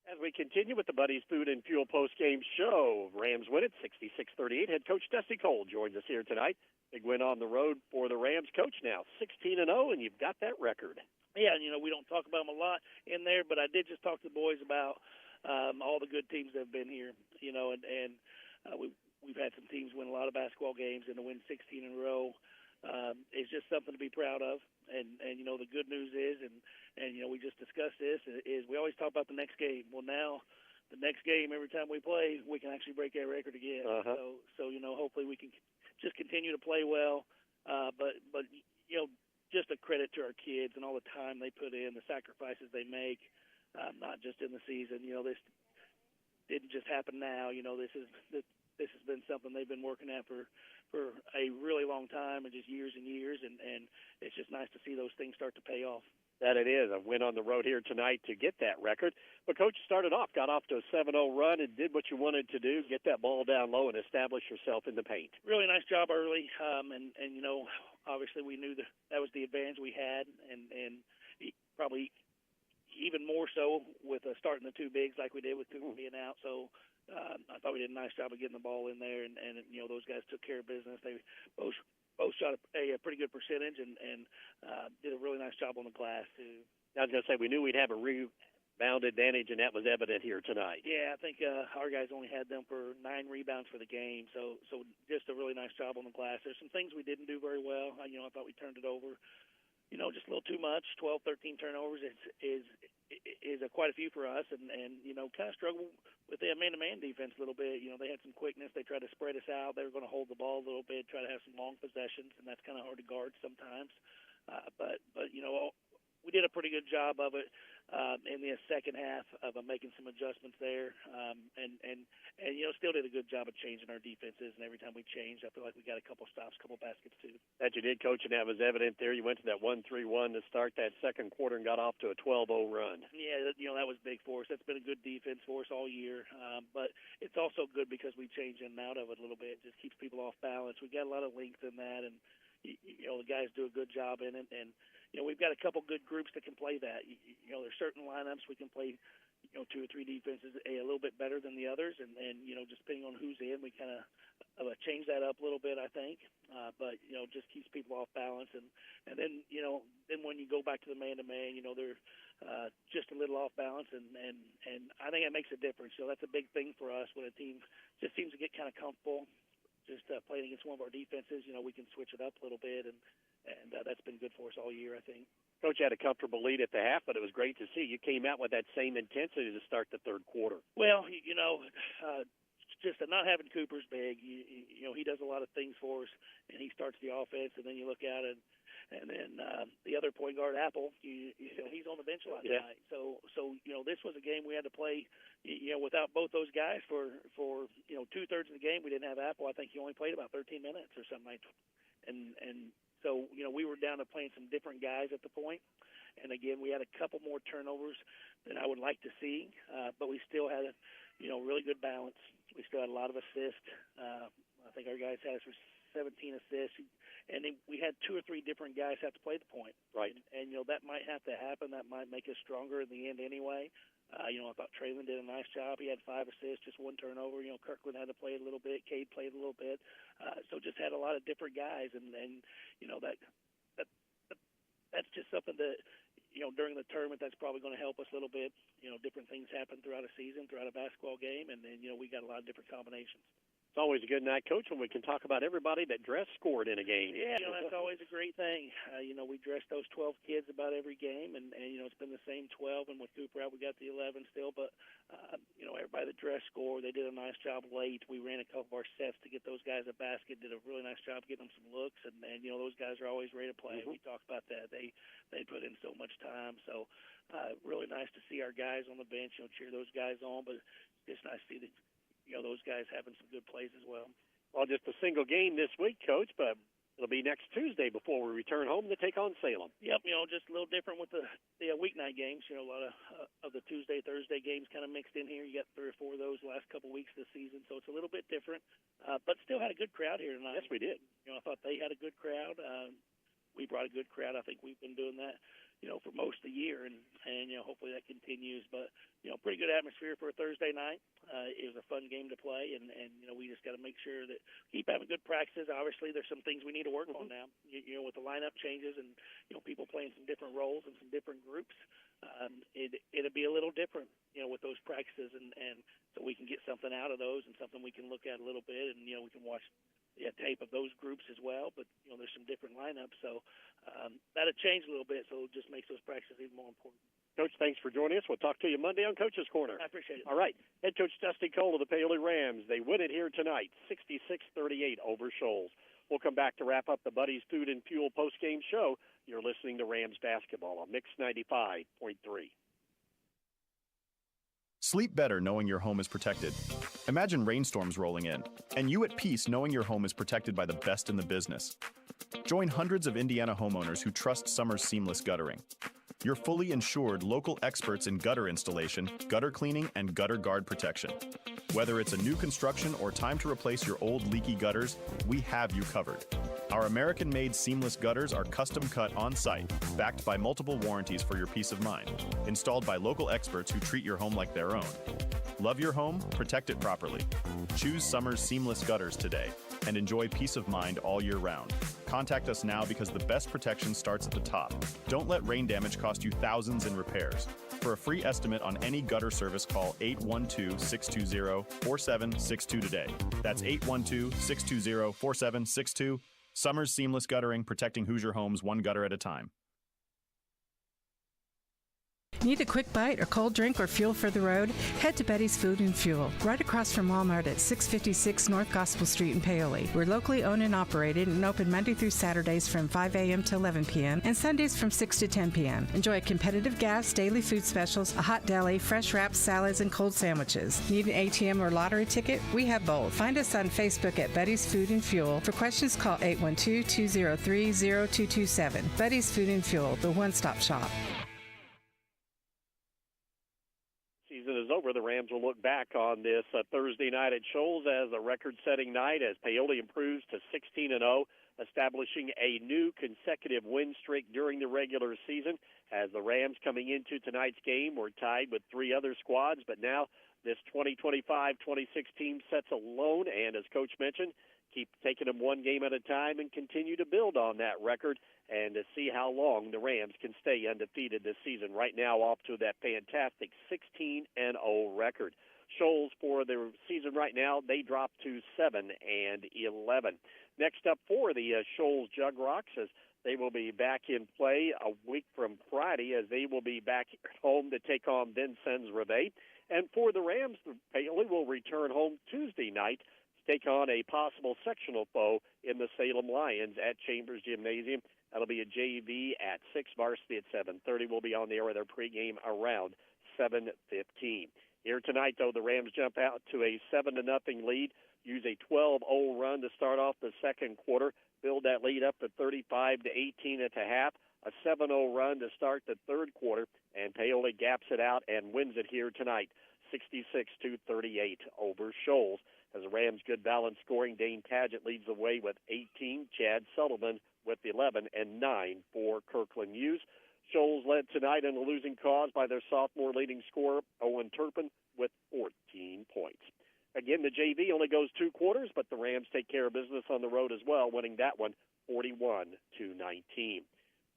Speaker 2: As we continue with the Buddy's Food and Fuel post-game show, Rams win it 66-38. Head coach Dusty Cole joins us here tonight. Big win on the road for the Rams. Coach, now 16-0, and you've got that record.
Speaker 11: Yeah, and, we don't talk about them a lot in there, but I did just talk to the boys about all the good teams that have been here, and we've had some teams win a lot of basketball games, and to win 16 in a row is just something to be proud of. And the good news is, and we just discussed this, is we always talk about the next game. Well, now the next game, every time we play, we can actually break that record again. So hopefully we can just continue to play well, but just a credit to our kids and all the time they put in, the sacrifices they make, not just in the season. This didn't just happen now. This has been something they've been working at for a really long time, and just years and years, and it's just nice to see those things start to pay off.
Speaker 2: That it is. A win on the road here tonight to get that record. But Coach got off to a 7-0 run and did what you wanted to do, get that ball down low and establish yourself in the paint.
Speaker 11: Really nice job early, and obviously we knew that was the advantage we had, and probably even more so with starting the two bigs like we did with Cooper being out. So I thought we did a nice job of getting the ball in there, and those guys took care of business. They both shot a pretty good percentage and did a really nice job on the glass too.
Speaker 2: I was going to say, we knew we'd have a rebound advantage, and that was evident here tonight.
Speaker 11: Yeah, I think our guys only had them for 9 rebounds for the game, so just a really nice job on the glass. There's some things we didn't do very well. I thought we turned it over, just a little too much. 12, 13 turnovers is quite a few for us, and kind of struggle with their man-to-man defense a little bit. They had some quickness. They tried to spread us out. They were going to hold the ball a little bit, try to have some long possessions, and that's kind of hard to guard sometimes. But we did a pretty good job of it in the second half of making some adjustments there, and still did a good job of changing our defenses. And every time we changed, I feel like we got a couple stops, a couple baskets too.
Speaker 2: That you did, Coach, and that was evident there. You went to that 1-3-1 to start that second quarter and got off to a 12-0 run.
Speaker 11: Yeah, that was big for us. That's been a good defense for us all year. But it's also good because we change in and out of it a little bit. It just keeps people off balance. We got a lot of length in that, and the guys do a good job in it. And we've got a couple good groups that can play that. There's certain lineups we can play two or three defenses a little bit better than the others, and just depending on who's in, we kind of change that up a little bit, I think. But just keeps people off balance, and then then when you go back to the man-to-man, they're just a little off balance, and I think that makes a difference. So that's a big thing for us when a team just seems to get kind of comfortable just playing against one of our defenses. We can switch it up a little bit, and that's been good for us all year, I think.
Speaker 2: Coach had a comfortable lead at the half, but it was great to see you came out with that same intensity to start the third quarter.
Speaker 11: Well, just not having Cooper's big. He does a lot of things for us, and he starts the offense. And then you look at it, and then the other point guard, Apple, he's on the bench a lot tonight. So this was a game we had to play, without both those guys for 2/3 of the game. We didn't have Apple. I think he only played about 13 minutes or something like that. And so we were down to playing some different guys at the point. And again, we had a couple more turnovers than I would like to see, but we still had a really good balance. We still had a lot of assists. I think our guys had us for 17 assists, and then we had 2 or 3 different guys have to play the point.
Speaker 2: Right.
Speaker 11: And that might have to happen. That might make us stronger in the end anyway. I thought Traylon did a nice job. He had 5 assists, just 1 turnover. Kirkland had to play a little bit. Cade played a little bit. So just had a lot of different guys, and that's just something that during the tournament that's probably going to help us a little bit. Different things happen throughout a season, throughout a basketball game, and then we got a lot of different combinations.
Speaker 2: It's always a good night, Coach, when we can talk about everybody that scored in a game.
Speaker 11: Yeah, that's always a great thing. We dress those 12 kids about every game, and it's been the same 12, and with Cooper out, we got the 11 still. But, everybody that dressed scored. They did a nice job late. We ran a couple of our sets to get those guys a basket, did a really nice job getting them some looks, and those guys are always ready to play. Mm-hmm. We talked about that. They put in so much time. So really nice to see our guys on the bench, cheer those guys on, but it's nice to see that those guys having some good plays as well.
Speaker 2: Well, just a single game this week, Coach, but it'll be next Tuesday before we return home to take on Salem.
Speaker 11: Yep, just a little different with the weeknight games. A lot of the Tuesday, Thursday games kind of mixed in here. You got 3 or 4 of those the last couple of weeks of the season, so it's a little bit different, but still had a good crowd here tonight.
Speaker 2: Yes, we did.
Speaker 11: I thought they had a good crowd. We brought a good crowd. I think we've been doing that, for most of the year, and hopefully that continues. But, pretty good atmosphere for a Thursday night. It was a fun game to play, and we just got to make sure that keep having good practices. Obviously, there's some things we need to work on now, with the lineup changes and, people playing some different roles and some different groups. It'll be a little different, with those practices, and so we can get something out of those and something we can look at a little bit, and, we can watch tape of those groups as well, but there's some different lineups, so that'll change a little bit, so it just makes those practices even more important.
Speaker 2: Coach, thanks for joining us. We'll talk to you Monday on Coach's Corner.
Speaker 11: I appreciate it.
Speaker 2: All right. Head coach Dusty Cole of the Paoli Rams. They win it here tonight, 66-38 over Shoals. We'll come back to wrap up the Buddy's Food and Fuel postgame show. You're listening to Rams basketball on Mix 95.3.
Speaker 18: Sleep better knowing your home is protected. Imagine rainstorms rolling in, and you at peace knowing your home is protected by the best in the business. Join hundreds of Indiana homeowners who trust Summers Seamless Guttering. Your fully insured local experts in gutter installation, gutter cleaning, and gutter guard protection. Whether it's a new construction or time to replace your old leaky gutters, we have you covered. Our American-made seamless gutters are custom cut on-site, backed by multiple warranties for your peace of mind, installed by local experts who treat your home like their own. Love your home, protect it properly. Choose Summers Seamless Gutters today and enjoy peace of mind all year round. Contact us now because the best protection starts at the top. Don't let rain damage cost you thousands in repairs. For a free estimate on any gutter service, call 812-620-4762 today. That's 812-620-4762. Summers Seamless Guttering, protecting Hoosier homes one gutter at a time.
Speaker 8: Need a quick bite or cold drink or fuel for the road? Head to Betty's Food and Fuel, right across from Walmart at 656 North Gospel Street in Paoli. We're locally owned and operated and open Monday through Saturdays from 5 a.m. to 11 p.m. and Sundays from 6 to 10 p.m. Enjoy competitive gas, daily food specials, a hot deli, fresh wraps, salads, and cold sandwiches. Need an ATM or lottery ticket? We have both. Find us on Facebook at Betty's Food and Fuel. For questions, call 812-203-0227. Betty's Food and Fuel, the one-stop shop.
Speaker 2: Season is over. The Rams will look back on this Thursday night at Shoals as a record-setting night as Paoli improves to 16-0. establishing a new consecutive win streak during the regular season. As the Rams coming into tonight's game were tied with three other squads, but now this 2025-26 team sets alone, and as Coach mentioned, keep taking them one game at a time and continue to build on that record and to see how long the Rams can stay undefeated this season. Right now off to that fantastic 16-0 record. Shoals for the season right now, they drop to 7-11. Next up for the Shoals Jug Rocks, as they will be back in play a week from Friday, as they will be back home to take on Vincennes Reveille. And for the Rams, the Paoli will return home Tuesday night to take on a possible sectional foe in the Salem Lions at Chambers Gymnasium. That'll be a JV at 6, varsity at 7:30. We'll be on the air with our pregame around 7:15. Here tonight, though, the Rams jump out to a 7-0 lead, use a 12-0 run to start off the second quarter, build that lead up to 35-18 at the half, a 7-0 run to start the third quarter, and Paoli gaps it out and wins it here tonight, 66-38 over Shoals. As the Rams' good balance scoring, Dane Paget leads the way with 18, Chad Sullivan with 11, and 9 for Kirkland Hughes. Shoals led tonight in a losing cause by their sophomore leading scorer, Owen Turpin, with 14 points. Again, the JV only goes 2 quarters, but the Rams take care of business on the road as well, winning that one 41-19.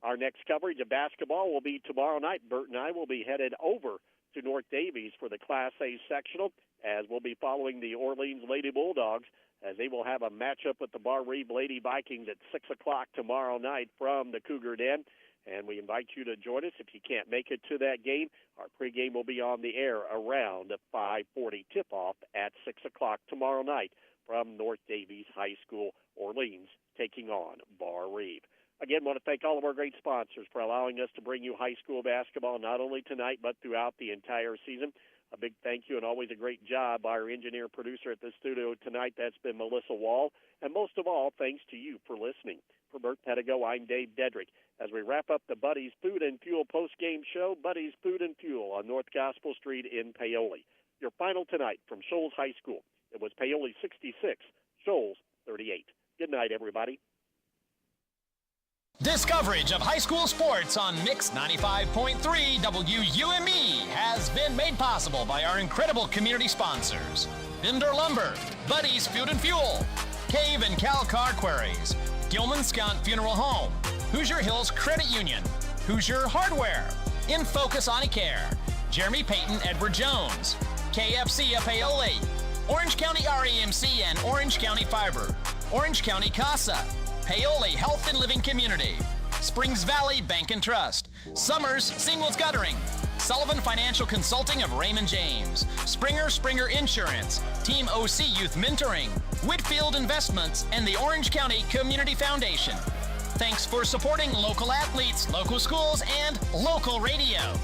Speaker 2: Our next coverage of basketball will be tomorrow night. Bert and I will be headed over to North Davies for the Class A sectional, as we'll be following the Orleans Lady Bulldogs, as they will have a matchup with the Bar Reeve Lady Vikings at 6 o'clock tomorrow night from the Cougar Den. And we invite you to join us if you can't make it to that game. Our pregame will be on the air around 5:40 tip-off at 6 o'clock tomorrow night from North Davies High School, Orleans, taking on Bar Reeve. Again, want to thank all of our great sponsors for allowing us to bring you high school basketball, not only tonight but throughout the entire season. A big thank you and always a great job by our engineer-producer at the studio tonight. That's been Melissa Wall. And most of all, thanks to you for listening. For Bert Pedigo, I'm Dave Dedrick. As we wrap up the Buddy's Food and Fuel post-game show, Buddy's Food and Fuel on North Gospel Street in Paoli. Your final tonight from Shoals High School. It was Paoli 66, Shoals 38. Good night, everybody.
Speaker 1: This coverage of high school sports on Mix 95.3 WUME has been made possible by our incredible community sponsors: Binder Lumber, Buddy's Food and Fuel, Cave and Cal Car Quarries, Gilman Scott Funeral Home, Hoosier Hills Credit Union, Hoosier Hardware, In Focus Eye Care, Jeremy Payton Edward Jones, KFC Paoli, Orange County REMC and Orange County Fiber, Orange County CASA, Paoli Health and Living Community, Springs Valley Bank and Trust, Summers Singles Guttering, Sullivan Financial Consulting of Raymond James, Springer Insurance, Team OC Youth Mentoring, Whitfield Investments, and the Orange County Community Foundation. Thanks for supporting local athletes, local schools, and local radio.